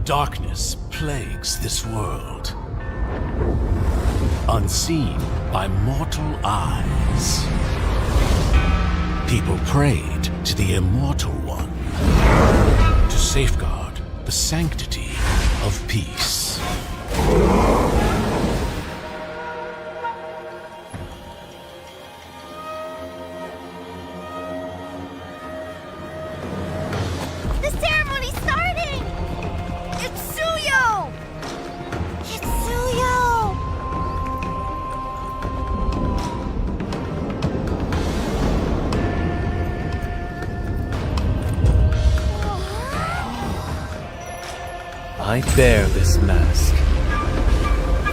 Darkness plagues this world, unseen by mortal eyes. People prayed to the Immortal One to safeguard the sanctity of peace. The ceremony's starting! It's Suyo! It's Suyo! I bear this mask,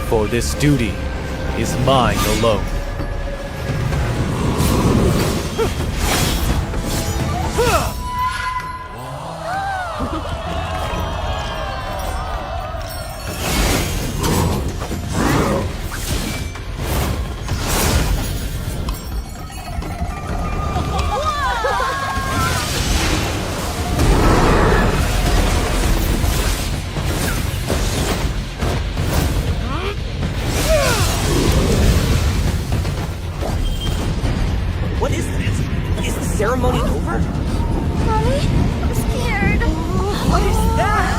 for this duty is mine alone. What is this? Is the ceremony over? Mommy, I'm scared. What is that?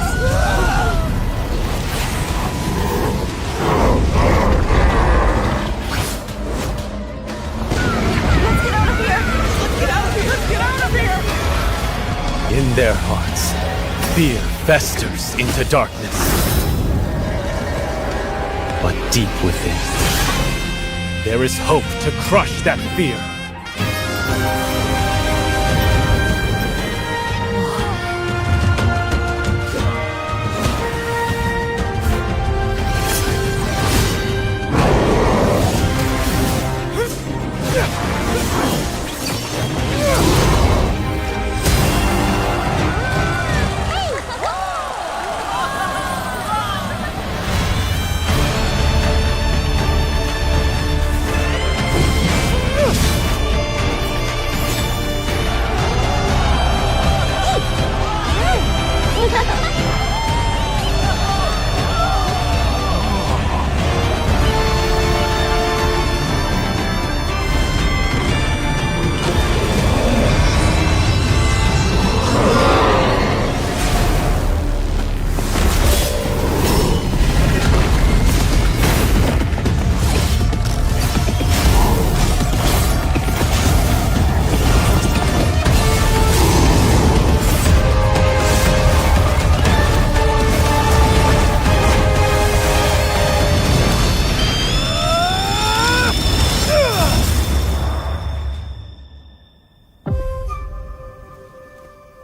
Let's get out of here! Let's get out of here! Let's get out of here! In their hearts, fear festers into darkness. But deep within, there is hope to crush that fear.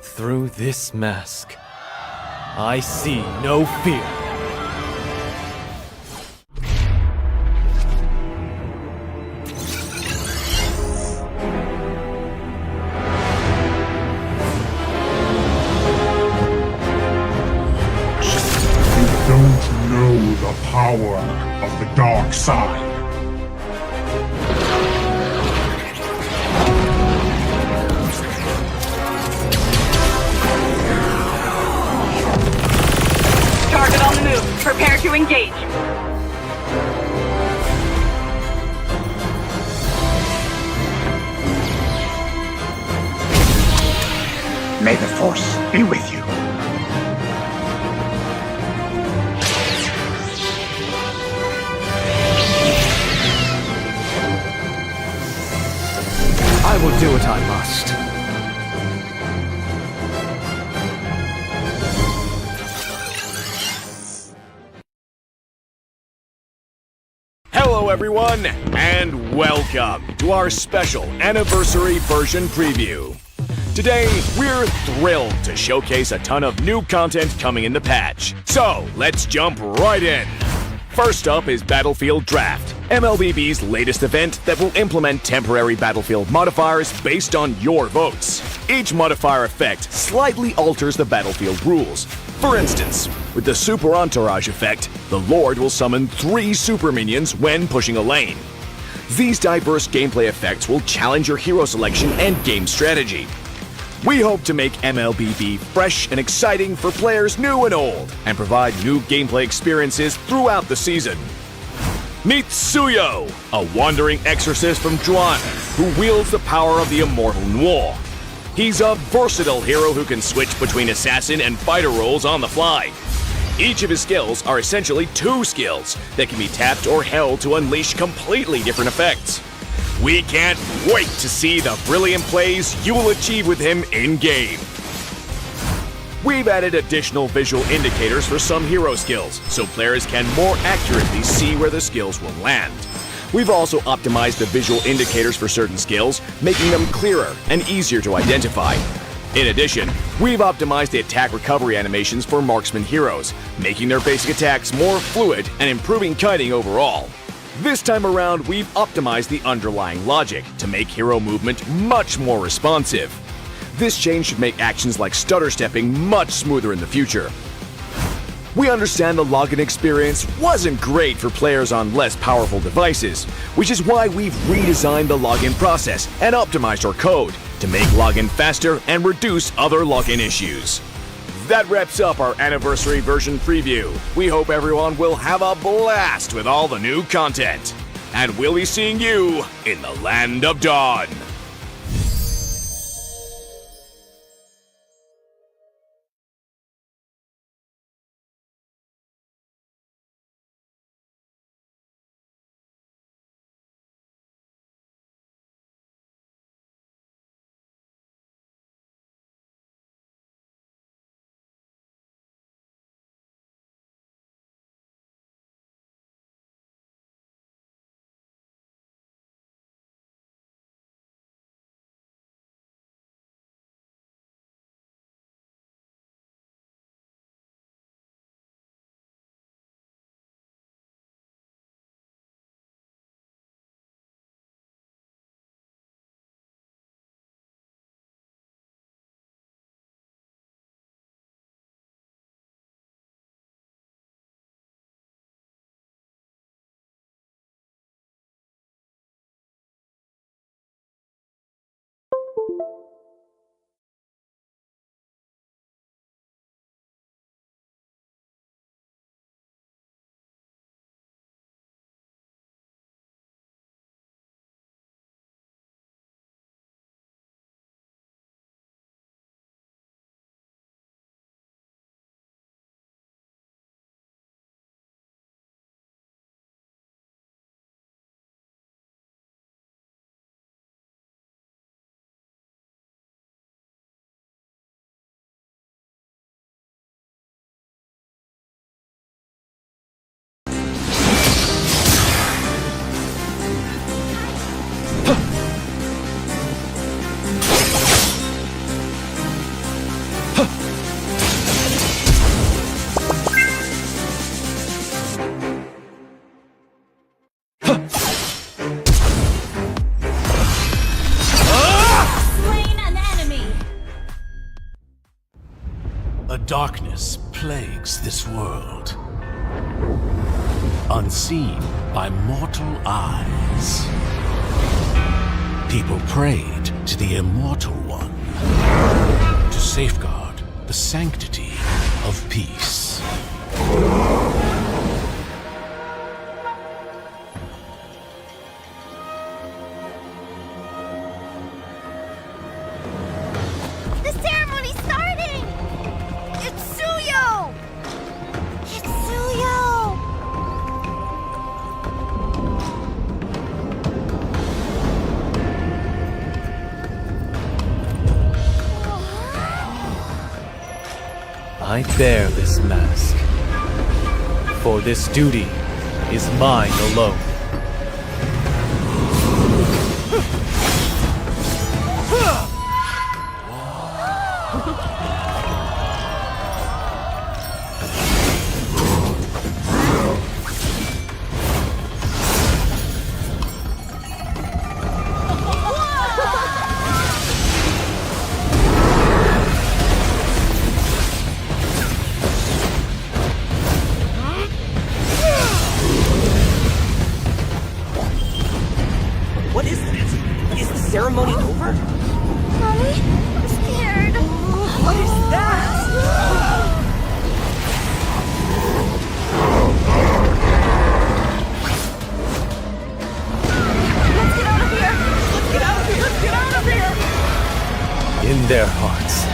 Through this mask, I see no fear. You don't know the power of the dark side. Target on the move. Prepare to engage. May the Force be with you. I will do what I must. Hello everyone, and welcome to our special anniversary version preview. Today, we're thrilled to showcase a ton of new content coming in the patch. So, let's jump right in. First up is Battlefield Draft, MLBB's latest event that will implement temporary battlefield modifiers based on your votes. Each modifier effect slightly alters the battlefield rules. For instance, with the Super Entourage effect, the Lord will summon 3 super minions when pushing a lane. These diverse gameplay effects will challenge your hero selection and game strategy. We hope to make MLB be fresh and exciting for players new and old, and provide new gameplay experiences throughout the season. Meet Tsuyo, a wandering exorcist from Juan, who wields the power of the immortal Noir. He's a versatile hero who can switch between assassin and fighter roles on the fly. Each of his skills are essentially two skills that can be tapped or held to unleash completely different effects. We can't wait to see the brilliant plays you will achieve with him in-game. We've added additional visual indicators for some hero skills, so players can more accurately see where the skills will land. We've also optimized the visual indicators for certain skills, making them clearer and easier to identify. In addition, we've optimized the attack recovery animations for marksman heroes, making their basic attacks more fluid and improving kiting overall. This time around, we've optimized the underlying logic to make hero movement much more responsive. This change should make actions like stutter stepping much smoother in the future. We understand the login experience wasn't great for players on less powerful devices, which is why we've redesigned the login process and optimized our code to make login faster and reduce other login issues. That wraps up our anniversary version preview. We hope everyone will have a blast with all the new content. And we'll be seeing you in the Land of Dawn. A darkness plagues this world, unseen by mortal eyes. People prayed to the Immortal One to safeguard the sanctity of peace. The ceremony's starting! It's Tsuyo! It's Tsuyo! I bear this mask, for this duty is mine alone. What is that? Is the ceremony over? Mommy, I'm scared. What is that? Let's get out of here! Let's get out of here! Let's get out of here! In their hearts,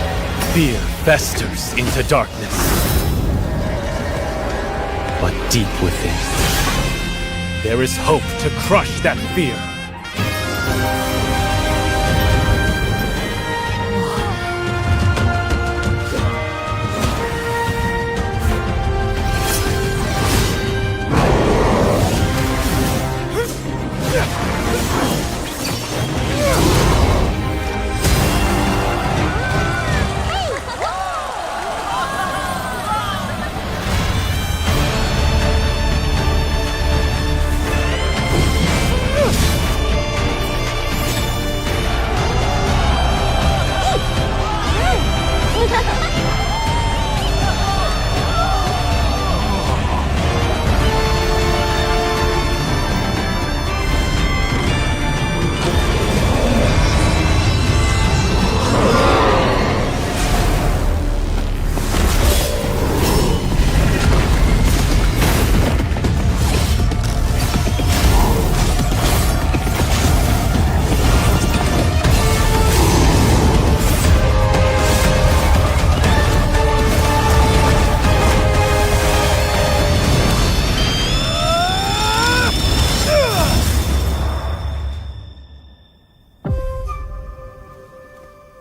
fear festers into darkness. But deep within, there is hope to crush that fear.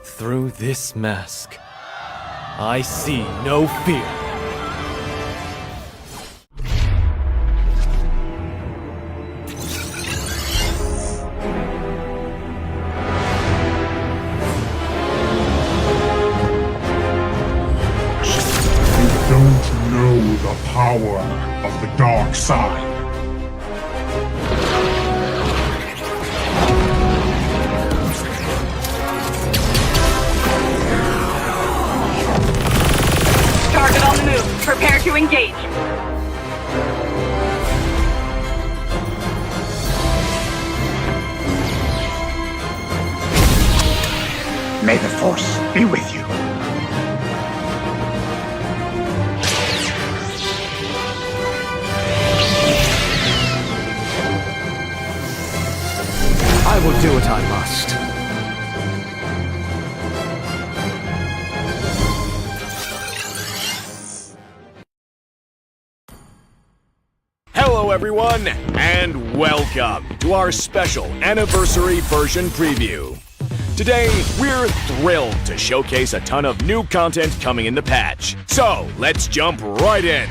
Through this mask, I see no fear. You don't know the power of the dark side. Target on the move. Prepare to engage. May the Force be with you. I will do what I must. Hello, everyone, and welcome to our special anniversary version preview. Today, we're thrilled to showcase a ton of new content coming in the patch. So, let's jump right in.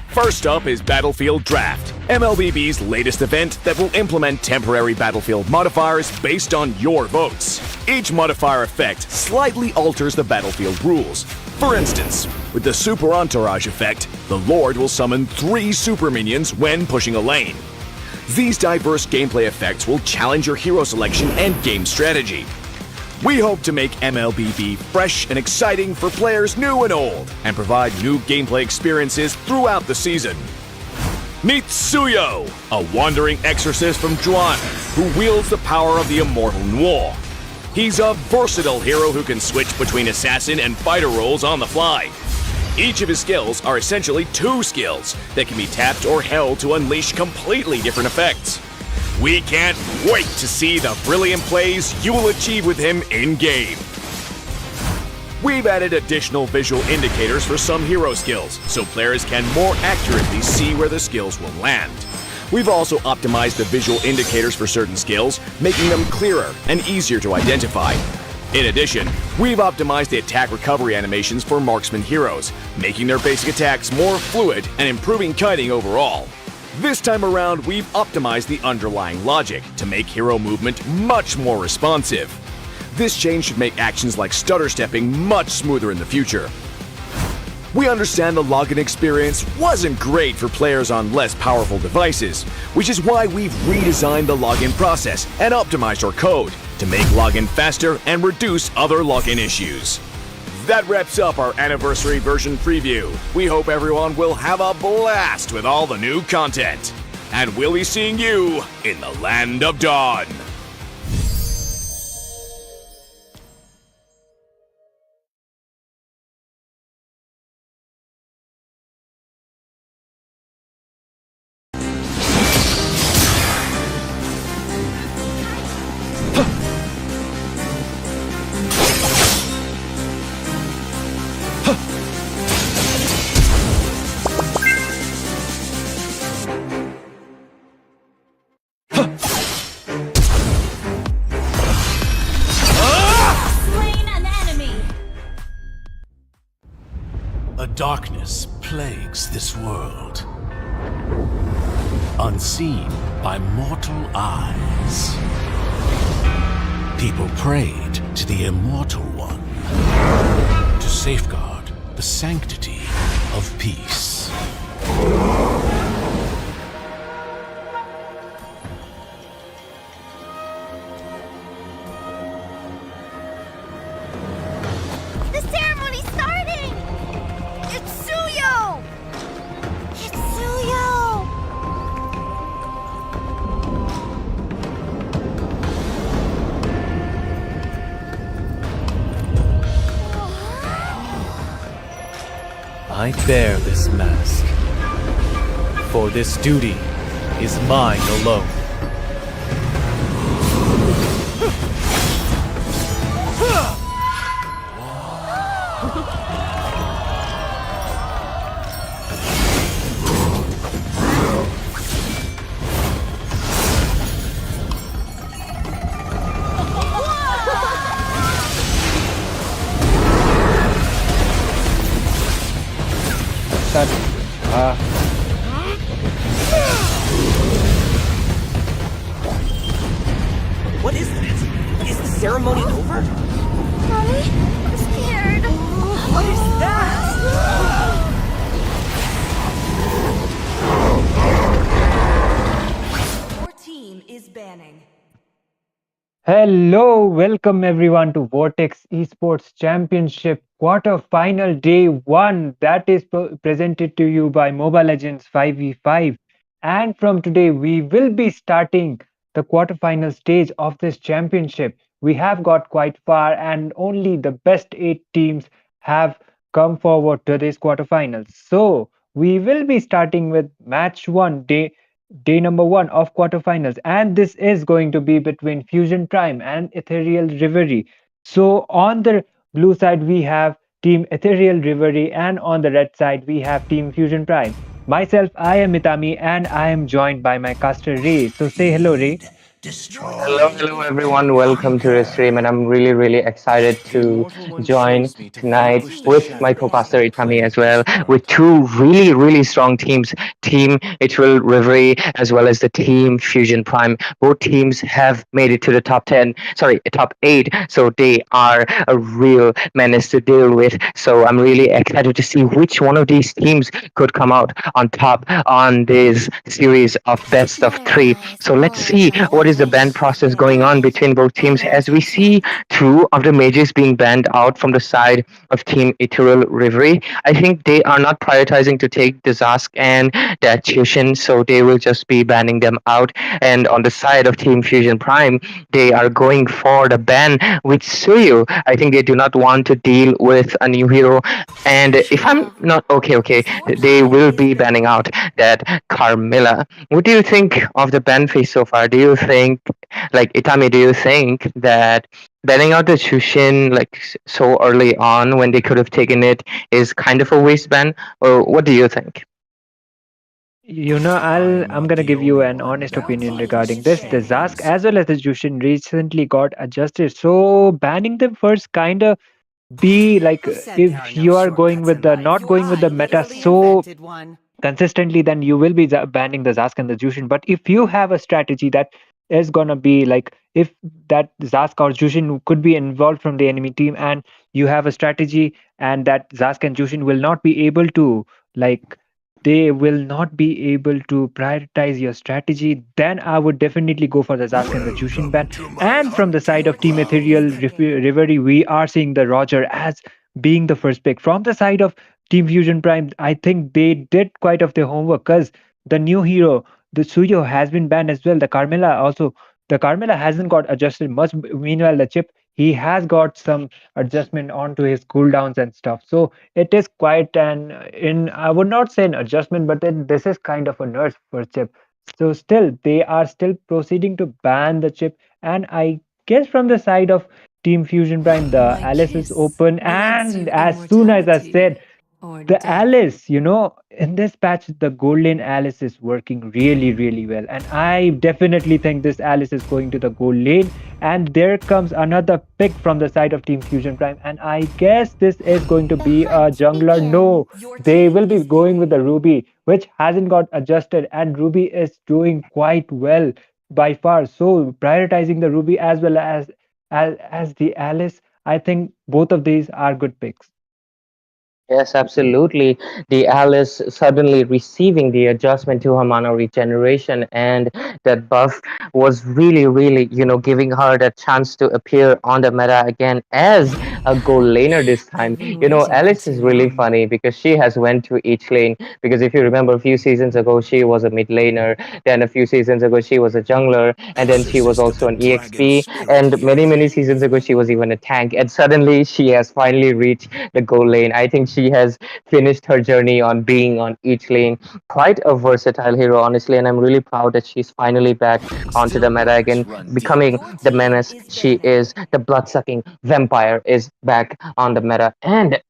First up is Battlefield Draft, MLBB's latest event that will implement temporary battlefield modifiers based on your votes. Each modifier effect slightly alters the battlefield rules. For instance, with the Super Entourage effect, the Lord will summon 3 super minions when pushing a lane. These diverse gameplay effects will challenge your hero selection and game strategy. We hope to make MLBB fresh and exciting for players new and old, and provide new gameplay experiences throughout the season. Meet Suyo, a wandering exorcist from Juan, who wields the power of the immortal Nuo. He's a versatile hero who can switch between assassin and fighter roles on the fly. Each of his skills are essentially 2 skills that can be tapped or held to unleash completely different effects. We can't wait to see the brilliant plays you will achieve with him in-game. We've added additional visual indicators for some hero skills, so players can more accurately see where the skills will land. We've also optimized the visual indicators for certain skills, making them clearer and easier to identify. In addition, we've optimized the attack recovery animations for marksman heroes, making their basic attacks more fluid and improving kiting overall. This time around, we've optimized the underlying logic to make hero movement much more responsive. This change should make actions like stutter stepping much smoother in the future. We understand the login experience wasn't great for players on less powerful devices, which is why we've redesigned the login process and optimized our code to make login faster and reduce other login issues. That wraps up our anniversary version preview. We hope everyone will have a blast with all the new content. And we'll be seeing you in the Land of Dawn. Darkness plagues this world, unseen by mortal eyes. People prayed to the Immortal One to safeguard the sanctity of peace. The ceremony's starting! It's Suyo! It's Suyo! I bear this mask, for this duty is mine alone. What is that? Is the ceremony over? Mommy, I'm scared. What is that? Your team is banning. Hello, welcome everyone to Vortex Esports Championship Quarterfinal Day 1 that is presented to you by MOBA Legends 5v5. And from today, we will be starting the quarterfinal stage of this championship. We have got quite far, and only the best 8 teams have come forward to this quarterfinals. So, we will be starting with match 1, day number 1 of quarterfinals, and this is going to be between Fusion Prime and Ethereal Reverie. So on the blue side we have team Ethereal Reverie, and on the red side we have team Fusion Prime. Myself, I am Mitami, and I am joined by my caster Ray. So say hello, Ray. Hello everyone. Welcome to the stream, and I'm really excited to join tonight with my co-caster Itami as well, with two really strong teams, Team Ethereal Reverie as well as the Team Fusion Prime. Both teams have made it to the top 8, so they are a real menace to deal with. So I'm really excited to see which one of these teams could come out on top on this series of best of 3. So let's see what is the ban process going on between both teams, as we see 2 of the mages being banned out from the side of Team Ethereal Reverie. I think they are not prioritizing to take the Zask and the Tushin, so they will just be banning them out. And on the side of Team Fusion Prime, they are going for the ban with Suyu. I think they do not want to deal with a new hero, and if I'm not okay, they will be banning out that Carmilla. What do you think of the ban phase so far? Do you think, like Itami, do you think that banning out the Shushin so early on when they could have taken it is kind of a waste ban, or what do you think? I'm gonna give you an honest opinion regarding this. The Zask as well as the Jushin recently got adjusted, so banning them first kinda be like, if you are going with the not going with the meta so consistently, then you will be banning the Zask and the Jushin. But if you have a strategy that is gonna be like, if that Zask or Jushin could be involved from the enemy team, and you have a strategy and that Zask and Jushin will not be able to, like, they will not be able to prioritize your strategy, then I would definitely go for the Zask and the Jushin ban. And from the side of Team Ethereal Reverie, we are seeing the Roger as being the first pick. From the side of Team Fusion Prime, I think they did quite of their homework, because the new hero, the Suyo, has been banned as well. The Carmilla hasn't got adjusted much. Meanwhile, the Chip, he has got some adjustment onto his cooldowns and stuff. So it is quite I would not say an adjustment, but then this is kind of a nerf for Chip. So still, they are still proceeding to ban the Chip. And I guess from the side of Team Fusion Prime, the Alice is open. And as soon as I said the Alice, in this patch, the Golden Alice is working really, really well. And I definitely think this Alice is going to the gold lane. And there comes another pick from the side of Team Fusion Prime. And I guess this is going to The be a hunt jungler. No, begins. they will be going with the Ruby, which hasn't got adjusted. And Ruby is doing quite well by far. So prioritizing the Ruby as well as the Alice, I think both of these are good picks. Yes, absolutely. The Alice suddenly receiving the adjustment to her mana regeneration, and that buff was really, really, giving her the chance to appear on the meta again as a goal laner this time. Alice is really funny because she has went to each lane. Because if you remember, a few seasons ago she was a mid laner, then a few seasons ago she was a jungler, and then she was Exorcist of also the an Dragon EXP, Spirit and many, here. many seasons ago she was even a tank, and suddenly she has finally reached the goal lane. I think she has finished her journey on being on each lane. Quite a versatile hero, honestly, and I'm really proud that she's finally back onto the Still meta waters again, run deep. becoming the menace she is. The blood sucking vampire is back on the meta. And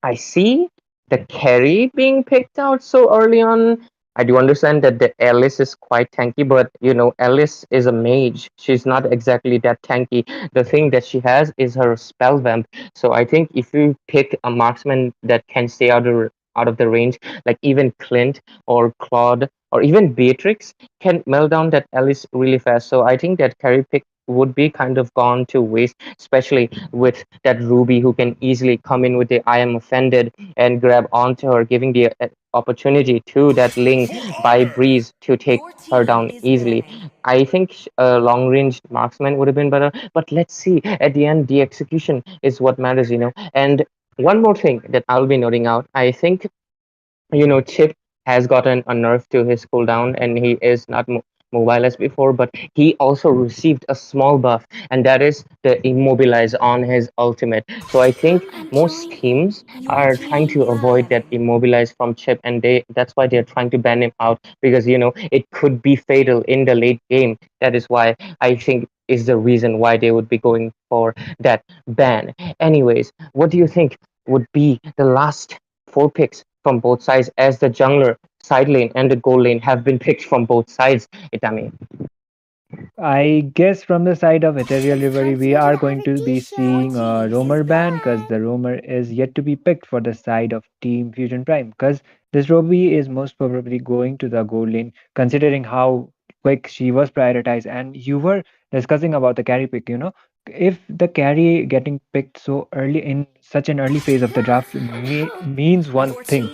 I see the carry being picked out so early on. I do understand that the Alice is quite tanky, but Alice is a mage. She's not exactly that tanky. The thing that she has is her spell vamp. So I think if you pick a marksman that can stay out of the range, like even Clint or Claude or even Beatrix can melt down that Alice really fast. So I think that carry pick would be kind of gone to waste, especially with that Ruby who can easily come in with the I am offended and grab onto her, giving the opportunity to that Ling by Breeze to take her down easily. I think a long range marksman would have been better, but let's see. At the end, the execution is what matters. And one more thing that I'll be noting out, I think Chip has gotten a nerf to his cooldown and he is not mobile as before, but he also received a small buff, and that is the immobilize on his ultimate. So I think most teams are trying to avoid that immobilize from Chip, and that's why they're trying to ban him out because it could be fatal in the late game. That is why I think is the reason why they would be going for that ban. Anyways, what do you think would be the last four picks from both sides, as the jungler side lane and the goal lane have been picked from both sides, Itami? I guess from the side of Ethereal Reverie, we Transmitted are on going a to be Disha. seeing a roamer ban because the roamer is yet to be picked for the side of Team Fusion Prime. Because this Roby is most probably going to the gold lane, considering how quick she was prioritized. And you were discussing about the carry pick, if the carry getting picked so early in such an early phase of the draft means one thing,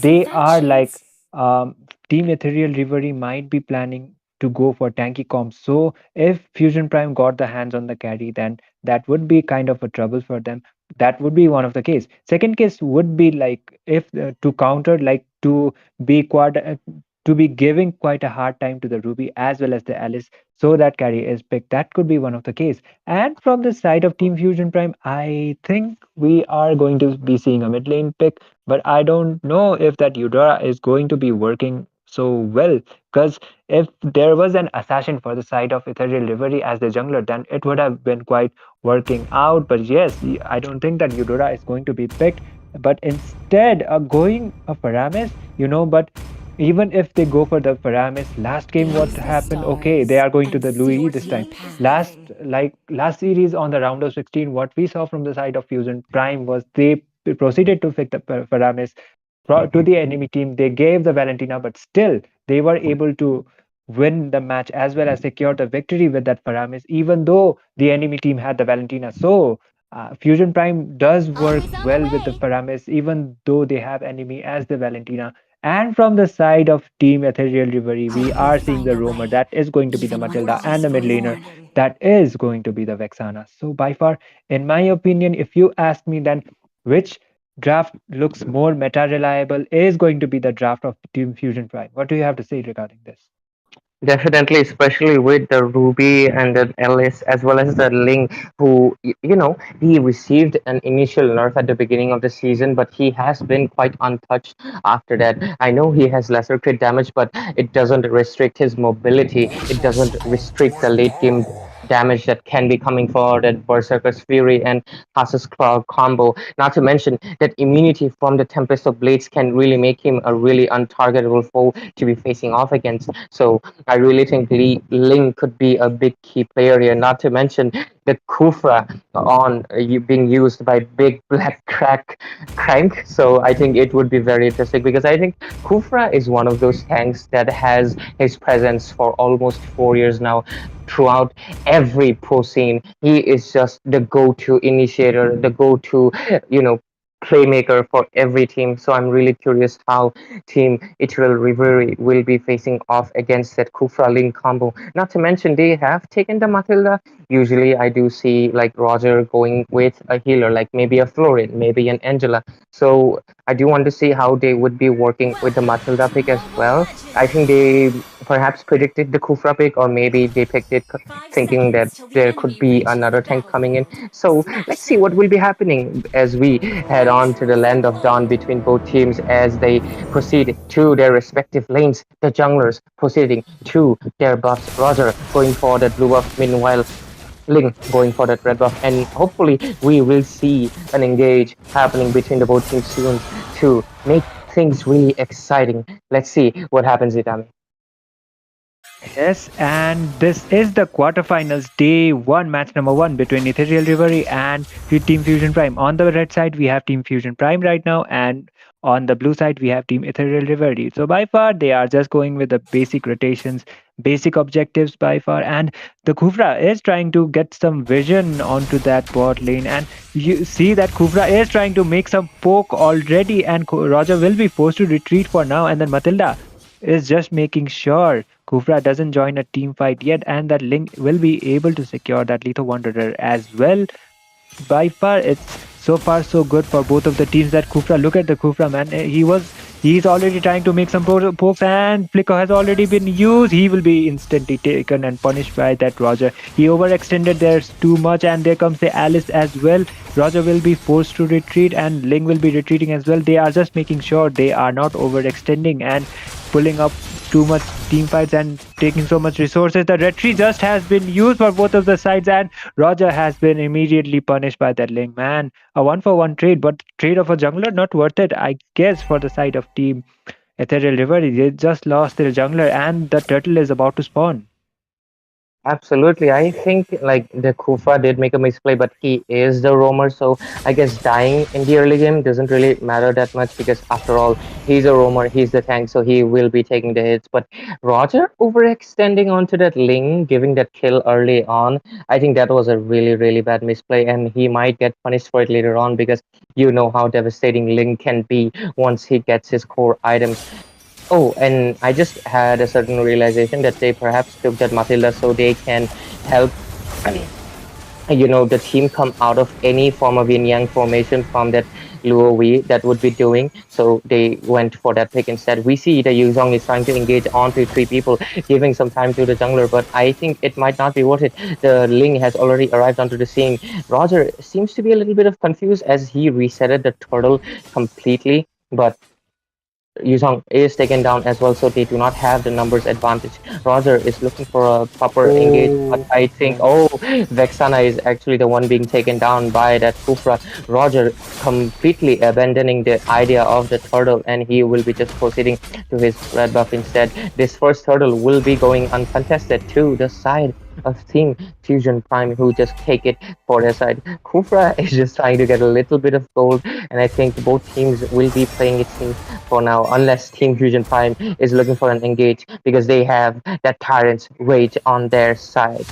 they are like um, Team Ethereal Reverie might be planning to go for tanky comps. So if Fusion Prime got the hands on the carry, then that would be kind of a trouble for them. That would be one of the case. Second case would be like if to counter, like to be giving quite a hard time to the Ruby as well as the Alice, so that carry is picked. That could be one of the case. And from the side of Team Fusion Prime, I think we are going to be seeing a mid lane pick, but I don't know if that Eudora is going to be working so well. Because if there was an assassin for the side of Ethereal Reverie as the jungler, then it would have been quite working out. But yes, I don't think that Eudora is going to be picked. But instead, going a Paramis, but even if they go for the Paramis, last game what happened? Okay, they are going to the Louis this time. Last series on the round of 16, what we saw from the side of Fusion Prime was they proceeded to pick the Paramis to the enemy team. They gave the Valentina, but still they were able to win the match as well as secure the victory with that Paramis, even though the enemy team had the Valentina. So Fusion Prime does work Always on the well with the way. Paramis, even though they have enemy as the Valentina. And from the side of Team Ethereal Reverie, we are seeing the roamer that is going to be the Matilda and the mid laner that is going to be the Vexana. So by far, in my opinion, if you ask me, then which draft looks more meta reliable is going to be the draft of Team Fusion Prime. What do you have to say regarding this? Definitely, especially with the Ruby and the Alice, as well as the Ling, who, he received an initial nerf at the beginning of the season, but he has been quite untouched after that. I know he has lesser crit damage, but it doesn't restrict his mobility, it doesn't restrict the late game damage that can be coming forward at Berserker's Fury and Hasa's combo. Not to mention that immunity from the Tempest of Blades can really make him a really untargetable foe to be facing off against. So I really think Ling could be a big key player here. Not to mention the Kufra on being used by Big Black Crank. So I think it would be very interesting because I think Kufra is one of those tanks that has his presence for almost 4 years now throughout every pro scene. He is just the go-to initiator, the go-to, you know, playmaker for every team. So I'm really curious how team ETHERAL Reverie will be facing off against that Kufra Link combo. Not to mention they have taken the Matilda. Usually I do see like Roger going with a healer, like maybe a Florin, maybe an Angela. So I do want to see how they would be working with the Matilda pick as well. I think they perhaps predicted the Kufra pick, or maybe they picked it thinking that there could be another tank coming in. So let's see what will be happening as we head on to the land of dawn between both teams as they proceed to their respective lanes. The junglers proceeding to their buffs. Roger going for the blue buff, meanwhile Ling going for that red buff, and hopefully we will see an engage happening between the both teams soon to make things really exciting. Let's see what happens, Itami. Yes, and this is the quarterfinals, day one, match number one between Ethereal Reverie and Team Fusion Prime. On the red side, we have Team Fusion Prime right now, and on the blue side, we have Team Ethereal Reverie. So by far, they are just going with the basic rotations, basic objectives by far, and the Kufra is trying to get some vision onto that bot lane, and you see that Kufra is trying to make some poke already, and Roger will be forced to retreat for now, and then Matilda is just making sure Kufra doesn't join a team fight yet, and that Link will be able to secure that Lethal Wanderer as well. By far, it's so far so good for both of the teams. That Kufra, look at the Kufra, man. He's already trying to make some pokes, and Flicker has already been used. He will be instantly taken and punished by that Roger. He overextended there too much, and there comes the Alice as well. Roger will be forced to retreat, and Ling will be retreating as well. They are just making sure they are not overextending and pulling up too much team fights and taking so much resources. The retreat just has been used for both of the sides, and Roger has been immediately punished by that Ling. Man, a 1-for-1 trade, but trade of a jungler, not worth it, I guess, for the side of Team Ethereal Reverie. They just lost their jungler, and the turtle is about to spawn. Absolutely. I think like the Kufa did make a misplay, but he is the roamer, so I guess dying in the early game doesn't really matter that much because after all, he's a roamer, he's the tank, so he will be taking the hits. But Roger overextending onto that Ling, giving that kill early on, I think that was a really, really bad misplay, and he might get punished for it later on because you know how devastating Ling can be once he gets his core items. Oh, and I just had a certain realization that they perhaps took that Matilda so they can help, you know, the team come out of any form of yin yang formation from that Luo Wei that would be doing. So they went for that pick instead. We see that Yu Zhong is trying to engage onto 3 people, giving some time to the jungler, but I think it might not be worth it. The Ling has already arrived onto the scene. Roger seems to be a little bit of confused as he resetted the turtle completely, but Yuzong is taken down as well, so they do not have the numbers advantage. Roger is looking for a proper engage, but I think, Vexana is actually the one being taken down by that Kufra. Roger completely abandoning the idea of the turtle, and he will be just proceeding to his red buff instead. This first turtle will be going uncontested to the side of Team Fusion Prime, who just take it for their side. Kufra is just trying to get a little bit of gold, and I think both teams will be playing it safe for now, unless Team Fusion Prime is looking for an engage because they have that Tyrant's Rage on their side.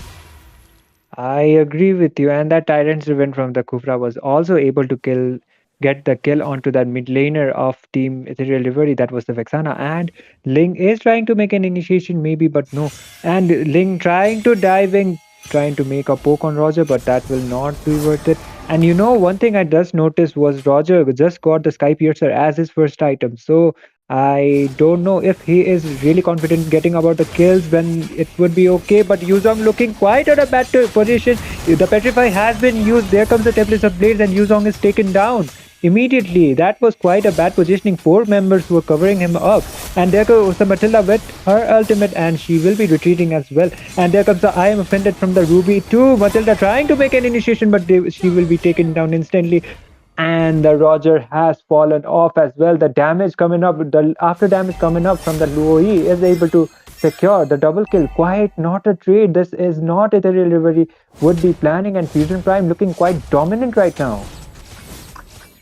I agree with you, and that Tyrant's Revenge from the Kufra was also able to get the kill onto that mid laner of Team Ethereal Reverie, that was the Vexana, and Ling is trying to make an initiation maybe, but no, and Ling trying to dive in, trying to make a poke on Roger, but that will not be worth it. And you know, one thing I just noticed was Roger just got the Sky Piercer as his first item, so I don't know if he is really confident getting about the kills when it would be okay, but Yuzong looking quite at a bad position. The Petrify has been used. There comes the Templates of Blades, and Yuzong is taken down. immediately. That was quite a bad positioning. 4 members were covering him up. And there goes the Matilda with her ultimate, and she will be retreating as well. And there comes the I am offended from the Ruby too. Matilda trying to make an initiation, but she will be taken down instantly. And the Roger has fallen off as well. The damage coming up, the after damage coming up from the Luo is able to secure the double kill. Quite not a trade. This is not Ethereal Reverie would be planning, and Fusion Prime looking quite dominant right now.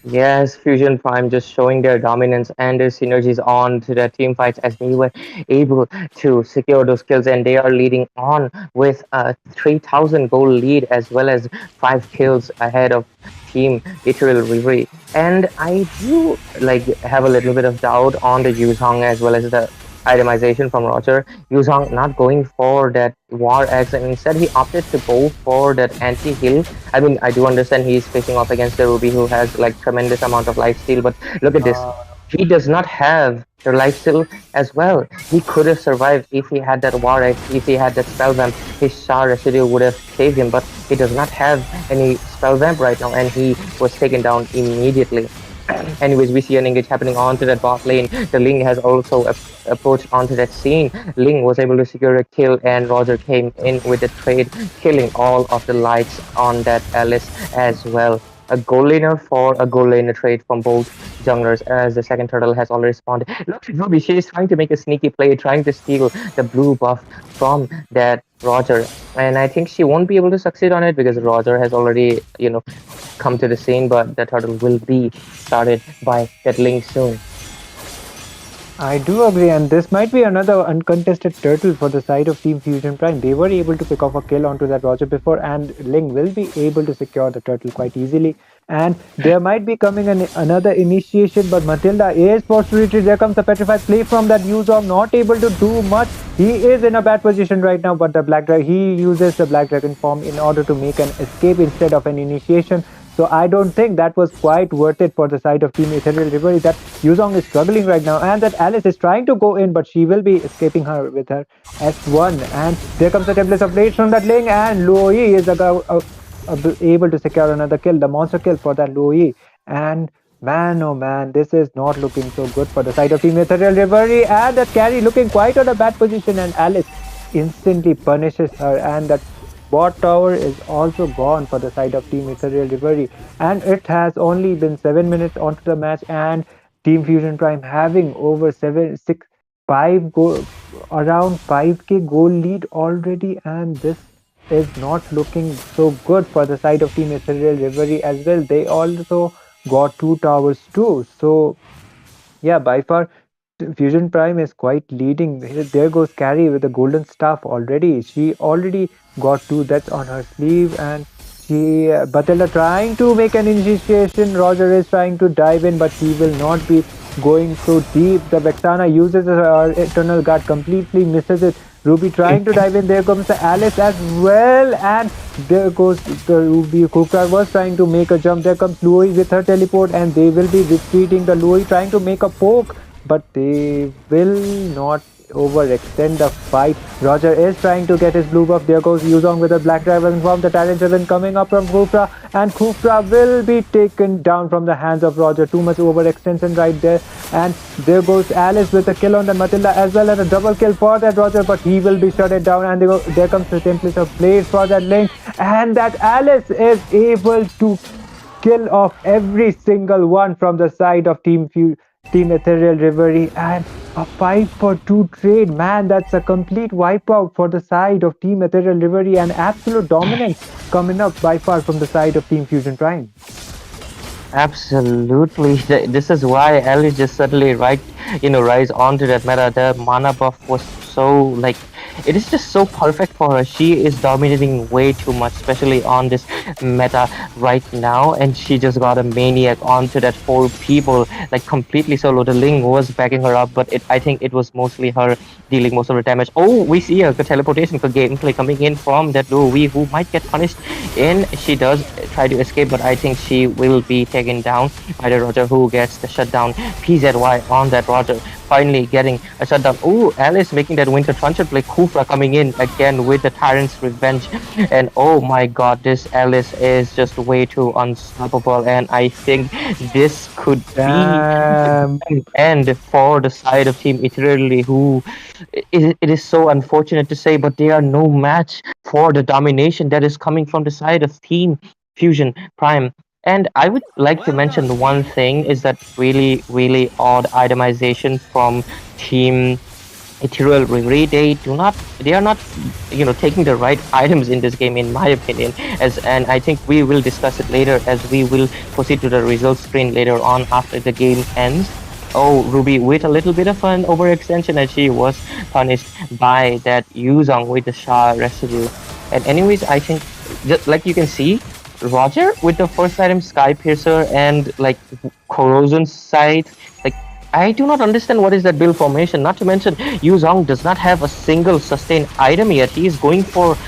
Yes, Fusion Prime just showing their dominance and their synergies on to their team fights as they were able to secure those kills, and they are leading on with a 3,000 goal lead as well as 5 kills ahead of Team Ethereal Reverie. And I do like have a little bit of doubt on the Yuzhong as well as the itemization from Roger. Yuzhong not going for that War Axe, and instead he opted to go for that anti-heal. I mean, I do understand he's facing off against the Ruby who has like tremendous amount of lifesteal, but look at this. He does not have the lifesteal as well. He could have survived if he had that War Axe, if he had that Spell Vamp. His Star Residue would have saved him, but he does not have any Spell Vamp right now, and he was taken down immediately. Anyways, we see an engage happening onto that bot lane. The Ling has also approached onto that scene. Ling was able to secure a kill, and Roger came in with the trade, killing all of the lights on that Alice as well. A goal laner for a goal laner trade from both junglers, as the second turtle has already responded. Look at Ruby, she is trying to make a sneaky play, trying to steal the blue buff from that Roger. And I think she won't be able to succeed on it because Roger has already, come to the scene, but the turtle will be started by that Ling soon. I do agree, and this might be another uncontested turtle for the side of Team Fusion Prime. They were able to pick off a kill onto that Roger before, and Ling will be able to secure the turtle quite easily. And there might be coming another initiation, but Matilda is forced to retreat. There comes the petrified play from that Yuzong, not able to do much. He is in a bad position right now, but the Black Dragon, he uses the Black Dragon form in order to make an escape instead of an initiation. So I don't think that was quite worth it for the side of Team Ethereal Reverie. That Yuzong is struggling right now, and that Alice is trying to go in, but she will be escaping her with her S1. And there comes the Templates of Blades from that Ling, and Luo is able to secure another kill, the monster kill for that Luo. And man, oh man, this is not looking so good for the side of Team Ethereal Reverie, and that carry looking quite on a bad position, and Alice instantly punishes her, and that bot tower is also gone for the side of Team Ethereal Reverie, and it has only been 7 minutes onto the match, and Team Fusion Prime having over around 5k goal lead already, and this is not looking so good for the side of Team Ethereal Reverie as well. They also got 2 towers too, so yeah, by far Fusion Prime is quite leading. There goes Carrie with the golden staff already. She already got 2 deaths on her sleeve, and she Matilda trying to make an initiation. Roger is trying to dive in, but he will not be going so deep. The Vexana uses her Eternal Guard, completely misses it. Ruby trying to dive in. There comes the Alice as well, and there goes the Ruby. Kukra was trying to make a jump. There comes Louis with her teleport, and they will be retreating. The Louis trying to make a poke, but they will not overextend the fight. Roger is trying to get his blue buff. There goes Yuzong with a Black Dragon form. The Tyrant Driven coming up from Kufra, and Kufra will be taken down from the hands of Roger. Too much overextension right there. And there goes Alice with a kill on the Matilda as well, and a double kill for that Roger, but he will be shut it down. And there comes the Template of Blades for that Link, and that Alice is able to kill off every single one from the side of Team Ethereal Reverie, and a 5-for-2 trade. Man, that's a complete wipeout for the side of Team Ethereal Reverie, and absolute dominance coming up by far from the side of Team Fusion Prime. Absolutely. This is why Alice just suddenly rise onto that meta. The mana buff was so it is just so perfect for her. She is dominating way too much, especially on this meta right now, and she just got a maniac onto that 4 people, completely solo. The Ling was backing her up, but I think it was mostly her dealing most of the damage. Oh, we see a teleportation for gameplay coming in from that Louis, who might get punished, and she does try to escape, but I think she will be taken down by the Roger, who gets the shutdown PZY on that Roger. finally getting a shutdown. Oh, Alice making that winter trunchet play. Kufra coming in again with the Tyrant's Revenge. And oh my god, this Alice is just way too unstoppable. And I think this could be Damn. an end for the side of Team Eternally, who it is so unfortunate to say, but they are no match for the domination that is coming from the side of Team Fusion Prime. And I would like to mention one thing is that really, really odd itemization from Team Ethereal Reverie. They are not, taking the right items in this game, in my opinion. And I think we will discuss it later as we will proceed to the results screen later on after the game ends. Oh, Ruby with a little bit of an overextension, and she was punished by that Yuzong with the Sha residue. And anyways, I think just like you can see, Roger with the first item Sky Piercer and like Corrosion Sight, like I do not understand what is that build formation. Not to mention Yuzong does not have a single sustained item yet. He is going for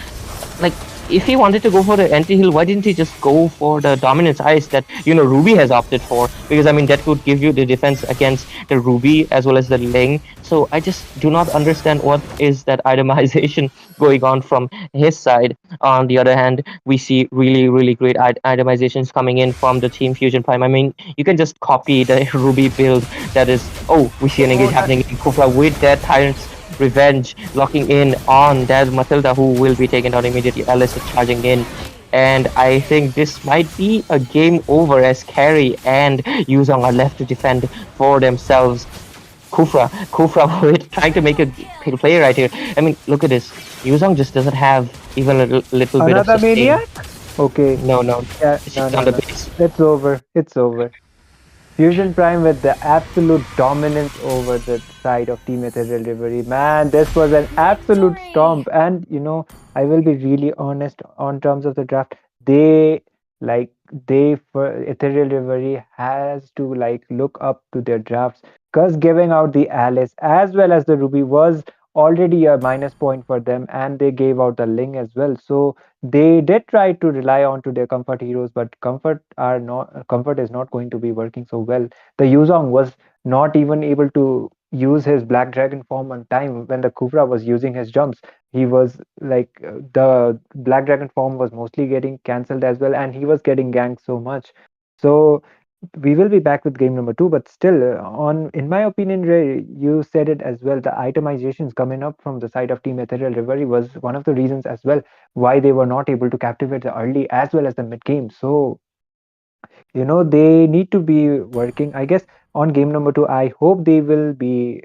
like, if he wanted to go for the anti-heal, why didn't he just go for the dominance ice that Ruby has opted for? Because I mean that would give you the defense against the Ruby as well as the Ling. So I just do not understand what is that itemization going on from his side. On the other hand, we see really, really great itemizations coming in from the Team Fusion Prime. I mean, you can just copy the Ruby build. That is, oh, we see an engage happening in Kufra with that Tyrant's Revenge locking in on that Matilda, who will be taken down immediately. Alice is charging in, and I think this might be a game over as Carrie and Yuzong are left to defend for themselves. Kufra with trying to make a play right here. I mean, look at this. Yuzong just doesn't have even a little bit of Another sustain. maniac? Okay. No. Yeah, She's no, on no, the no. base. It's over. It's over. Fusion Prime with the absolute dominance over the side of Team Ethereal Reverie. Man, this was an absolute stomp. And I will be really honest on terms of the draft. For Ethereal Reverie has to look up to their drafts, because giving out the Alice as well as the Ruby was already a minus point for them, and they gave out the Ling as well. So they did try to rely on to their comfort heroes, but comfort is not going to be working so well. The Yuzong was not even able to use his Black Dragon form on time when the Kufra was using his jumps. He was the Black Dragon form was mostly getting cancelled as well, and he was getting ganked so much. So we will be back with game number 2, but still, in my opinion, Ray, you said it as well. The itemizations coming up from the side of Team Ethereal Reverie was one of the reasons as well why they were not able to captivate the early as well as the mid game. So they need to be working, I guess, on game number 2. I hope they will be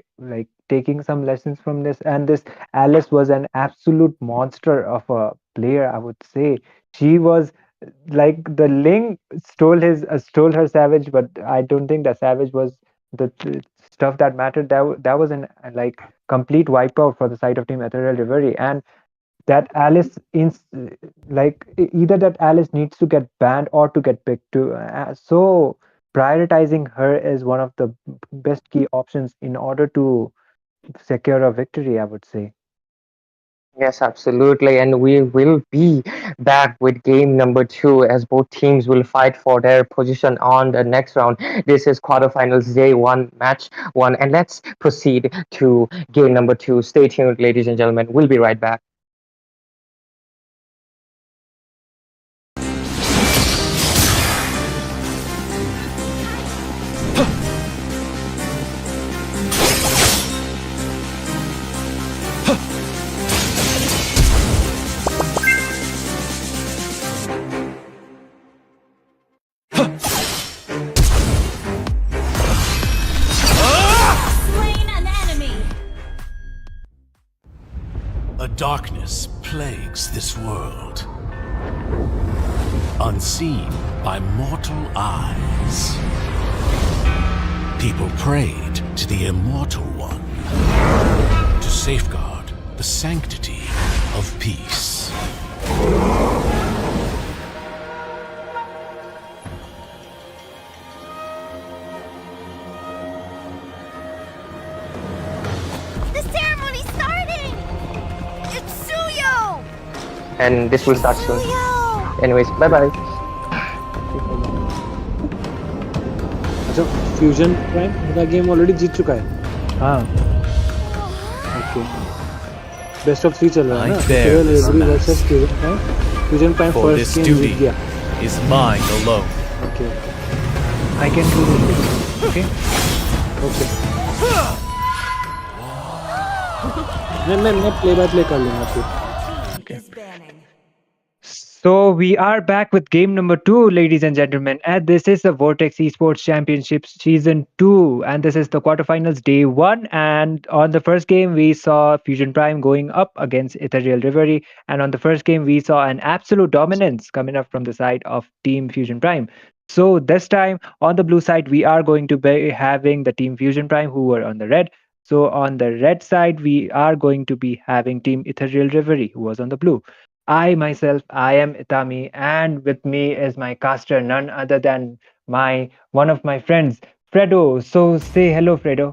taking some lessons from this. And this Alice was an absolute monster of a player, I would say. She was the Ling stole her Savage, but I don't think the Savage was the stuff that mattered. That was an complete wipeout for the side of Team Ethereal Reverie. And that Alice either that Alice needs to get banned or to get picked too. So prioritizing her is one of the best key options in order to secure a victory, I would say. Yes, absolutely. And we will be back with game number 2 as both teams will fight for their position on the next round. This is quarterfinals day 1, match 1. And let's proceed to game number 2. Stay tuned, ladies and gentlemen. We'll be right back. A darkness plagues this world, unseen by mortal eyes. People prayed to the Immortal One to safeguard the sanctity of peace. And this will start soon. Anyways, bye bye. अच्छा fusion prime अपना game already जीत चुका है. हाँ okay best of 3 चल रहा है I ना bear ethereal this Rewari mask. Versus fusion prime For first this game duty जीत गया is mine alone. Okay I can do this okay okay मैं प्ले बाय प्ले कर लूंगा फिर Is banning. So we are back with game number 2, ladies and gentlemen, and this is the Vortex Esports Championship Season 2, and this is the quarterfinals day 1. And on the first game, we saw Fusion Prime going up against Ethereal Reverie, and on the first game, we saw an absolute dominance coming up from the side of Team Fusion Prime. So this time on the blue side, we are going to be having the Team Fusion Prime who were on the red. So on the red side, we are going to be having Team Ethereal Reverie who was on the blue. I myself, I am Itami, and with me is my caster, none other than my one of my friends, Fredo. So say hello, Fredo.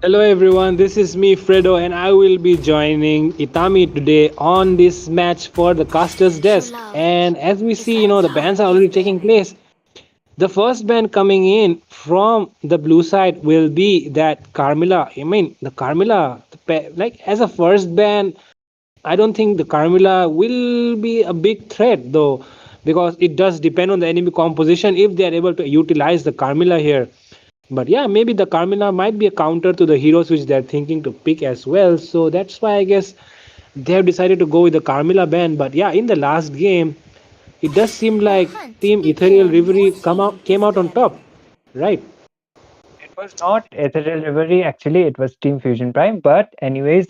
Hello everyone, this is me Fredo and I will be joining Itami today on this match for the caster's desk. And as we see, the bans are already taking place. The first ban coming in from the blue side will be that Carmilla. I mean, the Carmilla, like as a first ban, I don't think the Carmilla will be a big threat though, because it does depend on the enemy composition if they are able to utilize the Carmilla here. But yeah, maybe the Carmilla might be a counter to the heroes which they're thinking to pick as well. So that's why I guess they have decided to go with the Carmilla ban. But yeah, in the last game, it does seem like Team Ethereal Reverie came out on top, right? It was not Ethereal Reverie, actually, it was Team Fusion Prime. But anyways,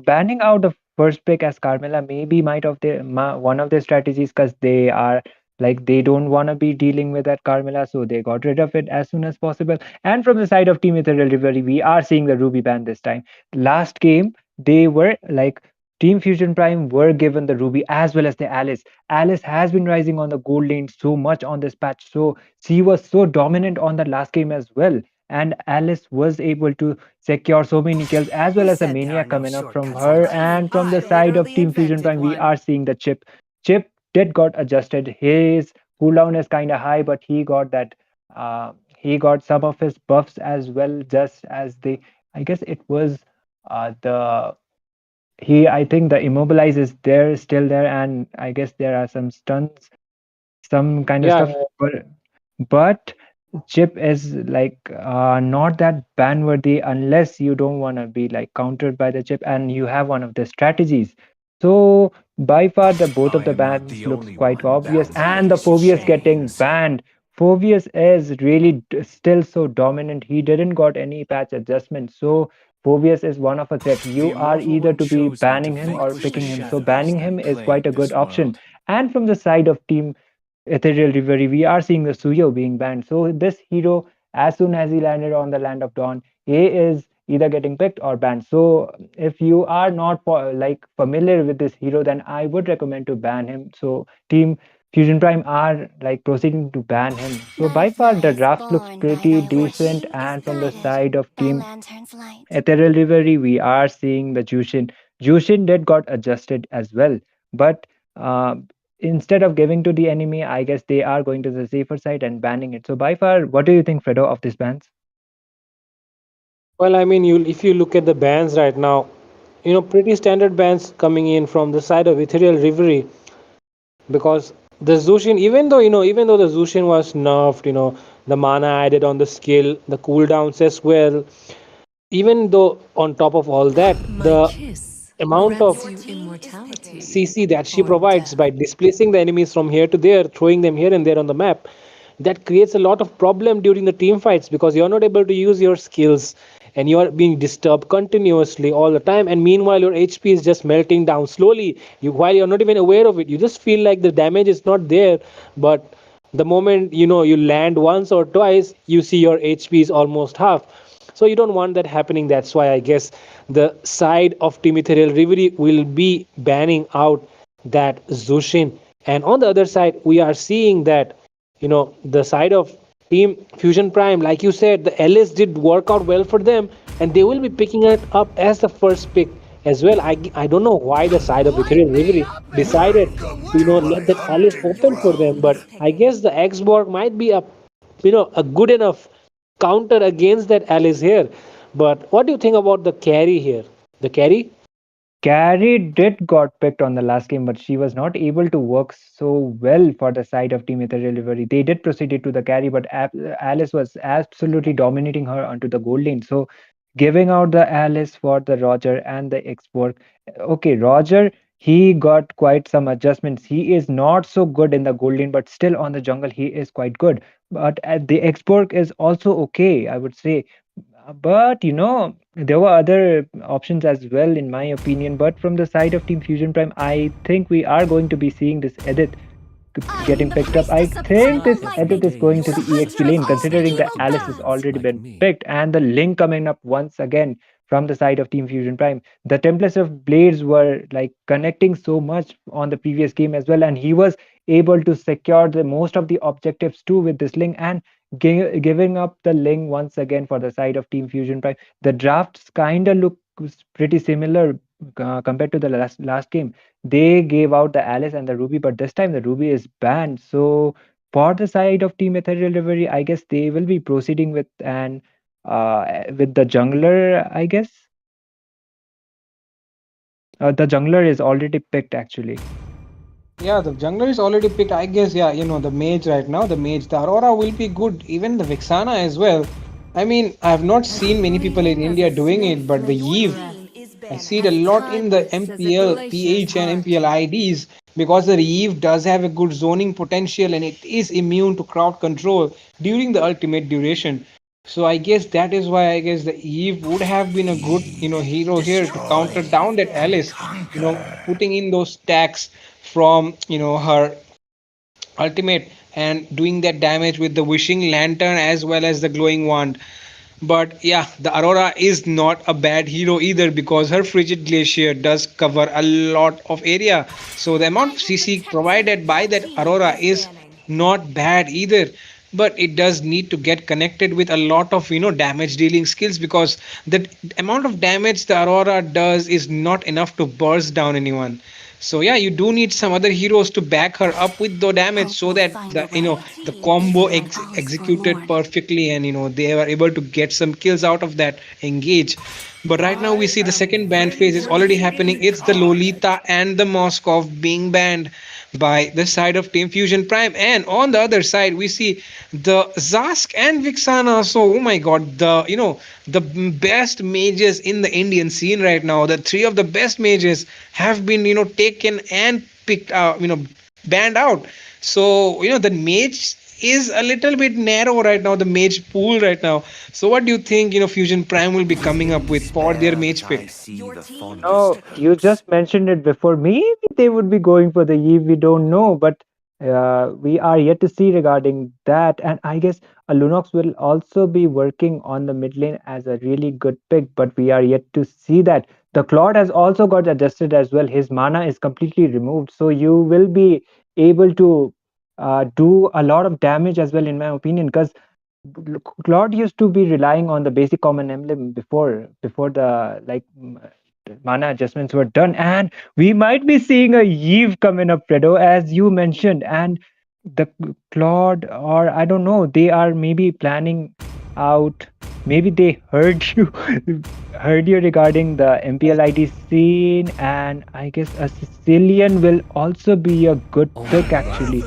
banning out the first pick as Carmilla maybe might of the one of their strategies, because they are like they don't want to be dealing with that Carmilla, so they got rid of it as soon as possible. And from the side of Team Ethereal Reverie, we are seeing the Ruby ban this time. Last game, they were like Team Fusion Prime were given the Ruby as well as the Alice. Alice has been rising on the gold lane so much on this patch, so she was so dominant on the last game as well. And Alice was able to secure so many kills as well as a mania coming up from her. And from the side of Team Fusion Prime, we are seeing the Chip. Chip did got adjusted. His cooldown is kind of high, but he got that. He got some of his buffs as well, just as the. I guess it was the he. I think the immobilize is there still there, and I guess there are some stuns, some kind of Yeah, stuff. But Chip is like not that ban worthy unless you don't want to be like countered by the Chip and you have one of the strategies. So by far the both of I the am not bans the looks only quite one obvious, battling and the these Phobius getting chains. banned. Phobius is really still so dominant. He didn't got any patch adjustment. So Phobius is one of a threat. The You are Immortal either One to be chose me to banning him or vanquish the picking him. So shadows banning him that is quite plague a good this option. world. And from the side of Team Ethereal Reverie, we are seeing the Suyo being banned. So this hero, as soon as he landed on the Land of Dawn, he is either getting picked or banned. So if you are not like familiar with this hero, then I would recommend to ban him. So Team Fusion Prime are like proceeding to ban him. So by far the drafts looks pretty decent. And from the side of Team Ethereal Reverie, we are seeing the Jushin. Jushin did got adjusted as well, but uh, instead of giving to the enemy, I guess they are going to the safer side and banning it. So by far, what do you think, Fredo, of these bans? well, I mean, if you look at the bans right now, pretty standard bans coming in from the side of Ethereal Reverie, because the Zushin, even though the Zushin was nerfed, the mana added on the skill, the cooldowns as well, even though on top of all that, the amount of CC that she provides by displacing the enemies from here to there, throwing them here and there on the map, that creates a lot of problem during the team fights, because you're not able to use your skills and you are being disturbed continuously all the time, and meanwhile your HP is just melting down slowly, while you're not even aware of it. You just feel like the damage is not there, but the moment you land once or twice, you see your HP is almost half. So you don't want that happening. That's why I guess the side of Team Ethereal Reverie will be banning out that Zushin. And on the other side, we are seeing that, the side of Team Fusion Prime, like you said, the LS did work out well for them, and they will be picking it up as the first pick as well. I don't know why the side of Ethereal Reverie decided to, let that Alice open for them, but I guess the X-Borg might be a good enough counter against that Alice here. But what do you think about the carry here? The carry? Carrie did got picked on the last game, but she was not able to work so well for the side of Team Ethereal Delivery. They did proceed to the carry, but Alice was absolutely dominating her onto the gold lane. So giving out the Alice for the Roger and the export. Okay, Roger, he got quite some adjustments. He is not so good in the gold lane, but still on the jungle, he is quite good. But the export is also okay, I would say. But there were other options as well, in my opinion. But from the side of Team Fusion Prime, I think we are going to be seeing this edit getting The picked up. I priestess of think primal this edit is lightning. going to The the hunter EXP of lane, all the considering that evil Alice has gods. already been picked, and the link coming up once again from the side of Team Fusion Prime. The templates of Blades were like connecting so much on the previous game as well, and he was able to secure the most of the objectives too with this link and giving up the link once again for the side of Team Fusion Prime. The drafts kind of look pretty similar compared to the last game. They gave out the Alice and the Ruby, but this time the Ruby is banned. So for the side of Team Ethereal Reverie, I guess they will be proceeding with the jungler. I guess the jungler is already picked actually. Yeah, the jungler is already picked. I guess, yeah, the mage right now, the mage, the Aurora will be good. Even the Vixana as well. I mean, I have not seen many people in India doing it, but the Eve, I see it a lot in the MPL, PH, and MPL IDs because the Eve does have a good zoning potential and it is immune to crowd control during the ultimate duration. So I guess that is why I guess the Eve would have been a good, hero here to counter down that Alice, putting in those stacks from, her ultimate and doing that damage with the wishing lantern as well as the glowing wand. But yeah, the Aurora is not a bad hero either because her frigid glacier does cover a lot of area. So the amount of CC provided by that Aurora is not bad either. But it does need to get connected with a lot of damage dealing skills because the amount of damage the Aurora does is not enough to burst down anyone. So yeah, you do need some other heroes to back her up with the damage so that the combo executed perfectly and they were able to get some kills out of that engage. But right now we see the second ban phase is already happening. It's the Lolita and the Moskov being banned by the side of Team Fusion Prime, and on the other side we see the Zask and Vixana. So oh my god, the best mages in the Indian scene right now, the three of the best mages have been taken and picked out, banned out. So the mage is a little bit narrow right now, the mage pool right now. So what do you think Fusion Prime will be coming up with for their mage pick? You just mentioned it before. Maybe they would be going for the Eve. We don't know, but we are yet to see regarding that. And I guess Lunox will also be working on the mid lane as a really good pick, but we are yet to see that. The Claude has also got adjusted as well. His mana is completely removed, so you will be able to do a lot of damage as well, in my opinion, because Claude used to be relying on the basic common emblem before the mana adjustments were done, and we might be seeing a Eve coming up, Fredo, as you mentioned, and the Claude, or I don't know, they are maybe planning out. Maybe they heard you, heard you regarding the MPLID scene, and I guess a Sicilian will also be a good pick. Actually,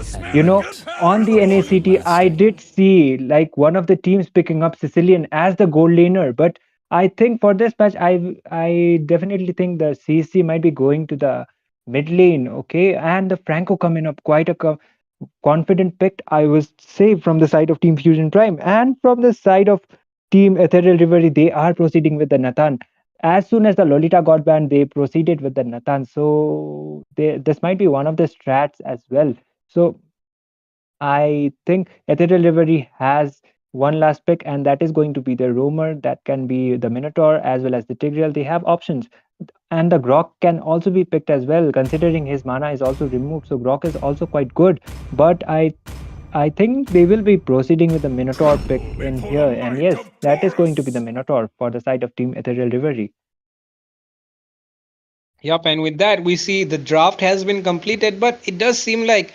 on the NACT, I did see like one of the teams picking up Sicilian as the gold laner, but I think for this match, I definitely think the CC might be going to the mid lane, okay, and the Franco coming up quite a confident pick, I would say, from the side of Team Fusion Prime, and from the side of Team Ethereal Reverie, they are proceeding with the Nathan. As soon as the Lolita got banned, they proceeded with the Nathan. So this might be one of the strats as well. So I think Ethereal Reverie has one last pick, and that is going to be the Roamer. That can be the Minotaur as well as the Tigreal. They have options. And the Grok can also be picked as well, considering his mana is also removed. So Grok is also quite good. But I think they will be proceeding with the Minotaur pick in here. And yes, that is going to be the Minotaur for the side of Team Ethereal Reverie. Yup, and with that we see the draft has been completed, but it does seem like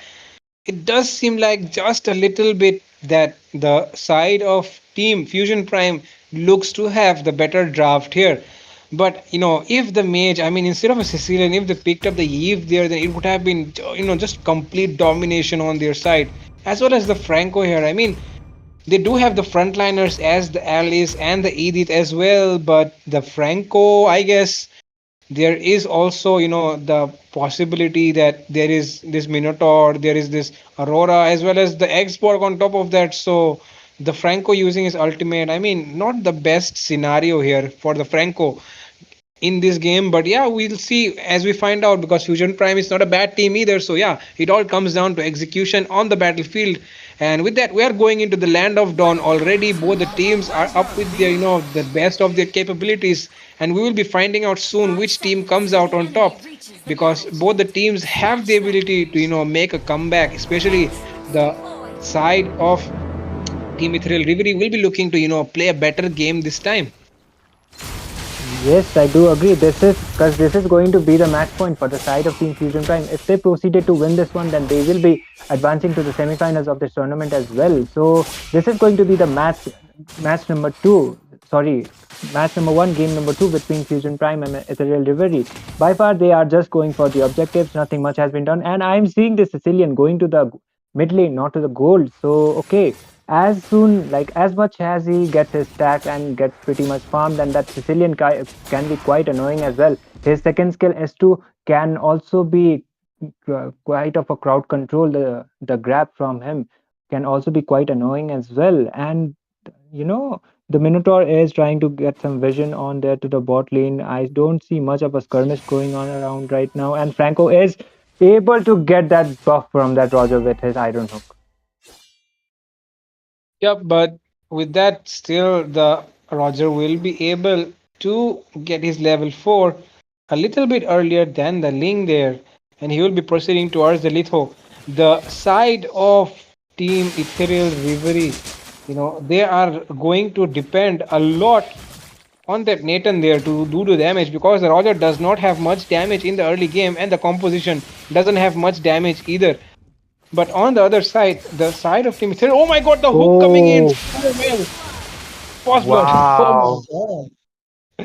just a little bit that the side of Team Fusion Prime looks to have the better draft here. But if the mage, I mean, instead of a Sicilian, if they picked up the Eve there, then it would have been, just complete domination on their side, as well as the Franco here. I mean, they do have the frontliners as the Alice and the Edith as well, but the Franco, I guess there is also the possibility that there is this Minotaur, there is this Aurora, as well as the Xborg on top of that. So the Franco using his ultimate, I mean, not the best scenario here for the Franco in this game. But yeah, we'll see as we find out, because Fusion Prime is not a bad team either. So yeah, it all comes down to execution on the battlefield. And with that, we are going into the land of dawn already. Both the teams are up with their the best of their capabilities, and we will be finding out soon which team comes out on top, because both the teams have the ability to make a comeback. Especially the side of Team Ethereal Reverie will be looking to play a better game this time. Yes, I do agree. This is going to be the match point for the side of Team Fusion Prime. If they proceeded to win this one, then they will be advancing to the semi-finals of this tournament as well. So this is going to be the match number two. Sorry, match number one, game number two between Fusion Prime and Ethereal Reverie. By far, they are just going for the objectives. Nothing much has been done, and I am seeing the Sicilian going to the mid lane, not to the gold. So okay, as soon, like as much as he gets his stack and gets pretty much farmed, then that Sicilian guy can be quite annoying as well. His second skill S2 can also be quite of a crowd control. The grab from him can also be quite annoying as well. And the Minotaur is trying to get some vision on there to the bot lane. I don't see much of a skirmish going on around right now, and Franco is able to get that buff from that Roger with his Iron Hook. Yep, but with that, still the Roger will be able to get his level 4 a little bit earlier than the Ling there, and he will be proceeding towards the Litho. The side of Team Ethereal Reverie, they are going to depend a lot on that Nathan there to do the damage, because the Roger does not have much damage in the early game, and the composition doesn't have much damage either. But on the other side, the side of Team Ethereal, oh my god, the hook coming in so well. Wow. Oh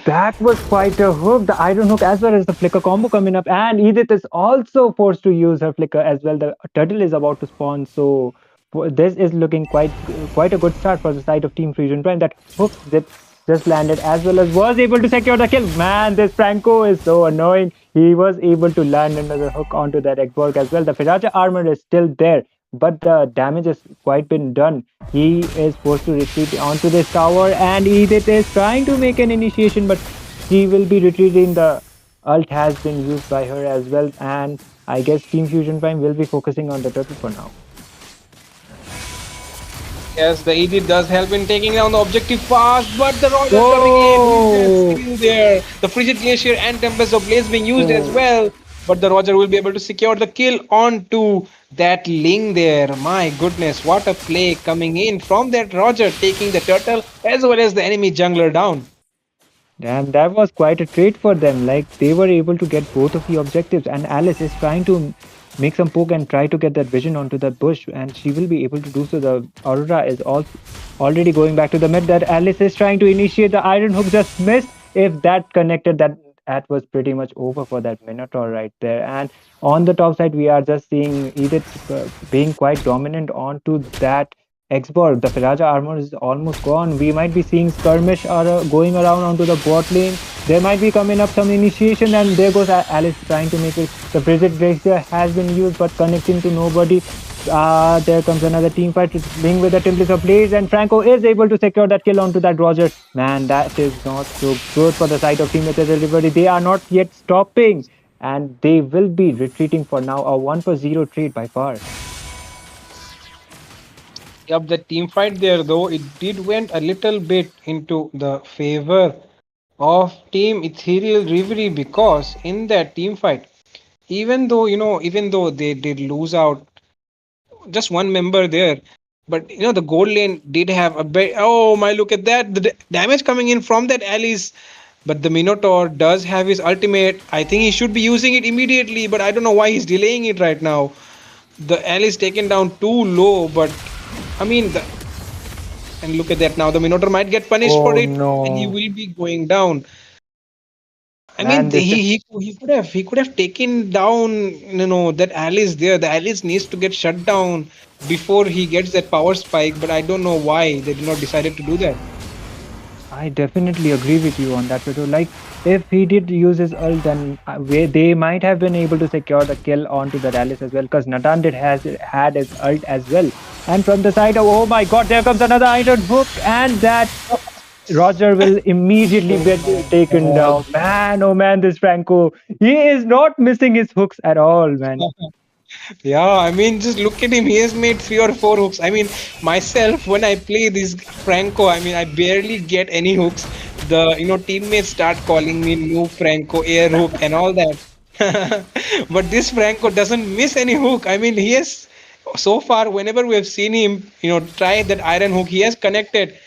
That was quite a hook. The Iron Hook as well as the Flicker combo coming up. And Edith is also forced to use her Flicker as well. The turtle is about to spawn. So this is looking quite a good start for the side of Team Fusion Prime. That hook just landed as well as was able to secure the kill. Man, this Franco is so annoying. He was able to land another hook onto that Ekborg as well. The Firaja armor is still there, but the damage has quite been done. He is forced to retreat onto this tower, and Edith is trying to make an initiation, but she will be retreating. The ult has been used by her as well, and I guess Team Fusion Prime will be focusing on the turtle for now. yes, the Edith does help in taking down the objective fast, but the Roger coming in, he's there. The Frigid Glacier and Tempest of Blaze being used as well, but the Roger will be able to secure the kill onto that Ling there. My goodness, what a play coming in from that Roger, taking the turtle as well as the enemy jungler down. Damn, that was quite a trade for them. Like, they were able to get both of the objectives, and Alice is trying to make some poke and try to get that vision onto that bush, and she will be able to do so. The Aurora is also already going back to the mid. That Alice is trying to initiate. The Iron Hook just missed. If that connected, that was pretty much over for that Minotaur right there. And on the top side, we are just seeing Edith being quite dominant onto that Xborg. The Firaja armor is almost gone. We might be seeing skirmish going around onto the bot lane. There might be coming up some initiation, and there goes Alice trying to make it. The Frigid Glacier has been used, but connecting to nobody. There comes another team fight being with the Templates of Blaze, and Franco is able to secure that kill onto that Roger. Man, that is not so good for the side of Team Ethereal Reverie. They are not yet stopping, and they will be retreating for now. A 1-0 trade by far. Yep, the team fight there though, it did went a little bit into the favor of Team Ethereal Reverie, because in that team fight, even though they did lose out just one member there, but the gold lane did have a bit. Oh my, look at that, the damage coming in from that Alice. But the Minotaur does have his ultimate. I think he should be using it immediately, but I don't know why he's delaying it right now. The Alice taken down too low, but I mean, And look at that now. The Minotaur might get punished for Oh it, and he no, will be going down. I mean, man, this is he could have taken down that Alice there. The Alice needs to get shut down before he gets that power spike. But I don't know why they did not decided to do that. I definitely agree with you on that, Vito. Like, if he did use his ult, then they might have been able to secure the kill onto the Alice as well, because Natan did has had his ult as well. And from the side of, oh my God, there comes another iron hook, and that Roger will immediately get taken God. down. Man, oh man, this Franco, he is not missing his hooks at all, man. Yeah, I mean, just look at him. He has made 3 or 4 hooks. I mean, myself, when I play this Franco, I mean, I barely get any hooks. The teammates start calling me new Franco, air hook, and all that. But this Franco doesn't miss any hook. I mean, he has so far, whenever we have seen him, try that iron hook, he has connected,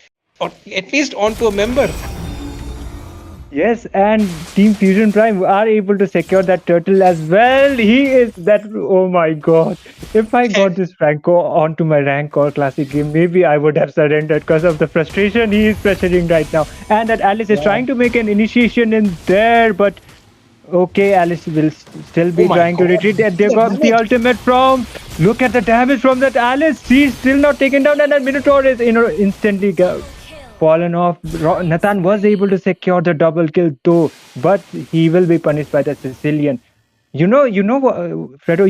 or at least onto a member. Yes, and Team Fusion Prime are able to secure that turtle as well. He is that. Oh my God! If I got this Franco onto my rank or classic game, maybe I would have surrendered because of the frustration he is pressuring right now. And that Alice is Yeah. trying to make an initiation in there, but okay, Alice will still Oh be my trying to God! retreat. And See there the comes the damage. ultimate from. Look at the damage from that Alice. She's still not taken down, and that Minotaur is instantly fallen off. Nathan was able to secure the double kill though, but he will be punished by the Sicilian. Fredo.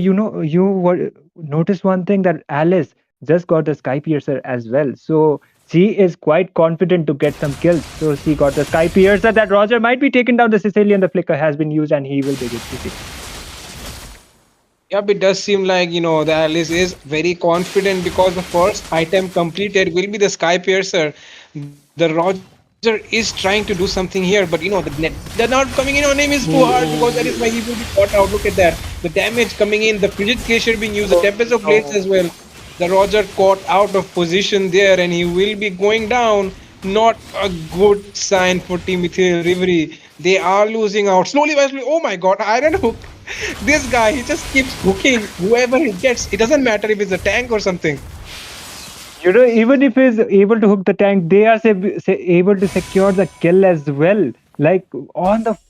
Notice one thing, that Alice just got the Sky Piercer as well. So she is quite confident to get some kills. So she got the Sky Piercer. That Roger might be taken down. The Sicilian, the flicker has been used, and he will be retreating. Yep, it does seem like, the Alice is very confident because the first item completed will be the Sky Piercer. The Roger is trying to do something here, but they're not coming in on him is too hard, because that is why he will be caught out. Look at that. The damage coming in, the Frigid Glacier being used, the Tempest of Blades as well. The Roger caught out of position there, and he will be going down. Not a good sign for Team Ethereal Reverie. They are losing out. Slowly by slowly. Oh my God, Iron Hook. This guy, he just keeps hooking whoever he gets. It doesn't matter if it's a tank or something. Even if he's able to hook the tank, they are able to secure the kill as well. Like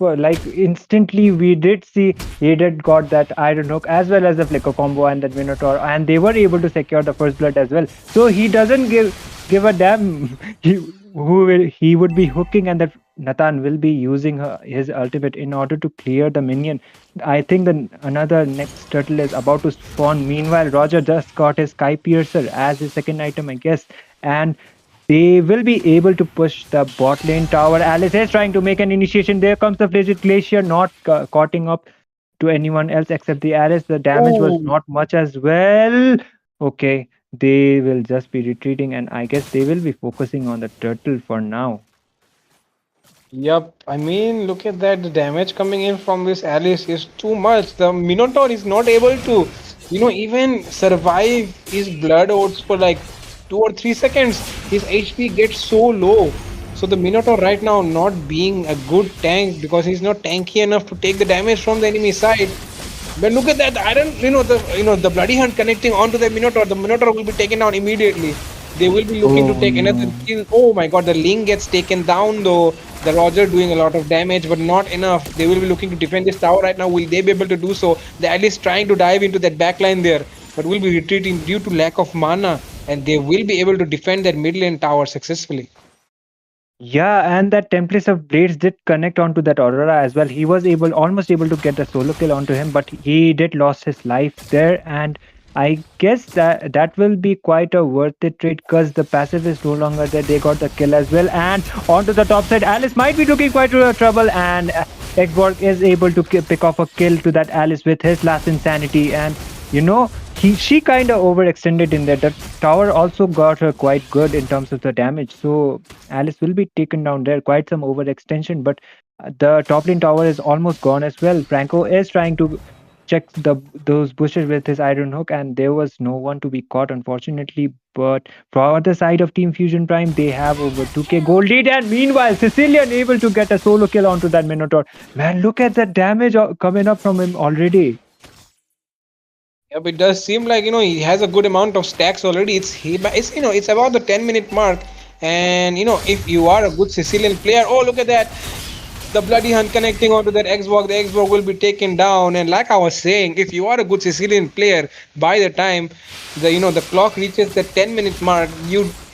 like instantly, we did see he did got that iron hook as well as the flicker combo and that Minotaur, and they were able to secure the first blood as well. So he doesn't give a damn. He would be hooking, and that Nathan will be using his ultimate in order to clear the minion. I think the another next turtle is about to spawn. Meanwhile, Roger just got his Sky Piercer as his second item, I guess, and they will be able to push the bot lane tower. Alice is trying to make an initiation. There comes the Frigid Glacier, not caught up to anyone else except the Alice. The damage was Oh, not much as well. Okay, they will just be retreating, and I guess they will be focusing on the turtle for now. yep. I mean, look at that. The damage coming in from this Alice is too much. The Minotaur is not able to, even survive his blood oaths for like 2 or 3 seconds. His HP gets so low. So the Minotaur right now not being a good tank, because he's not tanky enough to take the damage from the enemy side. But look at that iron, the bloody hand connecting onto the Minotaur. The Minotaur will be taken down immediately. They will be looking to Oh take another no. kill. Oh my God, the Ling gets taken down though. The Roger doing a lot of damage, but not enough. They will be looking to defend this tower right now. Will they be able to do so? They're at least trying to dive into that backline there, but will be retreating due to lack of mana, and they will be able to defend that mid lane tower successfully. Yeah, and that Templates of Blades did connect onto that Aurora as well. He was almost able to get the solo kill onto him, but he did lost his life there. And I guess that will be quite a worth it trade, because the passive is no longer there. They got the kill as well. And onto the top side, Alice might be looking quite trouble, and Ekborg is able to pick off a kill to that Alice with his last insanity. And she kind of overextended in there. The tower also got her quite good in terms of the damage. So Alice will be taken down there. Quite some overextension, but the top lane tower is almost gone as well. Franco is trying to check those bushes with his iron hook, and there was no one to be caught, unfortunately. But for the side of Team Fusion Prime, they have over 2k gold lead, and meanwhile Sicilian able to get a solo kill onto that Minotaur. Man, look at that damage coming up from him already. Yeah, but it does seem like he has a good amount of stacks already. It's about the 10-minute mark, And if you are a good Sicilian player, oh look at that, the bloody hunt connecting onto that Xbox, the Xbox will be taken down. And like I was saying, if you are a good Sicilian player, by the time the clock reaches the 10-minute mark,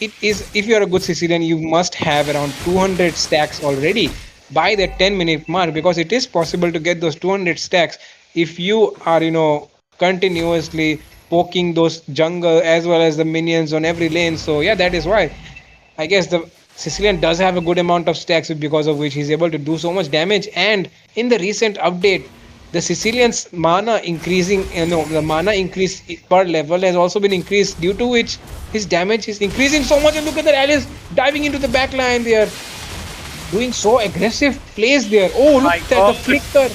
it is if you are a good Sicilian, you must have around 200 stacks already by the 10-minute mark, because it is possible to get those 200 stacks if you are continuously poking those jungle as well as the minions on every lane. So yeah, that is why I guess the Sicilian does have a good amount of stacks, because of which he's able to do so much damage. And in the recent update, the Sicilian's mana increasing, the mana increase per level has also been increased, due to which his damage is increasing so much. And look at that, Alice diving into the back line there, doing so aggressive plays there. Oh, look at the flicker.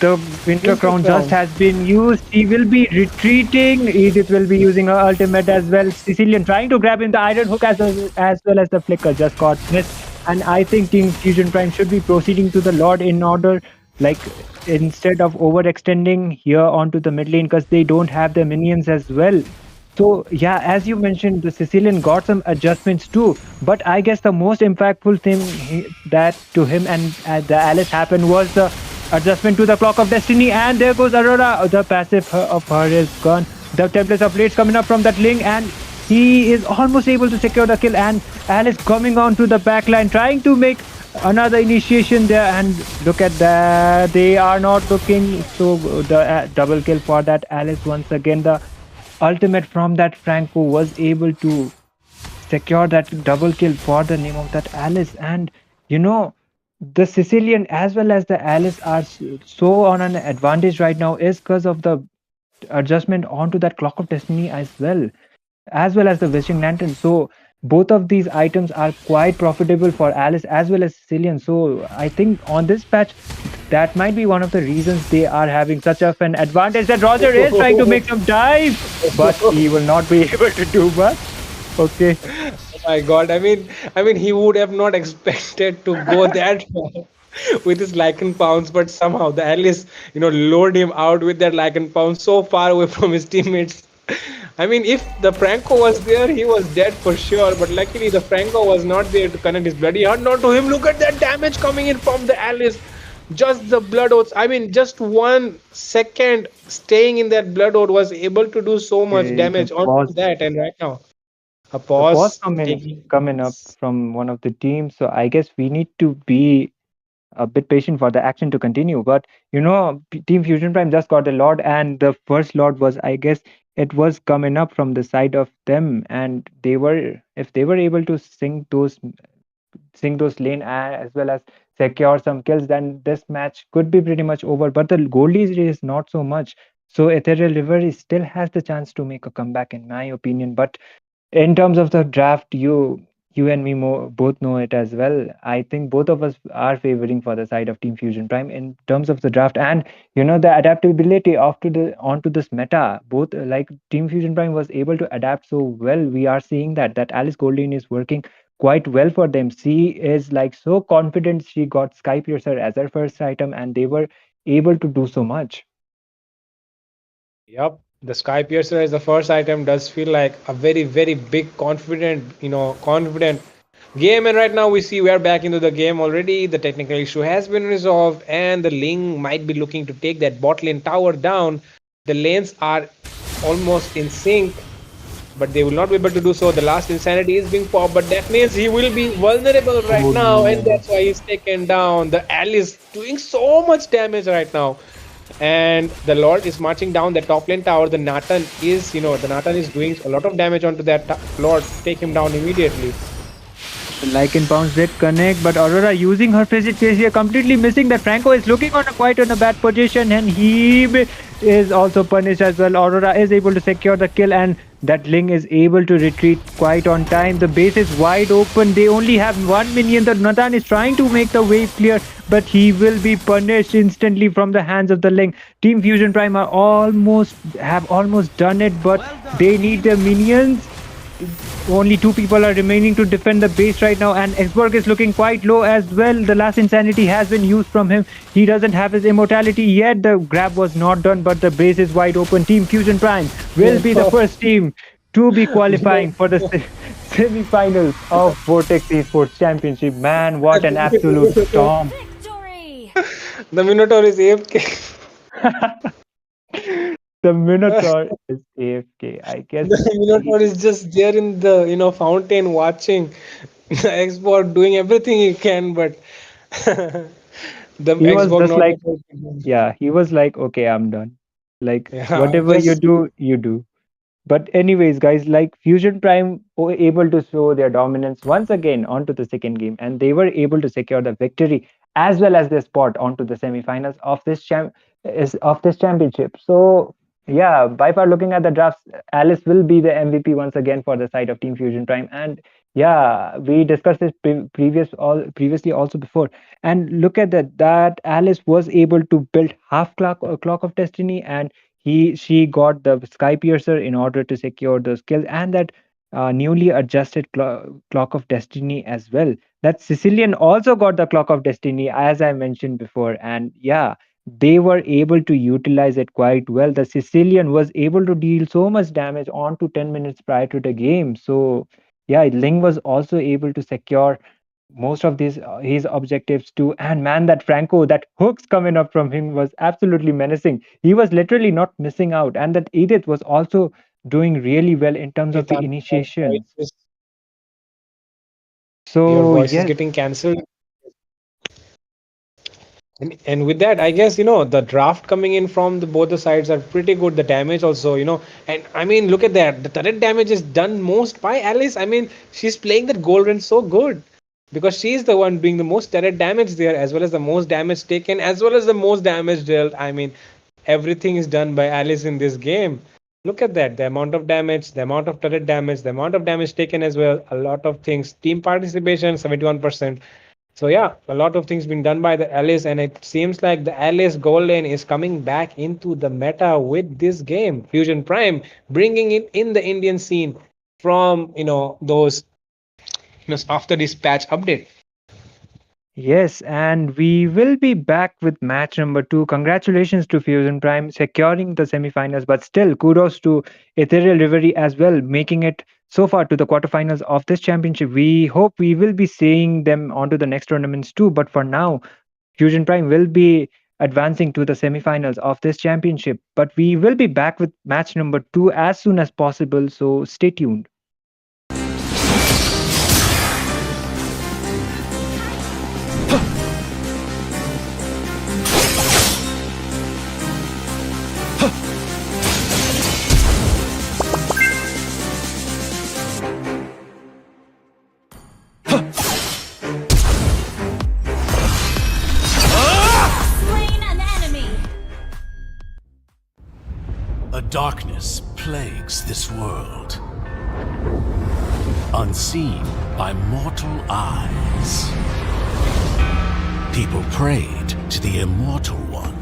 The Winter Crown just has been used. He will be retreating. Edith will be using her ultimate as well. Sicilian trying to grab in the Iron Hook as well as the Flicker just got missed. And I think Team Fusion Prime should be proceeding to the Lord in order, like, instead of overextending here onto the mid lane, because they don't have the minions as well. So yeah, as you mentioned, the Sicilian got some adjustments too. But I guess the most impactful thing that to him and the Alice happened was the adjustment to the Clock of Destiny. And there goes Aurora. The passive of her is gone. The Templates of Blades coming up from that link, and he is almost able to secure the kill. And Alice coming on to the backline, trying to make another initiation there. And look at that, they are not looking so. The double kill for that Alice once again. The ultimate from that Franco was able to secure that double kill for the name of that Alice. And the Sicilian as well as the Alice are so on an advantage right now is because of the adjustment onto that Clock of Destiny as well as the Wishing Lantern. So both of these items are quite profitable for Alice as well as Sicilian. So I think on this patch, that might be one of the reasons they are having such of an advantage. That Roger is trying to make some dive, but he will not be able to do much. Okay. Oh my God! I mean, he would have not expected to go that far with his Lycan pounds, but somehow the Alice, lured him out with that Lycan pound so far away from his teammates. I mean, if the Franco was there, he was dead for sure. But luckily, the Franco was not there to connect his bloody heart onto him. Look at that damage coming in from the Alice. Just the blood oaths. I mean, just 1 second staying in that blood oath was able to do so much damage onto that. And right now, a pause coming up from one of the teams. So I guess we need to be a bit patient for the action to continue. But Team Fusion Prime just got a Lord, and the first Lord was, I guess, it was coming up from the side of them, and if they were able to sink those lane as well as secure some kills, then this match could be pretty much over. But the Goldies is not so much. So Ethereal Reverie still has the chance to make a comeback, in my opinion. But in terms of the draft, you and me both know it as well. I think both of us are favoring for the side of Team Fusion Prime in terms of the draft, and the adaptability onto this meta. Both like Team Fusion Prime was able to adapt so well. We are seeing that Alice Goldin is working quite well for them. She is like so confident. She got Sky Piercer as her first item, and they were able to do so much. Yep, the Sky Piercer as the first item does feel like a very, very big, confident game. And right now we are back into the game already. The technical issue has been resolved, and the Ling might be looking to take that bot lane tower down. The lanes are almost in sync, but they will not be able to do so. The last Insanity is being popped, but that means he will be vulnerable right now, and that's why he's taken down. The Alice doing so much damage right now. And the Lord is marching down the top lane tower. The Nathan is doing a lot of damage onto that Lord. Take him down immediately. The Lycan bounce did connect, but Aurora using her physics phase here, completely missing that. Franco is looking quite on a bad position, and he is also punished as well. Aurora is able to secure the kill, and that Ling is able to retreat quite on time. The base is wide open. They only have one minion. The Nathan is trying to make the wave clear, but he will be punished instantly from the hands of the Ling. Team Fusion Prime have almost done it, but they need their minions. Only 2 people are remaining to defend the base right now, and Xborg is looking quite low as well. The last Insanity has been used from him. He doesn't have his immortality yet. The grab was not done, but the base is wide open. Team Fusion Prime will be the first team to be qualifying for the semi-finals of Vortex Esports Championship. Man, what an absolute storm! Victory! The Minotaur is AFK. The Minotaur is AFK. I guess The Minotaur is just there in the fountain watching the Xbox doing everything he can, but the he was Xbox just not like, able to do. yeah, he was like, okay, I'm done. Like, Yeah, I'm whatever you just do, you do. But anyways, guys, like Fusion Prime were able to show their dominance once again onto the second game, and they were able to secure the victory as well as their spot onto the semi-finals of this championship. So yeah, by far looking at the drafts, Alice will be the MVP once again for the side of Team Fusion Prime. And yeah, we discussed this previously also before. And look at that Alice was able to build half clock of destiny, and she got the sky piercer in order to secure the skill, and that newly adjusted clock of destiny as well. That Sicilian also got the clock of destiny, as I mentioned before. And yeah, they were able to utilize it quite well. The Sicilian was able to deal so much damage on to 10 minutes prior to the game. So yeah, Ling was also able to secure most of these his objectives too. And man, that Franco, that hooks coming up from him was absolutely menacing. He was literally not missing out. And that Edith was also doing really well in terms of the initiation. your So voice is yes, getting cancelled. And with that, I guess the draft coming in from both the sides are pretty good. The damage also, and I mean, look at that. The turret damage is done most by Alice. I mean, she's playing that gold run so good because she's the one doing the most turret damage there, as well as the most damage taken, as well as the most damage dealt. I mean, everything is done by Alice in this game. Look at that. The amount of damage, the amount of turret damage, the amount of damage taken as well. A lot of things. Team participation, 71%. So yeah, a lot of things been done by the Alice, and it seems like the Alice gold lane is coming back into the meta with this game. Fusion Prime bringing it in the Indian scene from those after this patch update. yes, and we will be back with match number 2. Congratulations to Fusion Prime securing the semifinals, but still kudos to Ethereal Reverie as well, making it so far to the quarterfinals of this championship. We hope we will be seeing them onto the next tournaments too, but for now, Fusion Prime will be advancing to the semifinals of this championship. But we will be back with match number 2 as soon as possible, so stay tuned. Slain an enemy! A darkness plagues this world, unseen by mortal eyes. People prayed to the Immortal One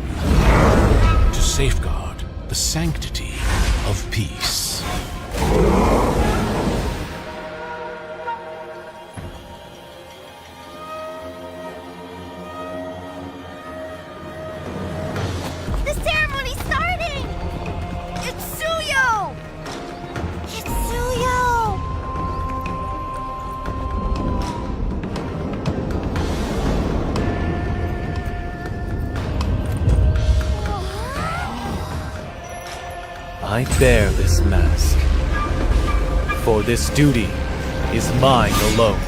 to safeguard the sanctity of peace. The ceremony's starting! It's Suyo! It's Suyo! I bear this mask, for this duty is mine alone.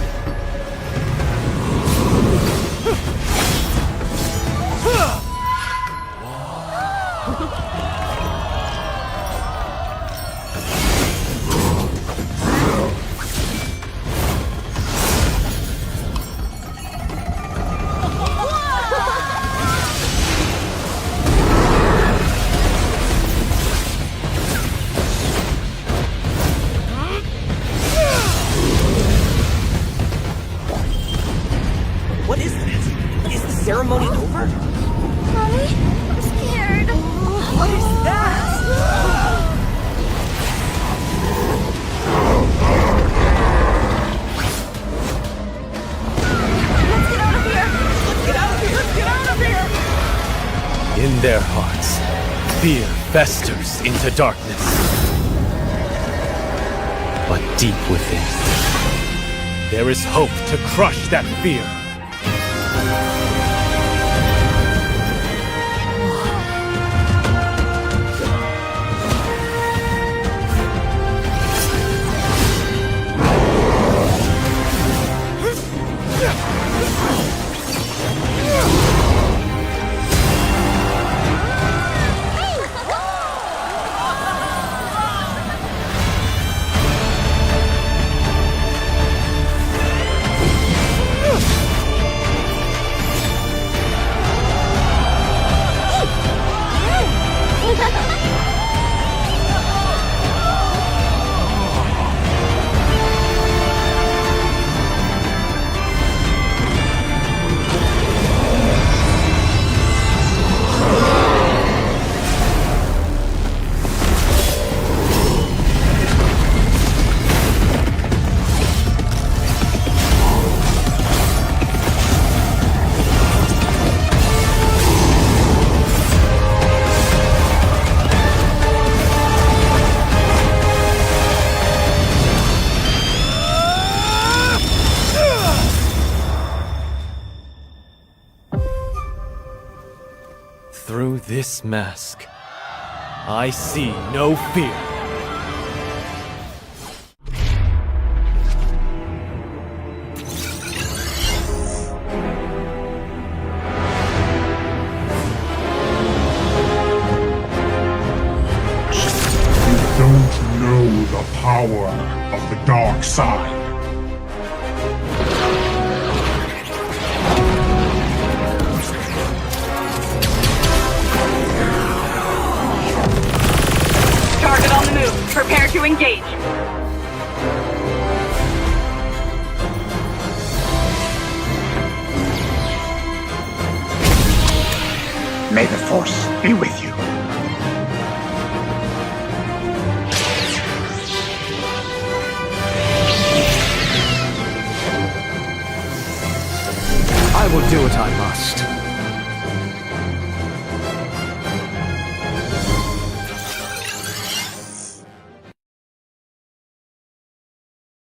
What is this? Is the ceremony over? Mommy, I'm scared. What is that? Let's get out of here! Let's get out of here! Let's get out of here! In their hearts, fear festers into darkness. But deep within, There is hope to crush that fear. Through this mask, I see no fear. You don't know the power of the dark side. Target on the move. Prepare to engage. May the Force be with you. I will do what I must.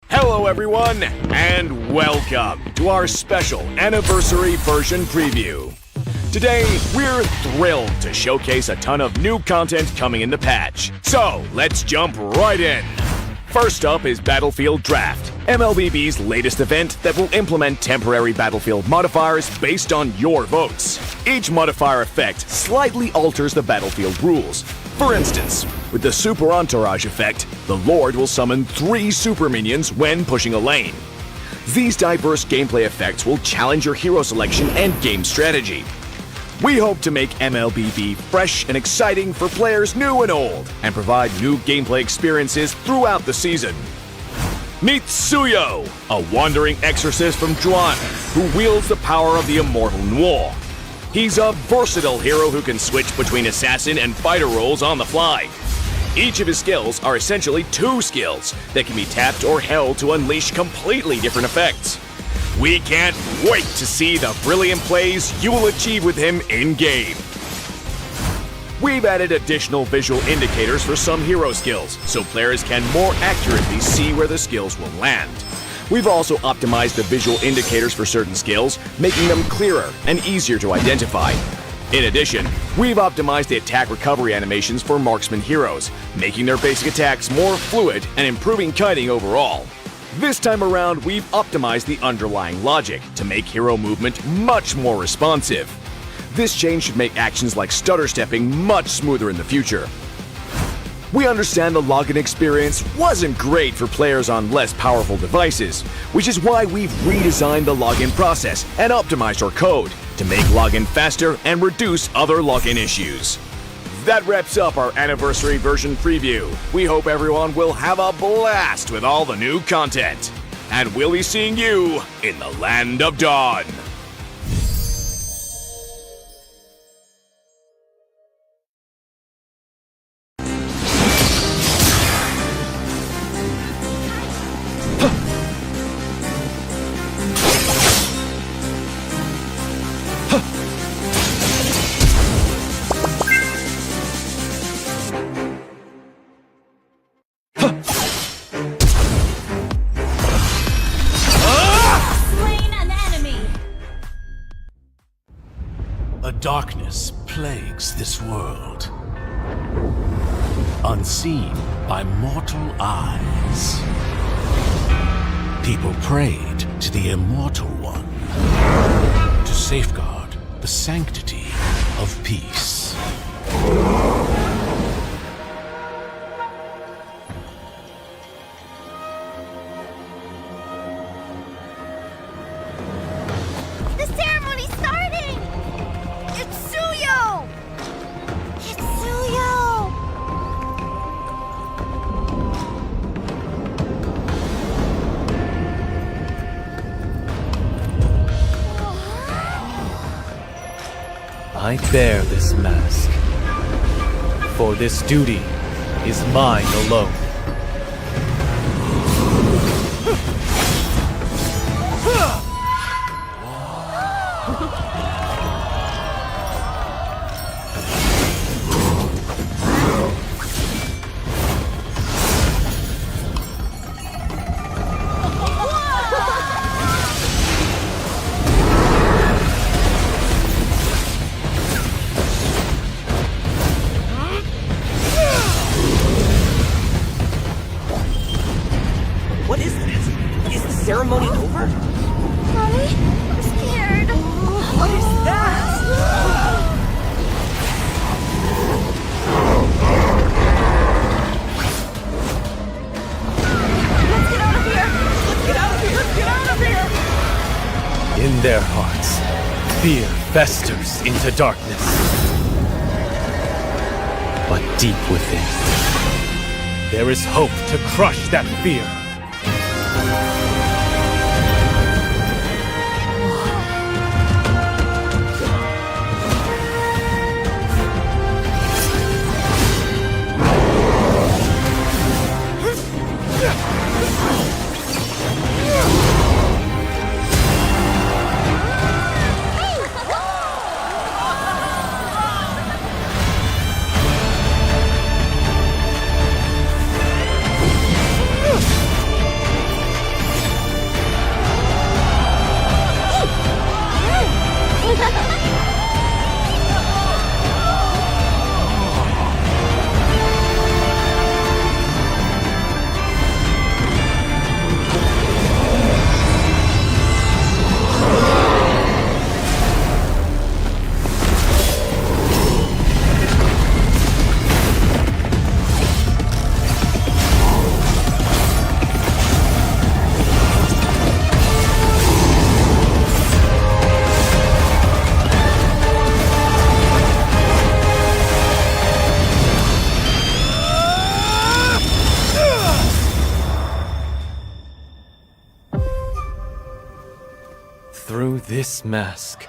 Hello everyone, and welcome to our special anniversary version preview. Today, we're thrilled to showcase a ton of new content coming in the patch. So, let's jump right in. First up is Battlefield Draft, MLBB's latest event that will implement temporary battlefield modifiers based on your votes. Each modifier effect slightly alters the battlefield rules. For instance, with the Super Entourage effect, the Lord will summon 3 super minions when pushing a lane. These diverse gameplay effects will challenge your hero selection and game strategy. We hope to make MLBB fresh and exciting for players new and old, and provide new gameplay experiences throughout the season. Meet Suyo, a wandering exorcist from Juan, who wields the power of the immortal Noir. He's a versatile hero who can switch between assassin and fighter roles on the fly. Each of his skills are essentially 2 skills that can be tapped or held to unleash completely different effects. We can't wait to see the brilliant plays you will achieve with him in-game. We've added additional visual indicators for some hero skills, so players can more accurately see where the skills will land. We've also optimized the visual indicators for certain skills, making them clearer and easier to identify. In addition, we've optimized the attack recovery animations for marksman heroes, making their basic attacks more fluid and improving kiting overall. This time around, we've optimized the underlying logic to make hero movement much more responsive. This change should make actions like stutter stepping much smoother in the future. We understand the login experience wasn't great for players on less powerful devices, which is why we've redesigned the login process and optimized our code to make login faster and reduce other login issues. That wraps up our anniversary version preview. We hope everyone will have a blast with all the new content. And we'll be seeing you in the Land of Dawn. Darkness plagues this world, unseen by mortal eyes. People prayed to the Immortal One to safeguard the sanctity of peace. The ceremony's starting! It's Suyo! It's Suyo! I bear this mask, for this duty is mine alone. What is this? Is the ceremony over? Mommy, I'm scared. What is that? Let's get out of here! Let's get out of here! Let's get out of here! In their hearts, fear festers into darkness. But deep within, there is hope to crush that fear. Through this mask,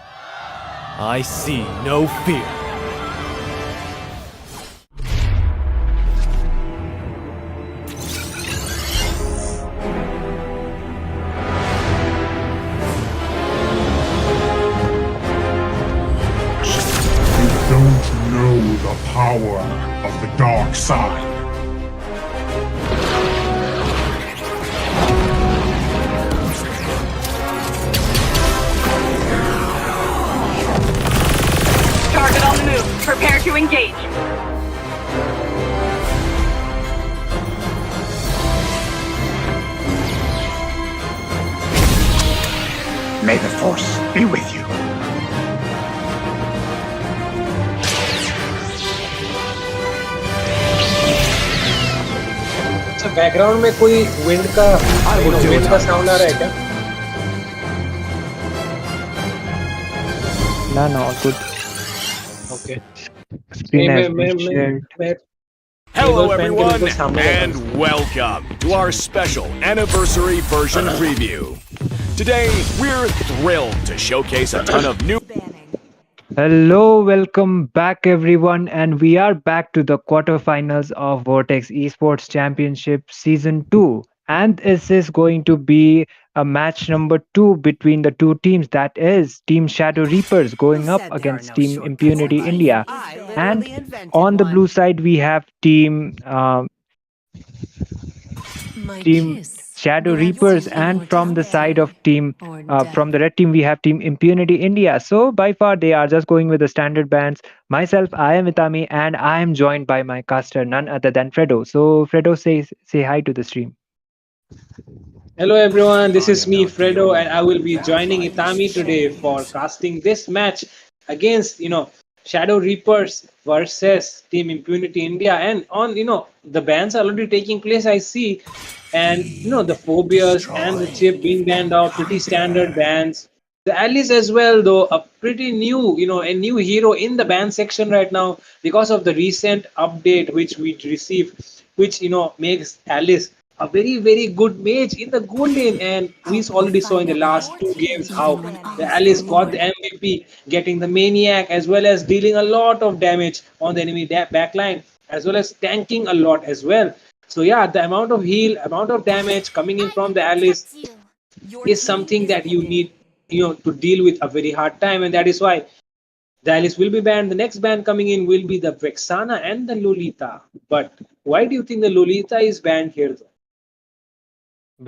I see no fear. You don't know the power of the dark side. Target on the move. Prepare to engage. May the Force be with you. अच्छा background में कोई wind का sound आ रहा है क्या? No, no, all good. Okay. Screen has been shared. Hello, everyone, and welcome to our special anniversary version preview. Today, we're thrilled to showcase a ton of new. Hello, welcome back everyone, and we are back to the quarterfinals of Vortex Esports Championship Season 2. And this is going to be a match number 2 between the two teams, that is Team Shadow Reapers going up against Team Impunity India. And on the blue side, we have Team Shadow Reapers, and from the side of from the red team, we have Team Impunity India. So by far, they are just going with the standard bans. Myself, I am Itami, and I am joined by my caster, none other than Fredo. So Fredo, say hi to the stream. Hello everyone, this is me Fredo and I will be joining Itami today for casting this match against Shadow Reapers versus Team Impunity India. And on the bans are already taking place, I see, and the phobias and the chip being banned out, pretty standard bans. The Alice as well, though, a pretty new, a new hero in the ban section right now because of the recent update which we received, which makes Alice a very, very good mage in the gold lane. And we already saw in the last two games how the Alice got the MVP, getting the Maniac as well as dealing a lot of damage on the enemy backline, as well as tanking a lot as well. So yeah, the amount of heal, amount of damage coming in from the Alice is something that you need, to deal with a very hard time, and that is why the Alice will be banned. The next ban coming in will be the Vexana and the Lolita. But why do you think the Lolita is banned here, though?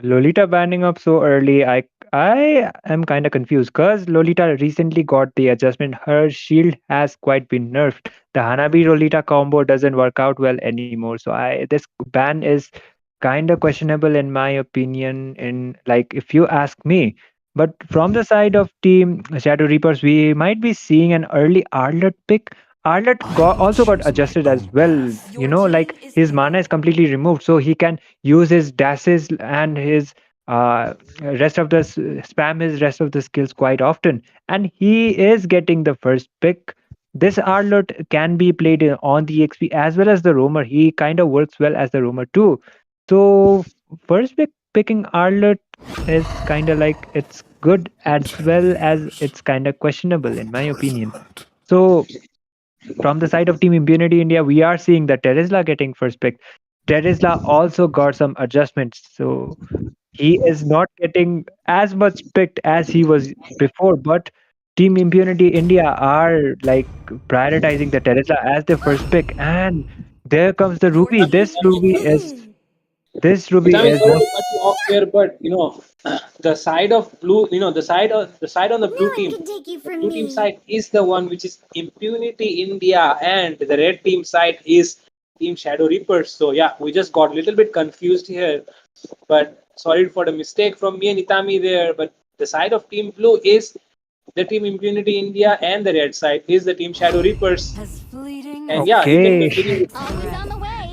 Lolita banning up so early, I am kind of confused because Lolita recently got the adjustment. Her shield has quite been nerfed. The Hanabi Lolita combo doesn't work out well anymore. So I this ban is kind of questionable in my opinion. In like if you ask me, but from the side of Team Shadow Reapers, we might be seeing an early Arlet pick. Arlet also got adjusted as well. Like his mana is completely removed, so he can use his dashes and his rest of the spam his rest of the skills quite often, and he is getting the first pick. This Arlot can be played on the XP as well as the roamer. He kind of works well as the roamer too. So first picking Arlot is kind of like it's good as well as it's kind of questionable in my opinion. So from the side of Team Impunity India, we are seeing that Terizla getting first pick. Terizla also got some adjustments, so he is not getting as much picked as he was before. But Team Impunity India are like prioritizing the Terizla as their first pick, and there comes the Ruby. Itami, sorry Most to cut you off here, but the side of blue, the side on the blue team, the blue team side is the one which is Impunity India, and the red team side is Team Shadow Reapers. So yeah, we just got a little bit confused here, but sorry for the mistake from me and Itami there. But the side of Team Blue is the Team Impunity India, and the red side is the Team Shadow Reapers. And yeah, you can okay. continue with.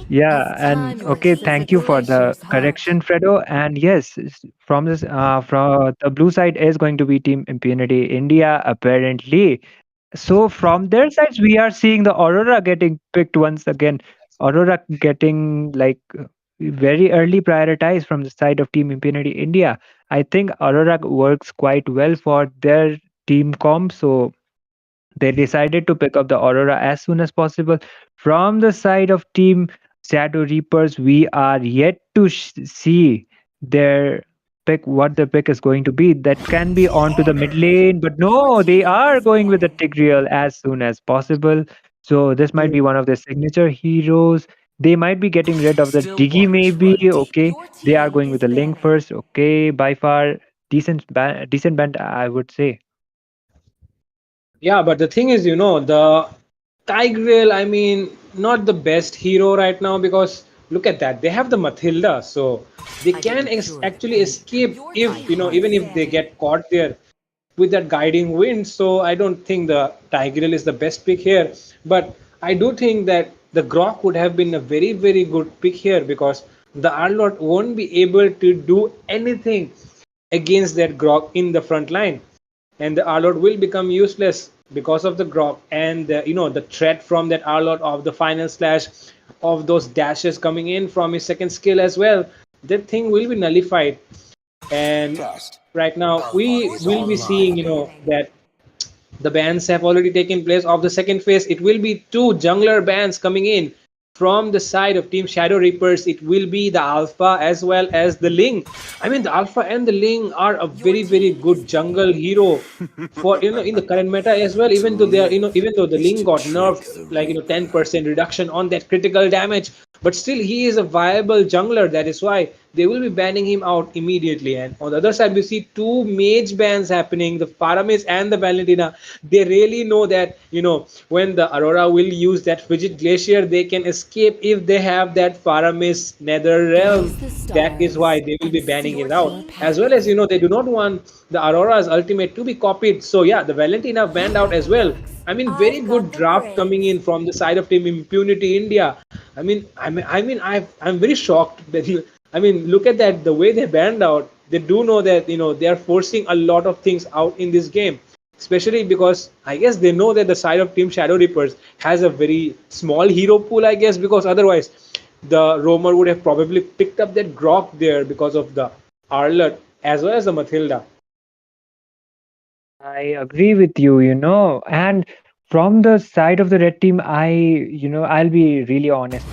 Yeah, and okay, thank you for the correction, Fredo. And yes, from the blue side is going to be Team Impunity India, apparently. So from their sides, we are seeing the Aurora getting picked once again. Aurora getting like very early prioritized from the side of Team Impunity India. I think Aurora works quite well for their team comp. So they decided to pick up the Aurora as soon as possible. From the side of Team Shadow Reapers, we are yet to see their pick, what the pick is going to be. That can be on to the mid lane, but no, they are going with the Tigreal as soon as possible. So this might be one of their signature heroes. They might be getting rid of the Diggy, maybe. Okay, they are going with the Link first. Okay, by far decent band, I would say. Yeah, but the thing is, the Tigreal, I mean, not the best hero right now because look at that. They have the Mathilda, so they can actually escape if, even if they get caught there with that guiding wind. So I don't think the Tigreal is the best pick here. But I do think that the Grok would have been a very, very good pick here because the Arlot won't be able to do anything against that Grok in the front line, and the Arlord will become useless because of the Grok and the threat from that Arlord of the final slash of those dashes coming in from his second skill as well. That thing will be nullified, and right now we will be seeing that the bans have already taken place of the second phase. It will be two jungler bans coming in from the side of Team Shadow Reapers. It will be the Alpha as well as the Ling. I mean, the Alpha and the Ling are a very, very good jungle hero for in the current meta as well. Even though they are even though the Ling got nerfed like 10% reduction on that critical damage, but still he is a viable jungler. That is why they will be banning him out immediately. And on the other side, we see two mage bans happening, the Paramis and the Valentina. They really know that, when the Aurora will use that Frigid Glacier, they can escape if they have that Paramis Nether Realm. That is why they will be banning it out. As well as, they do not want the Aurora's ultimate to be copied. So yeah, the Valentina banned out as well. I mean, very good draft coming in from the side of Team Impunity India. I'm very shocked. I mean, look at that. The way they banned out, they do know that they are forcing a lot of things out in this game. Especially because I guess they know that the side of Team Shadow Reapers has a very small hero pool. I guess because otherwise, the Roamer would have probably picked up that Grok there because of the Arlott as well as the Mathilda. I agree with you, and from the side of the red team, I'll be really honest.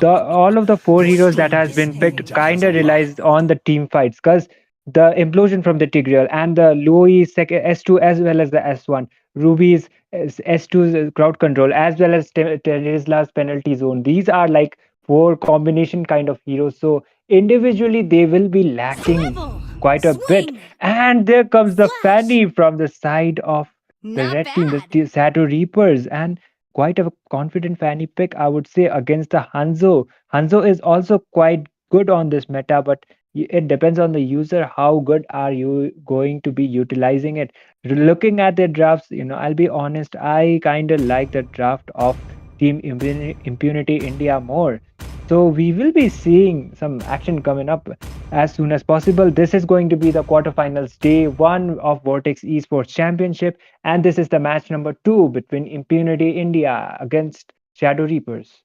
All of the four heroes that has been picked kind of relies on the team fights, because the implosion from the Tigreal and the Louis S2 as well as the S1, Ruby's S2's crowd control as well as Tesla's penalty zone. These are like four combination kind of heroes. So individually, they will be lacking quite a bit. And there comes the Fanny from the side of the red team, the Shadow Reapers, and quite a confident Fanny pick, I would say, against the Hanzo. Hanzo is also quite good on this meta, but it depends on the user. How good are you going to be utilizing it? Looking at the drafts, I'll be honest, I kind of like the draft of Team Impunity India more. So we will be seeing some action coming up as soon as possible. This is going to be the quarterfinals, day 1 of Vortex Esports Championship, and this is the match number 2 between Impunity India against Shadow Reapers.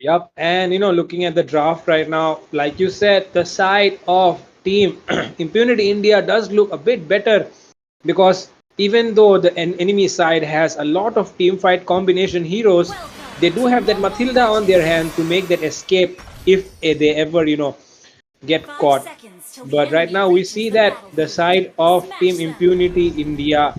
Yep, and looking at the draft right now, like you said, the side of Team Impunity India does look a bit better because even though the enemy side has a lot of team fight combination heroes, they do have that Mathilda on their hand to make that escape if they ever, get caught. But right now we see that the side of Team Impunity India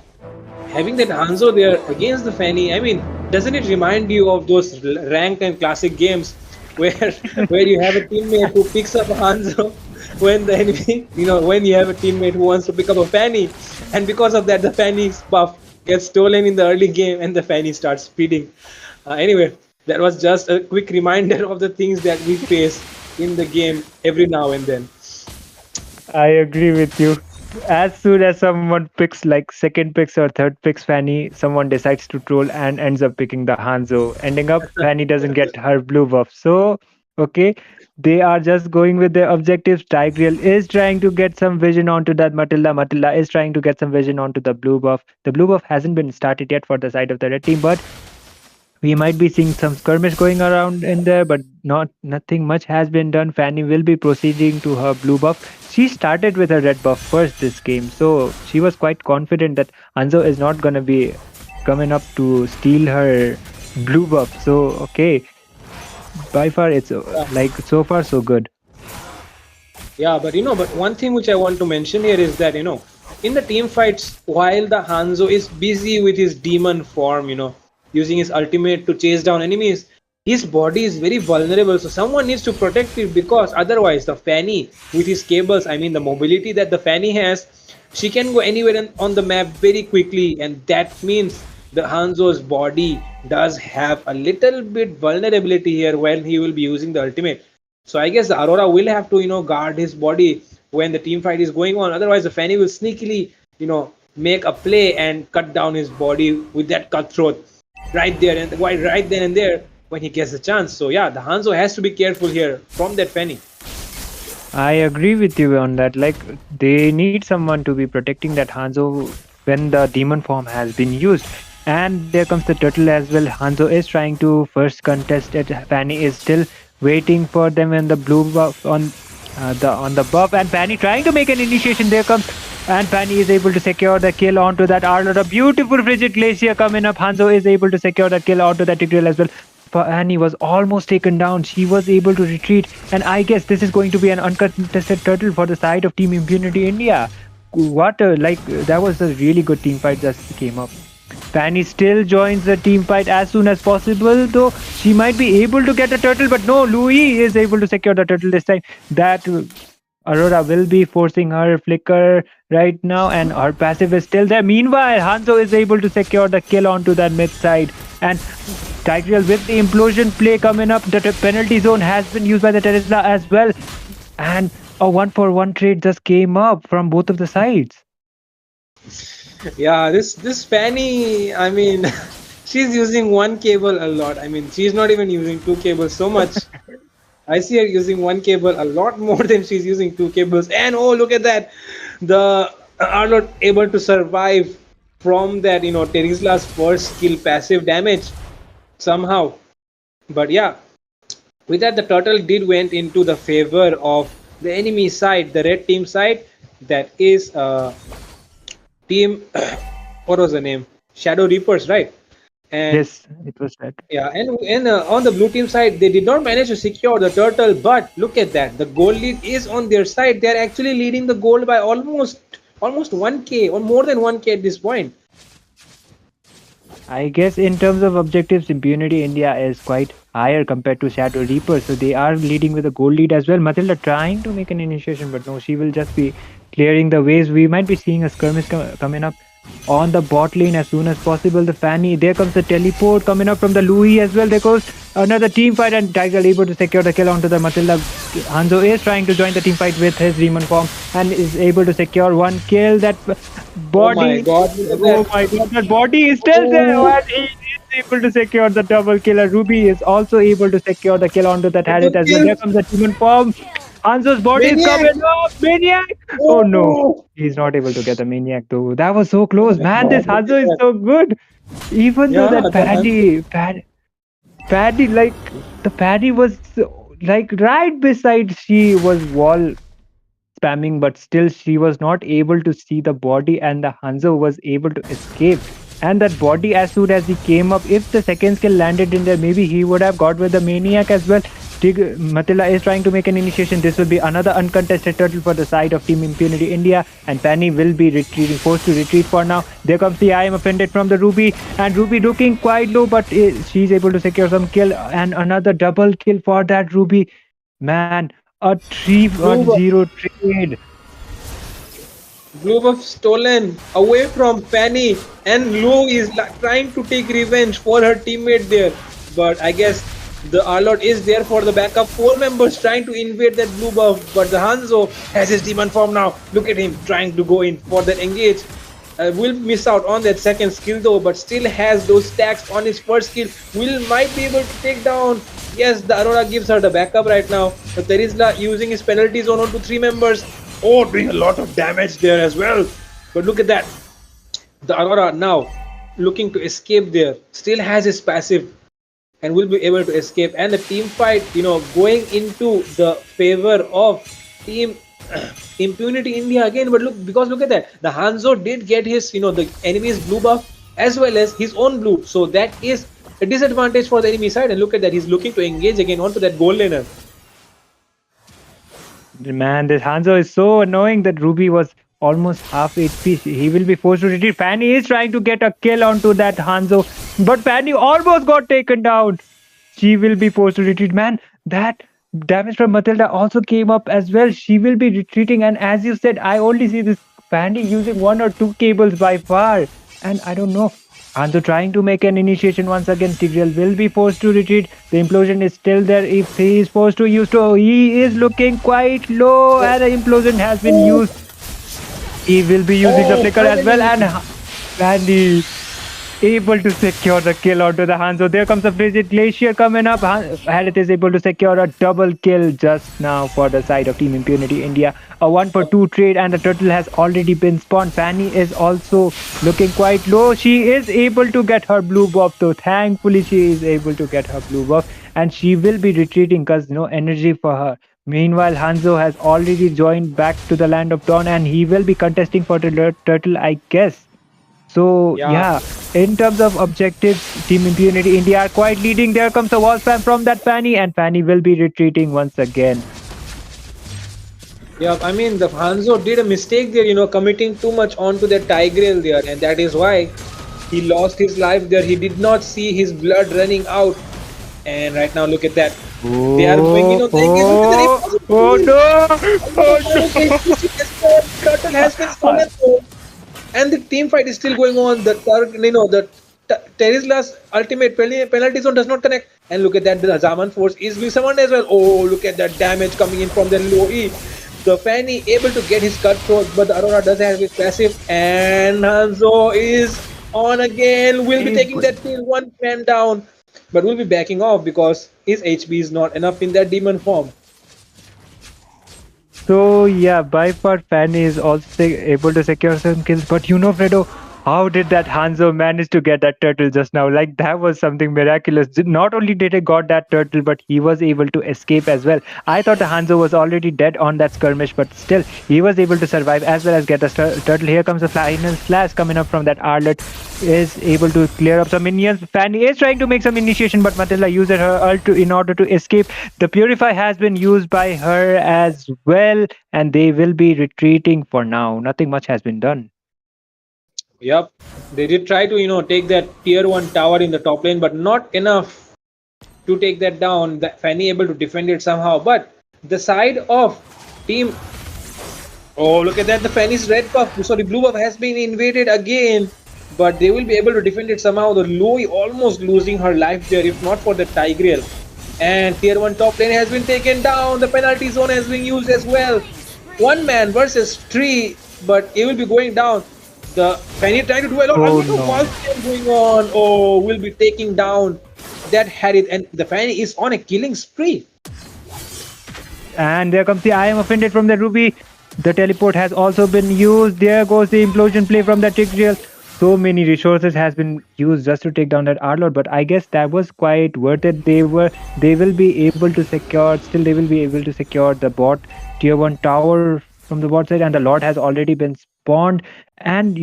having that Hanzo there against the Fanny, I mean, doesn't it remind you of those ranked and classic games where you have a teammate who picks up a Hanzo when the enemy, when you have a teammate who wants to pick up a Fanny, and because of that, the Fanny's buff gets stolen in the early game and the Fanny starts speeding. Anyway, that was just a quick reminder of the things that we face in the game every now and then. I agree with you. As soon as someone picks like second picks or third picks Fanny, someone decides to troll and ends up picking the Hanzo. Ending up, Fanny doesn't get her blue buff. So, okay, they are just going with their objectives. Tigreal is trying to get some vision onto that Matilda. Matilda is trying to get some vision onto the blue buff. The blue buff hasn't been started yet for the side of the red team, but we might be seeing some skirmish going around in there, but nothing much has been done. Fanny will be proceeding to her blue buff. She started with her red buff first this game, so she was quite confident that Hanzo is not gonna be coming up to steal her blue buff. So okay, by far it's like so far so good. Yeah, but but one thing which I want to mention here is that in the team fights, while the Hanzo is busy with his demon form, using his ultimate to chase down enemies, his body is very vulnerable, so someone needs to protect it, because otherwise the Fanny with his cables, I mean the mobility that the Fanny has, she can go anywhere on the map very quickly, and that means the Hanzo's body does have a little bit vulnerability here when he will be using the ultimate. So I guess the Aurora will have to guard his body when the team fight is going on, otherwise the Fanny will sneakily make a play and cut down his body with that cutthroat right there and right then and there when he gets the chance. So yeah, the Hanzo has to be careful here from that Fanny. I agree with you on that. Like, they need someone to be protecting that Hanzo when the demon form has been used. And there comes the turtle as well. Hanzo is trying to first contest it. Fanny is still waiting for them in the blue buff on the buff, and Fanny trying to make an initiation. There comes, and Fanny is able to secure the kill onto that Arlott. A beautiful Frigid Glacier coming up. Hanzo is able to secure that kill onto that Tigreal as well. Fanny was almost taken down. She was able to retreat, and I guess this is going to be an uncontested turtle for the side of Team Impunity India. That was a really good team fight that came up. Fanny still joins the team fight as soon as possible, though she might be able to get a turtle, but no, Louis is able to secure the turtle this time. That Aurora will be forcing her flicker right now, and her passive is still there. Meanwhile, Hanzo is able to secure the kill onto that mid side, and Tigreal with the implosion play coming up. The penalty zone has been used by the Tesla as well, and a 1-for-1 trade just came up from both of the sides. Yeah, this Fanny, I mean, she's using one cable a lot. I mean, she's not even using two cables so much. I see her using one cable a lot more than she's using two cables. And oh, look at that. The are not able to survive from that, Terisla's first skill passive damage somehow. But yeah, with that, the turtle did went into the favor of the enemy side, the red team side. That is team, what was the name? Shadow Reapers, right? And yes, it was that. yeah, and on the blue team side, they did not manage to secure the turtle. But look at that, the goal lead is on their side. They are actually leading the goal by almost 1k or more than 1k at this point. I guess in terms of objectives, Impunity India is quite higher compared to Shadow Reaper, so they are leading with a goal lead as well. Matilda trying to make an initiation, but no, she will just be clearing the ways. We might be seeing a skirmish coming up on the bot lane as soon as possible. The Fanny, there comes the teleport coming up from the Louis as well. There goes another team fight, and Tiger able to secure the kill onto the Matilda. Hanzo is trying to join the team fight with his Demon form and is able to secure one kill. That body, oh my god, that body is still there, and he is able to secure the double kill. Ruby is also able to secure the kill onto that Harriet as well. There comes the Demon form. Hanzo's body is coming up. Maniac! Oh no, he's not able to get the Maniac though. That was so close, man. This Hanzo is so good. Even though that Paddy, like the Paddy was like right beside, she was wall spamming, but still she was not able to see the body, and the Hanzo was able to escape. And that body, as soon as he came up, if the second skill landed in there, maybe he would have got with the Maniac as well. Matilda is trying to make an initiation. This will be another uncontested turtle for the side of Team Impunity India, and Fanny will be retreating, forced to retreat for now. There comes the I am offended from the Ruby, and Ruby looking quite low, but she's able to secure some kill, and another double kill for that Ruby. Man, a 3-0 trade. Blue buff stolen away from Fanny, and Lou is trying to take revenge for her teammate there. But I guess the Arlot is there for the backup. 4 members trying to invade that blue buff, but the Hanzo has his demon form now. Look at him trying to go in for that engage. Will miss out on that second skill though, but still has those stacks on his first skill. Will might be able to take down. Yes, the Aurora gives her the backup right now. But Terizla using his penalty zone onto 3 members. Oh, doing a lot of damage there as well. But look at that. The Aurora now looking to escape there. Still has his passive and will be able to escape. And the team fight, going into the favor of Team Impunity India again. But look at that. The Hanzo did get his, the enemy's blue buff as well as his own blue. So that is a disadvantage for the enemy side. And look at that. He's looking to engage again onto that gold laner. Man, this Hanzo is so annoying. That Ruby was almost half HP. He will be forced to retreat. Fanny is trying to get a kill onto that Hanzo, but Fanny almost got taken down. She will be forced to retreat. Man, that damage from Matilda also came up as well. She will be retreating, and as you said, I only see this Fanny using 1 or 2 cables by far, and I don't know. Hanzo trying to make an initiation once again. Tigreal will be forced to retreat. The implosion is still there. If he is forced to use to, he is looking quite low, and the implosion has been used. He will be using the flicker as well, and Fanny able to secure the kill onto the Hanzo. There comes the Frigid Glacier coming up. Harith is able to secure a double kill just now for the side of Team Impunity India. A 1-for-2 trade, and the turtle has already been spawned. Fanny is also looking quite low. She is able to get her blue buff though. Thankfully, she is able to get her blue buff, and she will be retreating because no energy for her. Meanwhile, Hanzo has already joined back to the Land of Dawn, and he will be contesting for the turtle, I guess. So yeah, in terms of objectives, Team Impunity India are quite leading. There comes a wall spam from that Fanny, and Fanny will be retreating once again. Yeah, I mean, the Hanzo did a mistake there, committing too much onto that Tigreal there, and that is why He lost his life there. He did not see his blood running out. And right now, look at that. They are going, Oh, look at that. oh no! Oh Turtle has been no! stolen. And the team fight is still going on. Terizla's ultimate penalty zone does not connect. And look at that, the Zaman force is being summoned as well. Oh, look at that damage coming in from the low E. The Fanny able to get his cutthroat, but the Aurora does have his passive. And Hanzo is on again. Will be taking that kill, one man down. But will be backing off because his HP is not enough in that demon form. So yeah, by far Fanny is also able to secure some kills. But Fredo, how did that Hanzo manage to get that turtle just now? Like that was something miraculous. Not only did he got that turtle, but he was able to escape as well. I thought the Hanzo was already dead on that skirmish, but still he was able to survive as well as get the turtle. Here comes the final slash coming up from that Arlet. Is able to clear up some minions. Fanny is trying to make some initiation, but Matilda used her ult in order to escape. The Purify has been used by her as well, and they will be retreating for now. Nothing much has been done. Yep, they did try to take that tier 1 tower in the top lane, but not enough to take that down. That Fanny able to defend it somehow, but the side of team. Oh, look at that! The Fanny's red buff, sorry, blue buff has been invaded again. But they will be able to defend it somehow. The Loi almost losing her life there if not for the Tigreal. And tier 1 top lane has been taken down. The penalty zone has been used as well. One man versus three, but it will be going down. The Fanny trying to do a lot. Going on. Oh, will be taking down that Harith, and the Fanny is on a killing spree. And there comes the I am offended from the Ruby. The teleport has also been used. There goes the implosion play from the Tigreal. So many resources has been used just to take down that Arlord, but I guess that was quite worth it. They will be able to secure the bot tier 1 tower from the bot side, and the Lord has already been spawned. And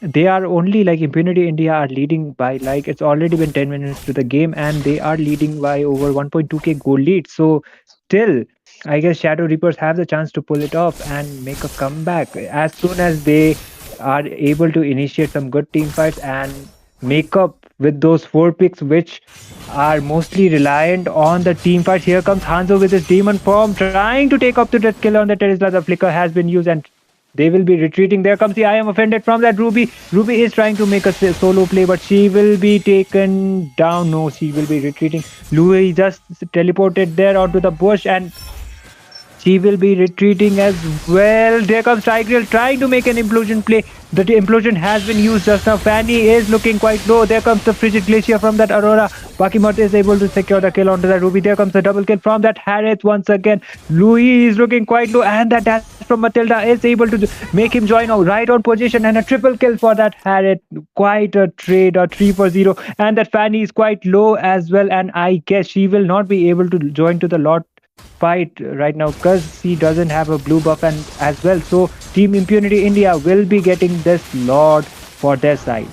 they are only like Impunity India are leading by like it's already been 10 minutes to the game, and they are leading by over 1.2k goal lead. So still, I guess Shadow Reapers have the chance to pull it off and make a comeback as soon as they are able to initiate some good team fights and make up with those 4 picks which are mostly reliant on the team fights. Here comes Hanzo with his demon form trying to take up to that kill on the Terizla. The flicker has been used and they will be retreating. There comes the I am offended from that Ruby. Ruby is trying to make a solo play, but she will be taken down. No, she will be retreating. Louis just teleported there onto the bush and she will be retreating as well. There comes Tigreal trying to make an implosion play. The implosion has been used just now. Fanny is looking quite low. There comes the Frigid Glacier from that Aurora. Bakimot is able to secure the kill onto that Ruby. There comes the double kill from that Harith once again. Louis is looking quite low, and that dash from Matilda is able to make him join out right on position, and a triple kill for that Harith. Quite a trade, a 3 for 0. And that Fanny is quite low as well, and I guess she will not be able to join to the lot fight right now because he doesn't have a blue buff and as well. So Team Impunity India will be getting this Lord for their side.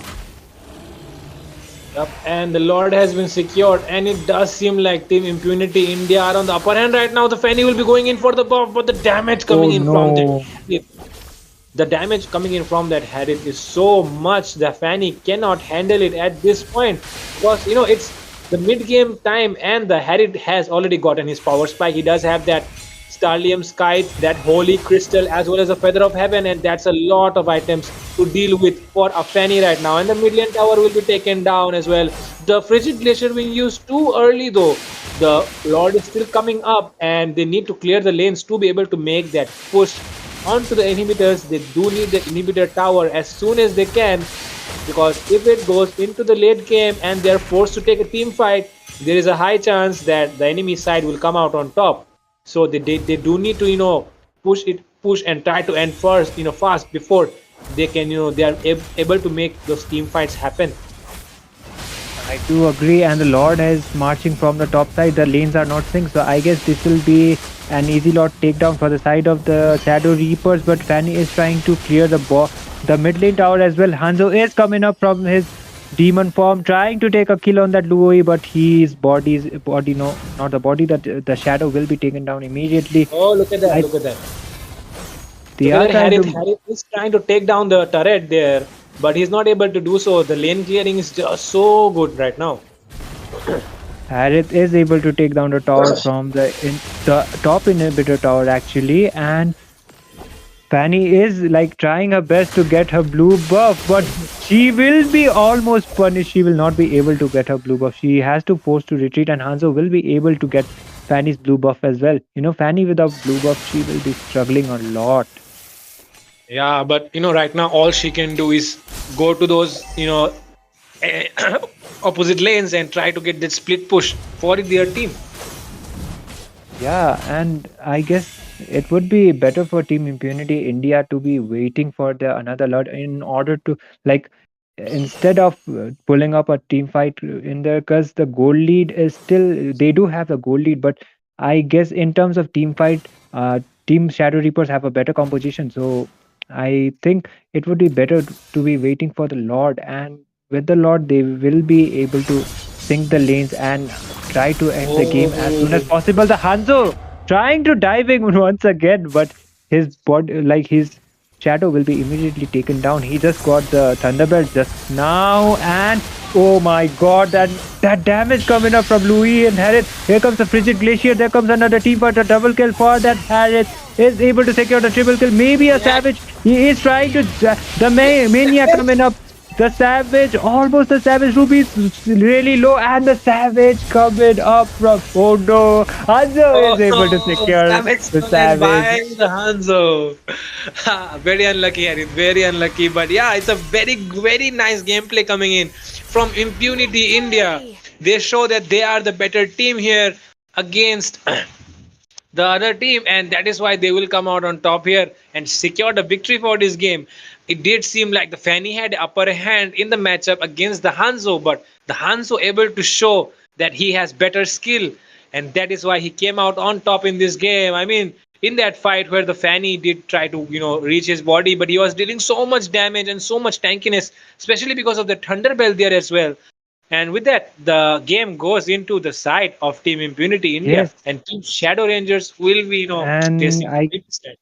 Yep, and the Lord has been secured, and it does seem like Team Impunity India are on the upper hand right now. The Fanny will be going in for the buff, but the damage coming from the damage coming in from that Harith is so much the Fanny cannot handle it at this point because it's the mid-game time and the Harith has already gotten his power spike. He does have that Starlium Scythe, that Holy Crystal, as well as a Feather of Heaven, and that's a lot of items to deal with for a Fanny right now. And the mid-lane tower will be taken down as well. The Frigid Glacier being used too early though. The Lord is still coming up and they need to clear the lanes to be able to make that push onto the inhibitors. They do need the inhibitor tower as soon as they can, because if it goes into the late game and they're forced to take a team fight, there is a high chance that the enemy side will come out on top. So they do need to push and try to end first fast before they can they are able to make those team fights happen. I do agree, and the Lord is marching from the top side. The lanes are not synced, so I guess this will be an easy lot takedown for the side of the Shadow Reapers. But Fanny is trying to clear the mid lane tower as well. Hanzo is coming up from his demon form, trying to take a kill on that Louis, but his not the body, that the Shadow will be taken down immediately. Oh, look at that! Look at that! Harith is trying to take down the turret there, but he's not able to do so. The lane clearing is just so good right now. Harith is able to take down the tower from the top inhibitor tower actually, and Fanny is like trying her best to get her blue buff, but she will be almost punished. She will not be able to get her blue buff. She has to force to retreat, and Hanzo will be able to get Fanny's blue buff as well. You know, Fanny without blue buff, she will be struggling a lot. Yeah, but right now all she can do is go to those opposite lanes and try to get that split push for their team. Yeah, and I guess it would be better for Team Impunity India to be waiting for the another lot in order to like instead of pulling up a team fight in there, because the gold lead is still they do have the gold lead, but I guess in terms of team fight, Team Shadow Reapers have a better composition. So I think it would be better to be waiting for the Lord, and with the Lord they will be able to sync the lanes and try to end the game as soon as possible. The Hanzo trying to dive in once again, but his body, like his shadow, will be immediately taken down. He just got the Thunderbelt just now, and oh my god, that damage coming up from Louis and Harith. Here comes the Frigid Glacier. There comes another team fight, a double kill for that. Harith is able to secure the triple kill. Maybe a Savage. He is trying to the Mania coming up. The Savage, almost the Savage. Ruby is really low, and the Savage coming up from. Oh no! Hanzo is able to secure the Savage. By the Hanzo. Very unlucky, Harith. Very unlucky. But yeah, it's a very, very nice gameplay coming in from Impunity India. They show that they are the better team here against the other team, and that is why they will come out on top here and secure the victory for this game. It did seem like the Fanny had upper hand in the matchup against the Hanzo, but the Hanzo able to show that he has better skill, and that is why he came out on top in this game. I mean, in that fight where the Fanny did try to reach his body, but he was dealing so much damage and so much tankiness, especially because of the Thunderbell there as well. And with that, the game goes into the side of Team Impunity India, Yes. and Team Shadow Rangers will be And facing I the side.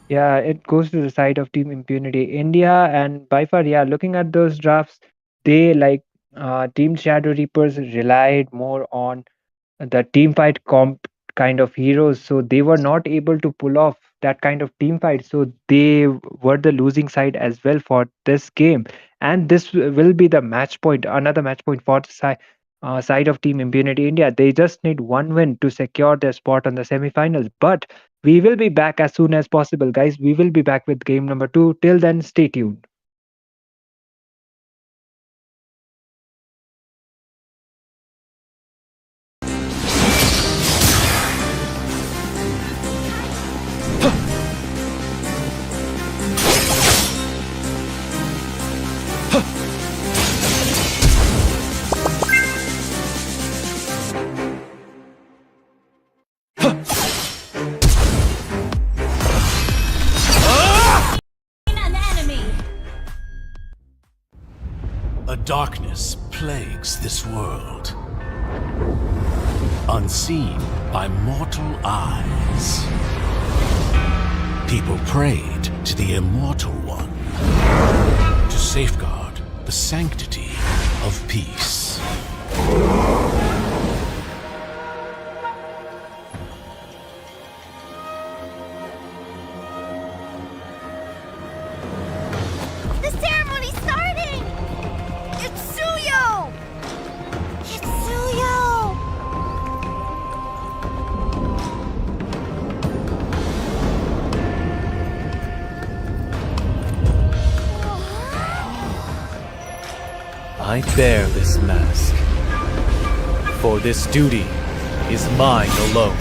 Yeah, it goes to the side of Team Impunity India, and by far, yeah, looking at those drafts, they like Team Shadow Reapers relied more on the team fight comp kind of heroes, so they were not able to pull off that kind of team fight. So they were the losing side as well for this game, and this will be the match point, another match point for the side of Team Impunity India. They just need one win to secure their spot on the semifinals. But we will be back as soon as possible, guys. We will be back with game number 2. Till then, stay tuned. An enemy. A darkness plagues this world, unseen by mortal eyes. People prayed to the Immortal One to safeguard the sanctity of peace. The ceremony's starting! It's Suyo! It's Suyo! I bear this mask, for this duty is mine alone.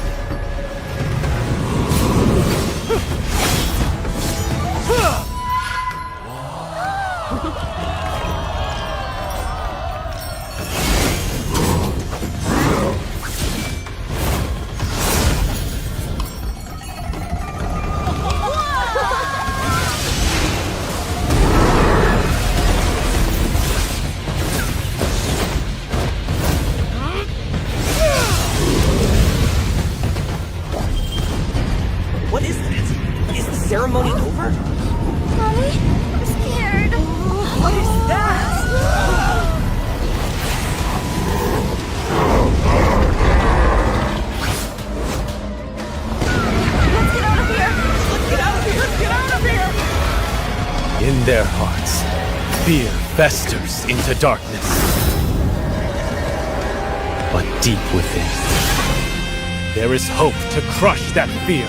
What is that? Is the ceremony over? Mommy, I'm scared. What is that? Let's get out of here. Let's get out of here! Let's get out of here! In their hearts, fear festers into darkness. But deep within, there is hope to crush that fear.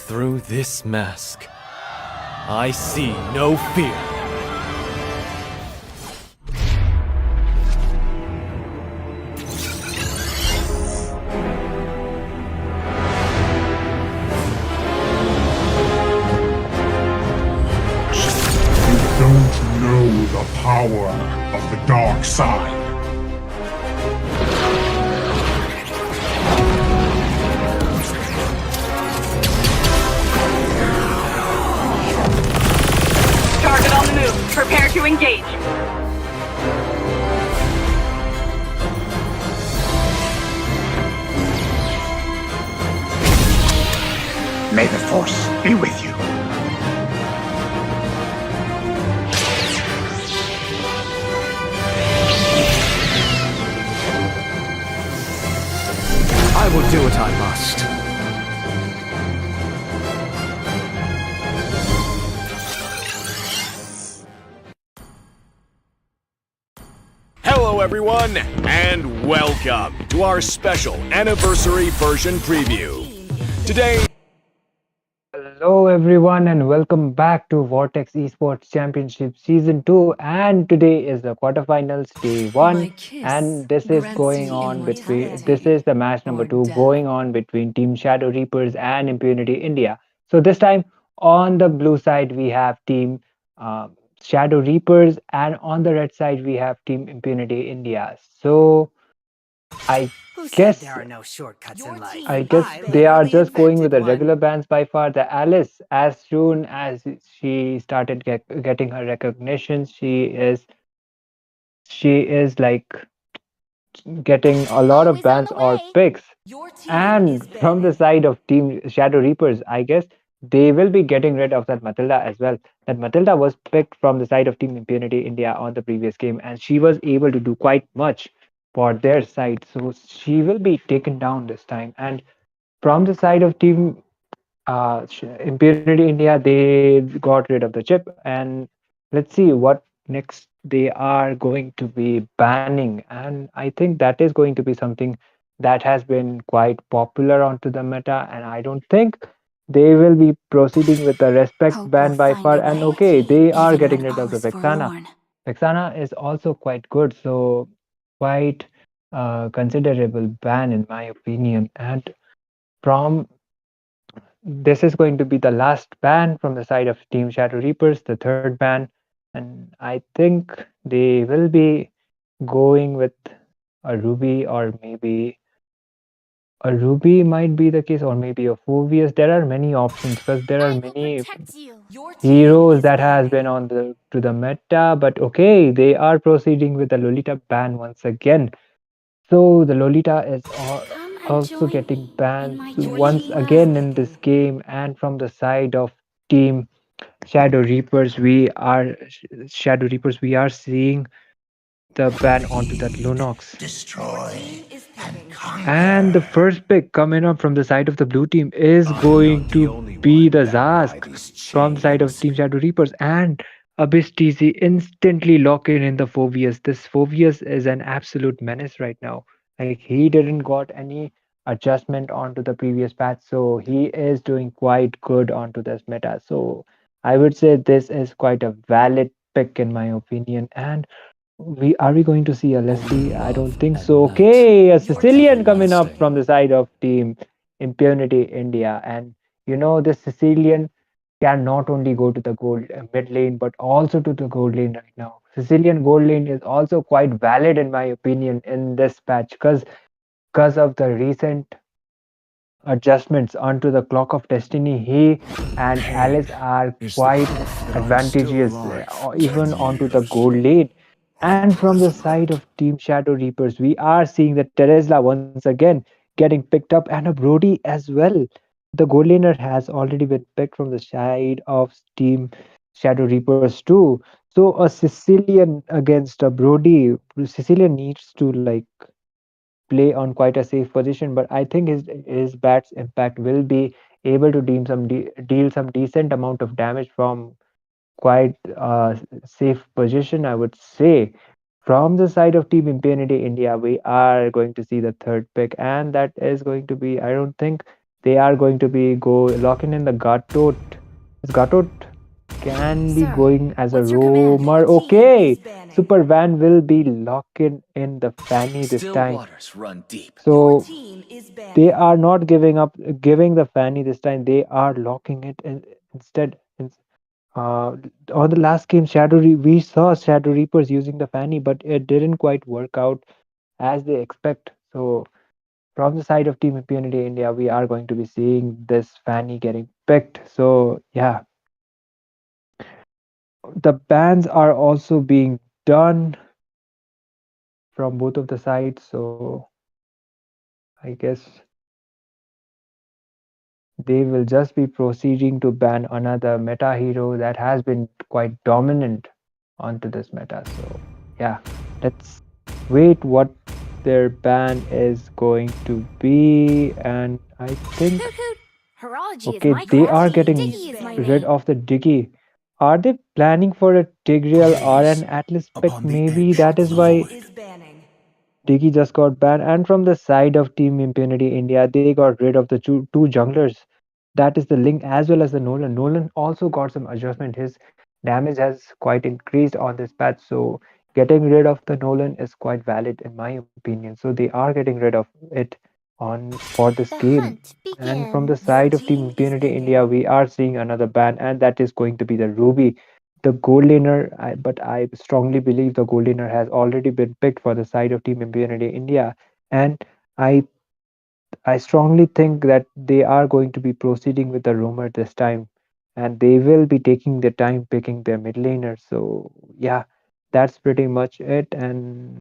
Through this mask, I see no fear. You don't know the power of the dark side. Target on the move. Prepare to engage. May the Force be with you. I will do what I must. Hello, everyone, and welcome to our special anniversary version preview. Today, Hello everyone and welcome back to Vortex Esports Championship Season 2, and today is the quarterfinals day 1, and this is the match number 2 going on between Team Shadow Reapers and Impunity India. So this time on the blue side we have Team Shadow Reapers, and on the red side we have Team Impunity India. So I Who said guess there are no shortcuts in life? I guess they are just going with the regular bans by far. The Alice, as soon as she started getting her recognition, she is like getting a lot of Always on bans the or way. picks. And from the side of Team Shadow Reapers, I guess they will be getting rid of that Matilda as well. That Matilda was picked from the side of Team Impunity India on the previous game, and she was able to do quite much for their side. So she will be taken down this time. And from the side of Team Impunity India, they got rid of the chip, and let's see what next they are going to be banning. And I think that is going to be something that has been quite popular onto the meta, and I don't think they will be proceeding with the respect ban by far. And okay, they are getting rid of the Vexana. Vexana is also quite good, so quite considerable ban in my opinion. And from this is going to be the last ban from the side of Team Shadow Reapers, the third ban, and I think they will be going with a Ruby, or maybe a Ruby might be the case, or maybe a Phobius. There are many options because there are many heroes that has been on the to the meta, but okay, they are proceeding with the Lolita ban once again. So the Lolita is also getting banned once again in this game, and from the side of team Shadow Reapers, we are seeing the ban onto that Lunox. And the first pick coming up from the side of the blue team is going to be the Zask from the side of Team Shadow Reapers. And Abyss TC instantly locking in the Phobius. This Phobius is an absolute menace right now. Like, he didn't got any adjustment onto the previous patch, so he is doing quite good onto this meta. So I would say this is quite a valid pick in my opinion. And we going to see a Leslie? I don't think so. Okay, a Sicilian coming up from the side of Team Impunity India, and this Sicilian can not only go to the gold mid lane but also to the gold lane right now. Sicilian gold lane is also quite valid in my opinion in this patch because of the recent adjustments onto the clock of destiny. He and Alice are quite advantageous even onto the gold lane. And from the side of Team Shadow Reapers, we are seeing that Teresla once again getting picked up, and a Brody as well. The gold laner has already been picked from the side of Team Shadow Reapers too. So a Sicilian against a Brody, Sicilian needs to like play on quite a safe position, but I think his bat's impact will be able to deal some decent amount of damage from quite safe position, I would say. From the side of Team Impunity India, we are going to see the third pick, and that is going to be, I don't think they are going to be locking in the Gatot. Is Gatot can be going as a roamer. Okay, Super Van will be locking in the Fanny this Still time. waters run deep. So they are not giving the Fanny this time. They are locking it instead. Uh, on the last game, we saw Shadow Reapers using the Fanny, but it didn't quite work out as they expect. So from the side of Team Impunity India, we are going to be seeing this Fanny getting picked. So yeah, the bans are also being done from both of the sides. So I guess they will just be proceeding to ban another meta hero that has been quite dominant onto this meta. So yeah, let's wait what their ban is going to be. And I think, Hoot hoot. Horology is okay, my they craft. are getting Diggy is my rid name. of the Diggy. Are they planning for a Tigreal or an Atlas pick? Upon the Maybe edge that of is the why void. Diggy just got banned. And from the side of Team Impunity India, they got rid of the two junglers. That is the Link as well as the Nolan. Nolan also got some adjustment. His damage has quite increased on this patch. So getting rid of the Nolan is quite valid in my opinion. So they are getting rid of it on for this The game. hunt And from the begins. side of Team Impunity India, we are seeing another ban, and that is going to be the Ruby. The gold laner, but I strongly believe the gold laner has already been picked for the side of Team Impunity India, and I I strongly think that they are going to be proceeding with the rumor this time, and they will be taking their time picking their mid laner. So yeah, that's pretty much it. And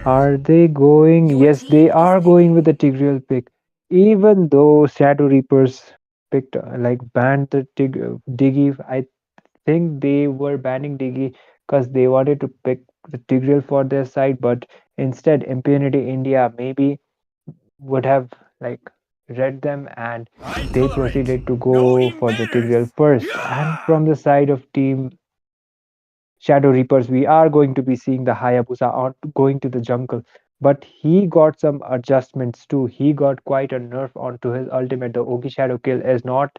are they going? Yes, they are going with the Tigreal pick, even though Shadow Reapers picked banned the Diggy. I think they were banning Diggy because they wanted to pick the Tigreal for their side, but instead Impunity India maybe would have like read them, and they proceeded to go for the Tigreal first. And from the side of Team Shadow Reapers, we are going to be seeing the Hayabusa on going to the jungle. But he got some adjustments too. He got quite a nerf onto his ultimate. The Ogi Shadow kill is not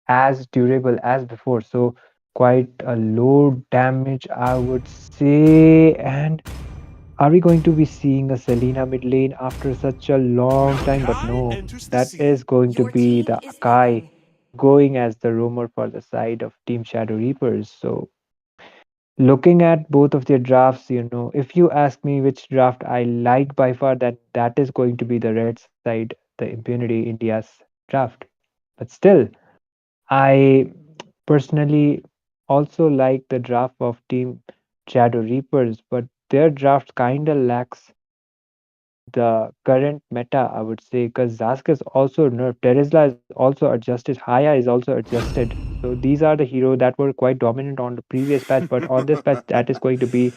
as durable as before. So quite a low damage, I would say. And are we going to be seeing a Selena mid lane after such a long time? But no, that is going to be the Akai going as the rumor for the side of Team Shadow Reapers. So looking at both of their drafts, if you ask me which draft I like by far, that is going to be the red side, the Impunity India's draft. But still, I personally also like the draft of Team Shadow Reapers, but their draft kinda lacks the current meta, I would say, because Zask is also nerfed, Terizla is also adjusted, Haya is also adjusted. So these are the heroes that were quite dominant on the previous patch, but on this patch, that is going to be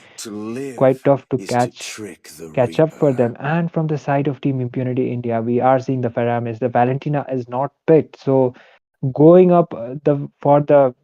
quite tough to catch up for them. And from the side of Team Impunity India, we are seeing the Faramis. The Valentina is not picked, so going up the for the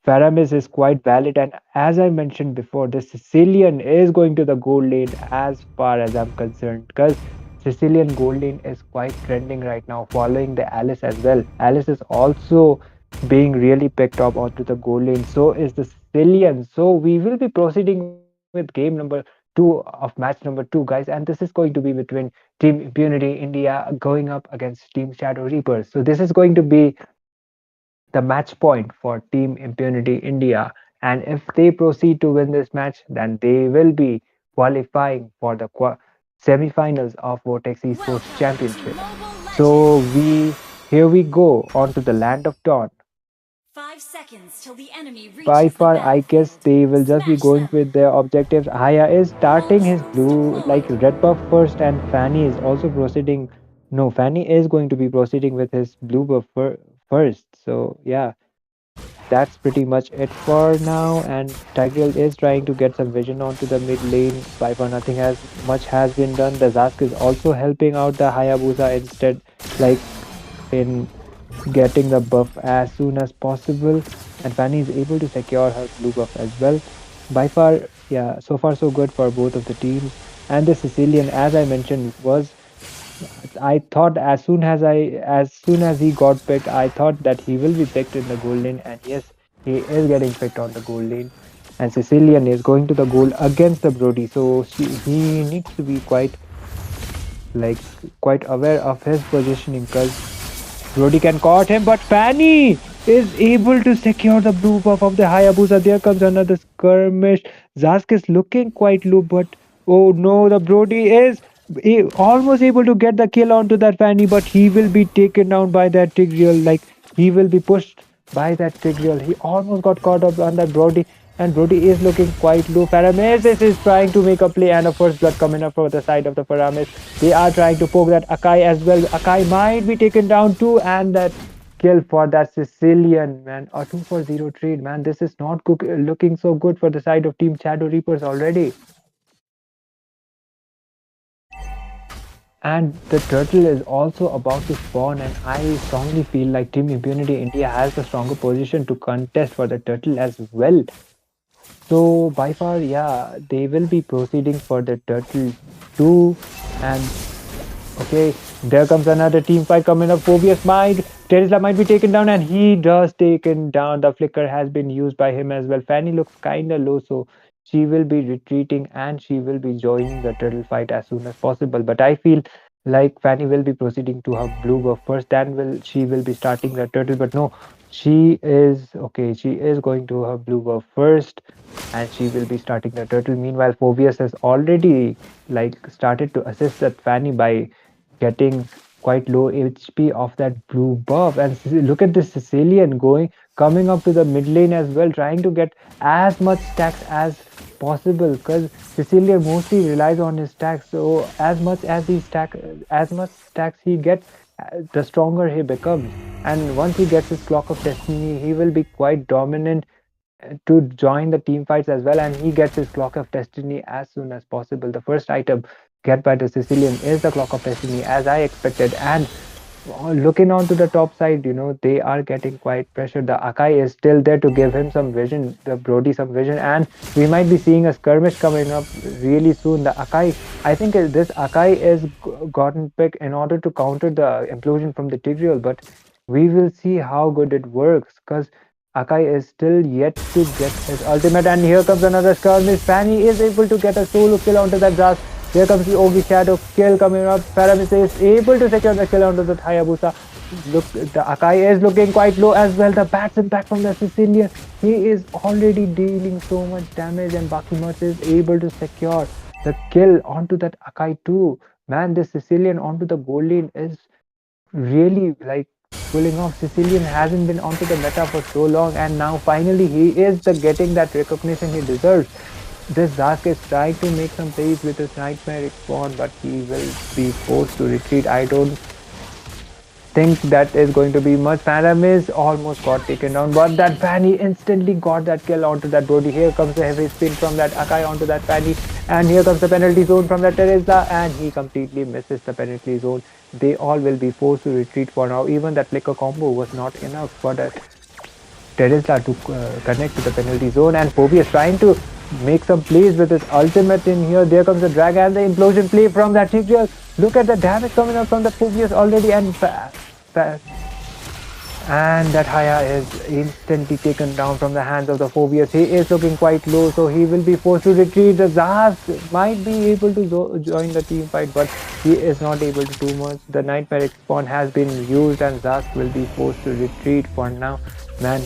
Faramis is quite valid, and as I mentioned before, the Sicilian is going to the gold lane as far as I'm concerned, because Sicilian gold lane is quite trending right now, following the Alice as well. Alice is also being really picked up onto the gold lane. So is the Sicilian. So we will be proceeding with game number 2 of match number 2, guys, and this is going to be between Team Impunity India going up against Team Shadow Reapers. So this is going to be the match point for Team Impunity India. And if they proceed to win this match, then they will be qualifying for the semi-finals of Vortex Esports Championship. MOBA So Legends! here we go onto the land of Dawn. 5 seconds till the enemy By reaches the far, I guess battlefield. they will just be Smash going them! with their objectives. Haya is starting his Ultimate blue, like deployed! red buff first, and Fanny is also proceeding. No, Fanny is going to be proceeding with his blue buff first. So, yeah, that's pretty much it for now. And Tigreal is trying to get some vision onto the mid lane. By far, nothing has much has been done. The Zask is also helping out the Hayabusa instead, like in getting the buff as soon as possible, and Fanny is able to secure her blue buff as well. By far, yeah, so far so good for both of the teams. And the Sicilian, as I mentioned, was I thought as soon as he got picked, I thought that he will be picked in the gold lane, and yes, he is getting picked on the gold lane. And Sicilian is going to the goal against the Brody, so he needs to be like quite aware of his positioning, because Brody can caught him, but Fanny is able to secure the blue buff of the Hayabusa. There comes another skirmish. Zask is looking quite low, but oh no, the Brody is almost able to get the kill onto that Fanny, but he will be taken down by that Tigreal. Like he will be pushed by that Tigreal. He almost got caught up on that Brody, and Brody is looking quite low. Paramesis is trying to make a play, and a first blood coming up for the side of the Paramis. They are trying to poke that Akai as well. Akai might be taken down too, and that kill for that Sicilian, man. A 2 for 0 trade, man. This is not looking so good for the side of Team Shadow Reapers already. And the turtle is also about to spawn, and I strongly feel like Team Impunity India has the stronger position to contest for the turtle as well. So by far, yeah, they will be proceeding for the turtle too. And okay, there comes another team fight coming up. Phobius might, Terizla might be taken down, and he does taken down. The flicker has been used by him as well. Fanny looks kinda low, so she will be retreating and she will be joining the turtle fight as soon as possible. But I feel like Fanny will be proceeding to her blue buff first, then she will be starting the turtle. But no, she is okay, she is going to her blue buff first, and she will be starting the turtle. Meanwhile, Phobius has already like started to assist that Fanny by getting quite low HP of that blue buff. And look at this Sicilian coming up to the mid lane as well, trying to get as much stacks as possible, because Sicilian mostly relies on his stacks. So as much stacks he gets, the stronger he becomes. And once he gets his Clock of Destiny, he will be quite dominant to join the team fights as well, and he gets his Clock of Destiny as soon as possible. The first item get by the Sicilian is the Clock of Destiny, as I expected. And looking onto the top side, they are getting quite pressured. The Akai is still there to give him some vision, the Brody some vision, and we might be seeing a skirmish coming up really soon. The Akai, I think this Akai is gotten picked in order to counter the implosion from the Tigreal, but we will see how good it works, because Akai is still yet to get his ultimate, and here comes another skirmish. Fanny is able to get a solo kill onto that Zaz. Here comes the Ogi Shadow kill coming up. Paramis is able to secure the kill onto the Hayabusa. Look, the Akai is looking quite low as well. The Bats impact from the Sicilian. He is already dealing so much damage, and Bakimat is able to secure the kill onto that Akai too. Man, this Sicilian onto the gold lane is really like pulling off. Sicilian hasn't been onto the meta for so long, and now finally he is getting that recognition he deserves. This Zask is trying to make some plays with his Nightmare Spawn, but he will be forced to retreat. I don't think that is going to be much. Paramis almost got taken down, but that Fanny instantly got that kill onto that Brody. Here comes the heavy spin from that Akai onto that Fanny, and here comes the penalty zone from that Teresa, and he completely misses the penalty zone. They all will be forced to retreat for now. Even that flicker combo was not enough for that Teresa to connect to the penalty zone, and Phobius trying to make some plays with his ultimate in here. There comes the drag and the implosion play from that Tigreal. Look at the damage coming up from the Phobius already, and that Haya is instantly taken down from the hands of the Phobius. He is looking quite low, so he will be forced to retreat. The Zaz might be able to join the team fight, but he is not able to do much. The Nightmare Spawn has been used, and Zaz will be forced to retreat for now. Man,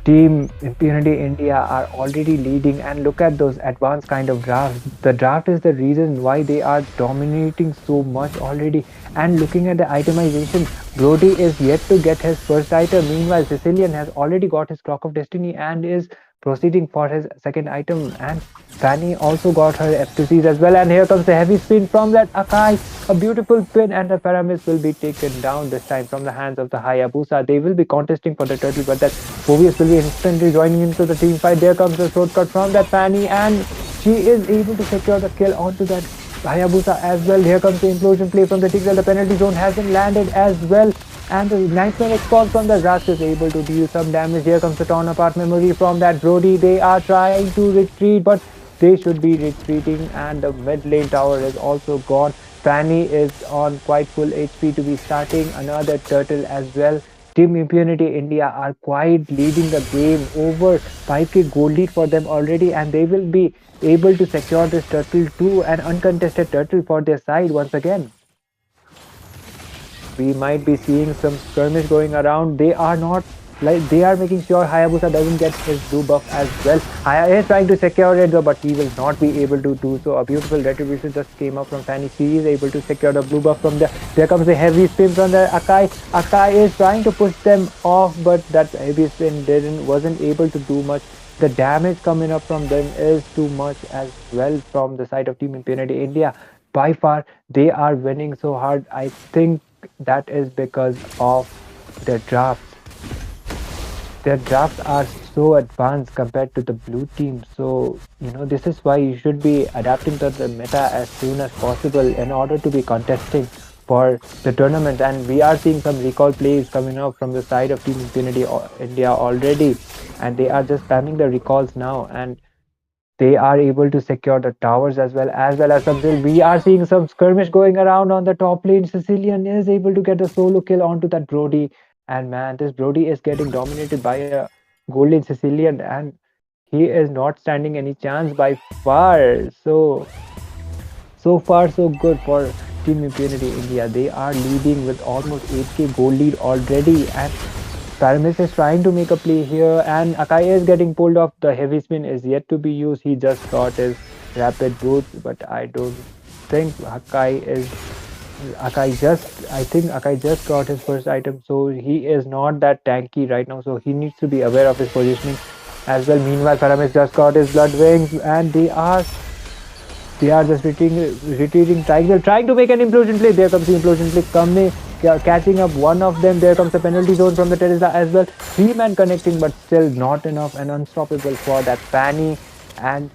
Team Impunity India are already leading, and look at those advanced kind of drafts. The draft is the reason why they are dominating so much already. And looking at the itemization, Brody is yet to get his first item. Meanwhile, Sicilian has already got his Clock of Destiny and is proceeding for his second item. And Fanny also got her F2Cs as well. And here comes the heavy spin from that Akai. A beautiful pin, and the Paramis will be taken down this time from the hands of the Hayabusa. They will be contesting for the turtle, but that Phobius will be instantly joining into the team fight. There comes the shortcut from that Fanny, and she is able to secure the kill onto that Hayabusa as well. Here comes the implosion play from the Tigreal. The penalty zone hasn't landed as well. And the Nightmare Export from the Zask is able to deal some damage. Here comes the torn apart memory from that Brody. They are trying to retreat, but they should be retreating, and the mid lane tower is also gone. Fanny is on quite full HP to be starting another turtle as well. Team Impunity India are quite leading the game, over 5k gold lead for them already, and they will be able to secure this turtle too, an uncontested turtle for their side once again. We might be seeing some skirmish going around. They are not like they are making sure Hayabusa doesn't get his blue buff as well. Haya is trying to secure it though, but he will not be able to do so. A beautiful retribution just came up from Fanny. She is able to secure the blue buff from there. There comes the heavy spin from the Akai. Akai is trying to push them off, but that heavy spin wasn't able to do much. The damage coming up from them is too much as well from the side of Team Impunity India. By far, they are winning so hard. I think that is because of their drafts. Their drafts are so advanced compared to the blue team. So, this is why you should be adapting to the meta as soon as possible in order to be contesting for the tournament. And we are seeing some recall plays coming up from the side of Team Impunity India already. And they are just spamming the recalls now. And they are able to secure the towers as well as some. We are seeing some skirmish going around on the top lane. Sicilian is able to get a solo kill onto that Brody, and man, this Brody is getting dominated by a gold lane Sicilian, and he is not standing any chance by far. So far so good for Team Impunity India. They are leading with almost 8k gold lead already, and Paramis is trying to make a play here, and Akai is getting pulled off. The heavy spin is yet to be used. He just got his rapid boots, but I don't think I think Akai just got his first item, so he is not that tanky right now. So he needs to be aware of his positioning as well. Meanwhile, Paramis just got his blood wings, and they are just retreating, trying to make an implosion play. There comes the implosion play coming, catching up one of them. There comes the penalty zone from the Teresa as well. 3-man connecting, but still not enough and unstoppable for that Fanny. And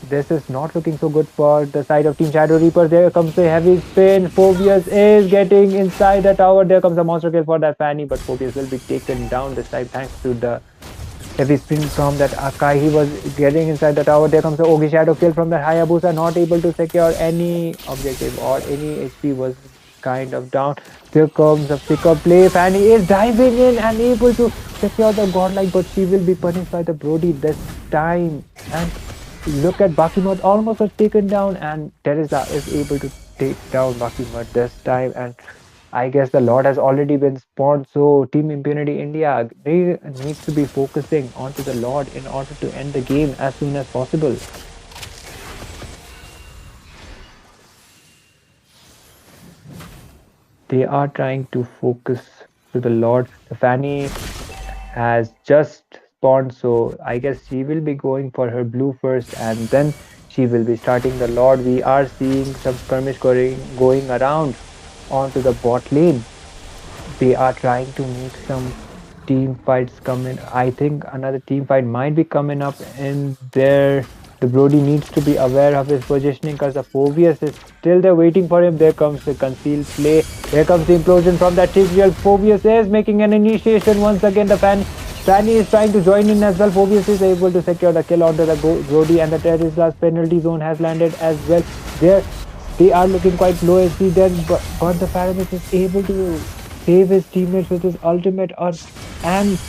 this is not looking so good for the side of Team Shadow Reaper. There comes the heavy spin. Phobius is getting inside the tower. There comes the monster kill for that Fanny, but Phobius will be taken down this time thanks to the heavy spin from that Akai. He was getting inside the tower. There comes the Ogi Shadow kill from the Hayabusa, not able to secure any objective or any HP was kind of down. There comes a pickup play. Fanny is diving in and able to secure the godlike, but she will be punished by the Brody this time. And look at Bakimoth almost was taken down, and Teresa is able to take down Bakimoth this time. And I guess the Lord has already been spawned, so Team Impunity India, they need to be focusing onto the Lord in order to end the game as soon as possible. They are trying to focus to the Lord. The Fanny has just spawned, so I guess she will be going for her blue first, and then she will be starting the Lord. We are seeing some skirmish going around onto the bot lane. They are trying to make some team fights come in. I think another team fight might be coming up in there. The Brody needs to be aware of his positioning because the Phobius is still there waiting for him. There comes the concealed play. Here comes the implosion from that Tigreal. Phobius is making an initiation once again. The Fanny is trying to join in as well. Phobius is able to secure the kill onto the Brody, and the Tesla's penalty zone has landed as well. There, they are looking quite low HP then, but the Paramis is able to save his teammates with his ultimate, and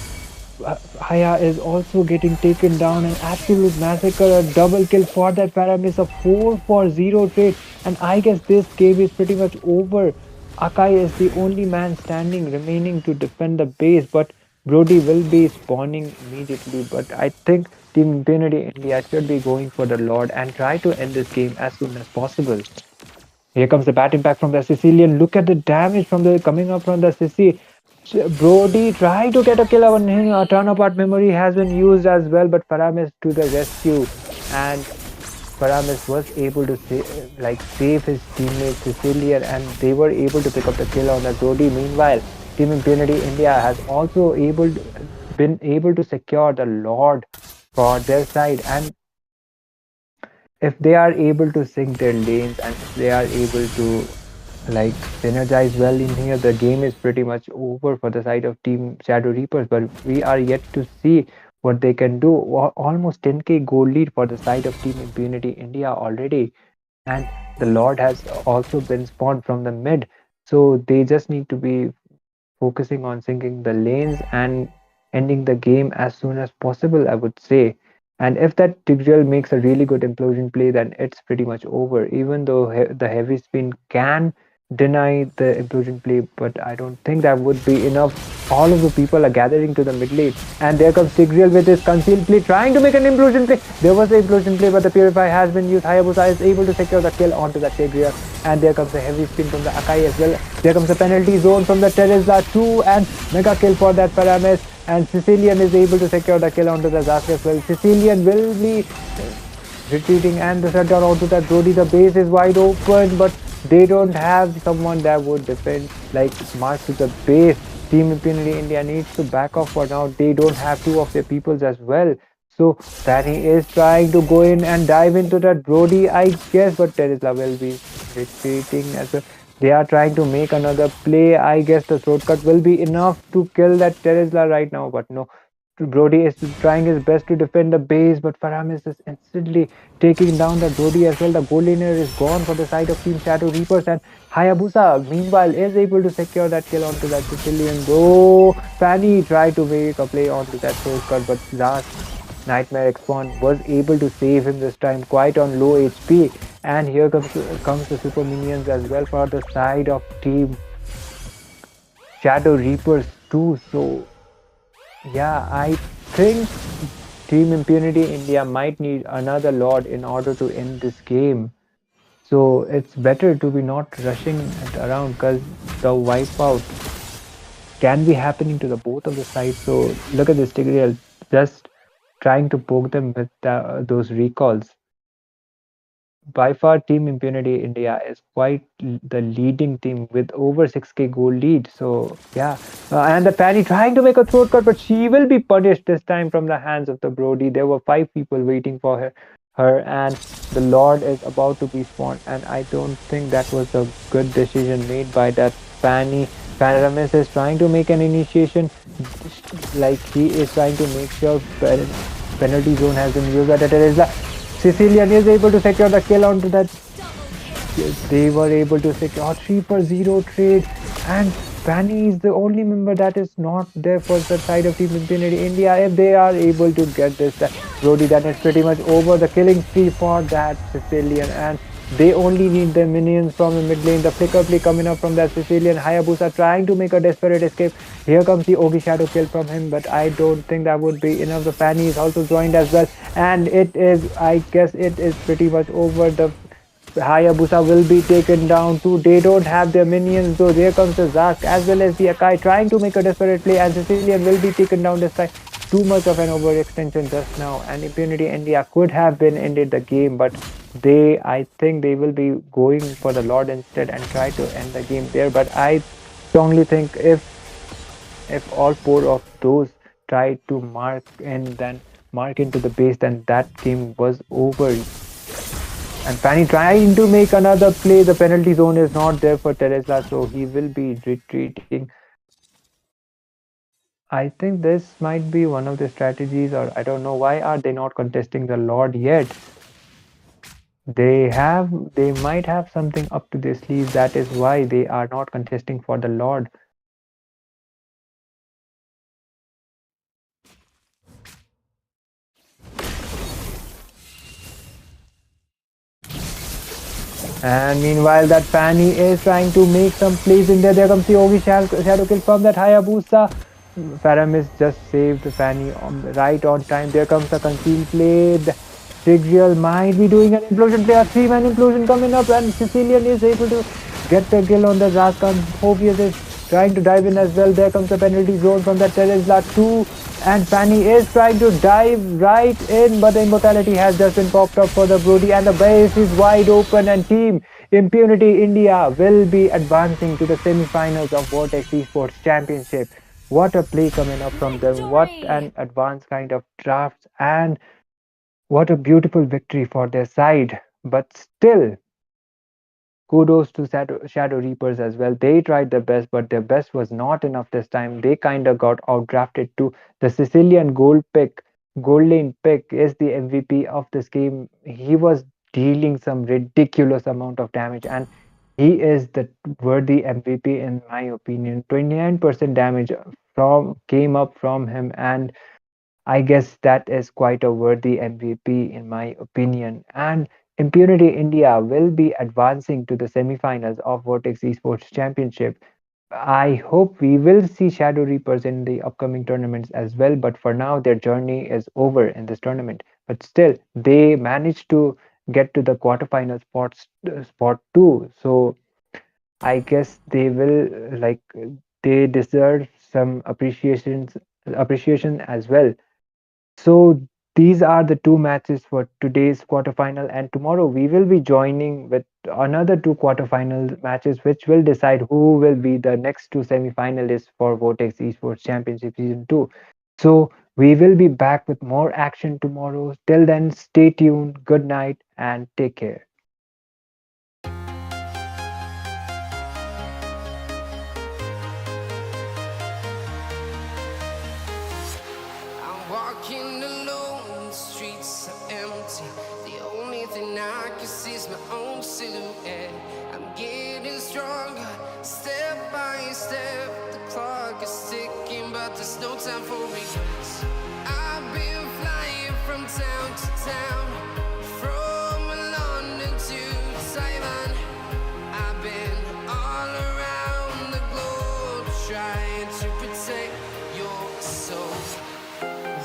Haya is also getting taken down. An absolute massacre, a double kill for that Paramis, a 4-for-0 trade, and I guess this game is pretty much over. Akai is the only man standing remaining to defend the base, but Brody will be spawning immediately. But I think Team Impunity India should be going for the Lord and try to end this game as soon as possible. Here comes the bat impact from the Sicilian. Look at the damage from the coming up from the Sicily. Brody trying to get a kill on him. A turn apart memory has been used as well, but Paramis to the rescue, and Paramis was able to save his teammate Sicilian, and they were able to pick up the kill on the Brody. Meanwhile, Team Impunity India has also been able to secure the Lord for their side, and if they are able to sync their lanes and if they are able to synergize well in here, the game is pretty much over for the side of Team Shadow Reapers. But we are yet to see what they can do. Almost 10k goal lead for the side of Team Impunity India already, and the Lord has also been spawned from the mid, so they just need to be focusing on syncing the lanes and ending the game as soon as possible, I would say. And if that Tigreal makes a really good implosion play, then it's pretty much over. Even though the heavy spin can deny the implosion play, but I don't think that would be enough. All of the people are gathering to the mid lane, and there comes Tigreal with his concealed play, trying to make an implosion play. There was the implosion play, but the Purify has been used. Hayabusa is able to secure the kill onto the Tigreal, and there comes the heavy spin from the Akai as well. There comes the penalty zone from the Terizla 2, and mega kill for that Paramis, and Sicilian is able to secure the kill onto the Zask as well. Sicilian will be retreating, and the shutdown onto that Brody. The base is wide open, but they don't have someone that would defend march to the base. Team Impunity India needs to back off for now. They don't have two of their peoples as well. So Fanny is trying to go in and dive into that Brody, I guess, but Terizla will be retreating as well. They are trying to make another play. I guess the throat cut will be enough to kill that Terizla right now, but no. Brody is trying his best to defend the base, but Faramis is instantly taking down the Brody as well. The goal laner is gone for the side of Team Shadow Reapers, and Hayabusa, meanwhile, is able to secure that kill onto that Sicilian. Though Fanny tried to make a play onto that throat cut, but last Nightmare X-Spawn was able to save him this time, quite on low HP. And here comes the super minions as well for the side of Team Shadow Reapers too. So yeah, I think Team Impunity India might need another Lord in order to end this game. So it's better to be not rushing it around, because the wipeout can be happening to the both of the sides. So look at this Tigreal just trying to poke them with those recalls. By far, Team Impunity India is quite the leading team with over 6k goal lead. So yeah, and the Fanny trying to make a throat cut, but she will be punished this time from the hands of the Brody. There were 5 people waiting for her, and the Lord is about to be spawned, and I don't think that was a good decision made by that Fanny. Paramis is trying to make an initiation, he is trying to make sure penalty zone has been used. That it is Sicilian is able to secure the kill onto that. They were able to secure 3-for-0 trade, and Fanny is the only member that is not there for the side of Team Impunity India. If they are able to get this Brody, then it's pretty much over. The killing spree for that Sicilian, and they only need the minions from the mid lane. The flicker play coming up from that Sicilian. Hayabusa trying to make a desperate escape. Here comes the Ogi Shadow kill from him, but I don't think that would be enough. The Fanny is also joined as well, and it is, I guess it is pretty much over. The Hayabusa will be taken down too. They don't have their minions, though. There comes the Zask as well as the Akai trying to make a desperate play, and Sicilian will be taken down this time. too much of an overextension just now, and Impunity India could have been ended the game, but I think they will be going for the Lord instead and try to end the game there. But I strongly think if all four of those tried to mark into the base, then that game was over. And Fanny trying to make another play. The penalty zone is not there for Teresla, so he will be retreating. I think this might be one of the strategies, or I don't know why are they not contesting the Lord yet. They might have something up to their sleeves. That is why they are not contesting for the Lord. And meanwhile, that Fanny is trying to make some plays in there. There comes the Ogi shadow kill from that Hayabusa. Faramis just saved Fanny right on time. There comes the concealed play. Tigreal might be doing an implosion play. A 3-man implosion coming up, and Sicilian is able to get the kill on the Zaskan. Phobius is trying to dive in as well. There comes the penalty zone from the Teresla 2. And Fanny is trying to dive right in, but the immortality has just been popped up for the Brody, and the base is wide open, and Team Impunity India will be advancing to the semi-finals of Vortex Esports Championship. What a play coming up from them. What an advanced kind of draft, and what a beautiful victory for their side. But still, kudos to Shadow Reapers as well. They tried their best, but their best was not enough this time. They kind of got outdrafted too. The Sicilian gold lane pick is the MVP of this game. He was dealing some ridiculous amount of damage, and he is the worthy MVP in my opinion. 29% damage came up from him, and I guess that is quite a worthy MVP in my opinion. And Impunity India will be advancing to the semifinals of Vortex Esports Championship. I hope we will see Shadow Reapers in the upcoming tournaments as well, but for now their journey is over in this tournament. But still, they managed to get to the quarterfinal spot 2. So I guess they will they deserve some appreciation as well. So these are the two matches for today's quarterfinal, and tomorrow we will be joining with another two quarterfinal matches, which will decide who will be the next two semi-finalists for Vortex Esports Championship Season 2. So we will be back with more action tomorrow. Till then, stay tuned, good night, and take care. Walking alone, the streets are empty. The only thing I can see is my own silhouette. I'm getting stronger, step by step. The clock is ticking, but there's no time for regrets. I've been flying from town to town, from London to Taiwan. I've been all around the globe trying to protect your soul.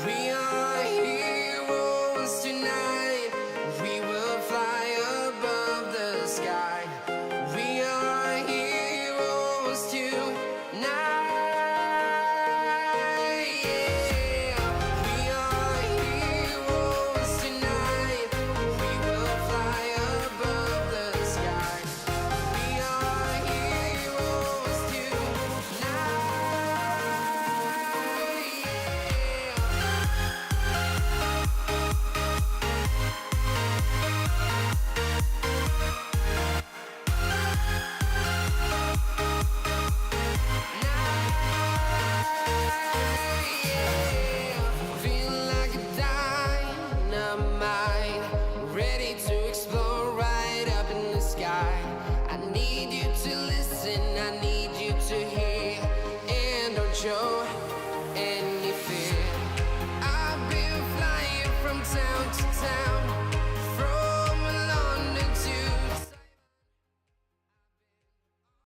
We are heroes tonight. We will fly above the sky. We are heroes tonight. Yeah. We are heroes tonight. We will fly above the sky. We are heroes tonight. Feeling like a dynamite, ready to explode right up in the sky. I need you to listen, I need you to hear, and don't show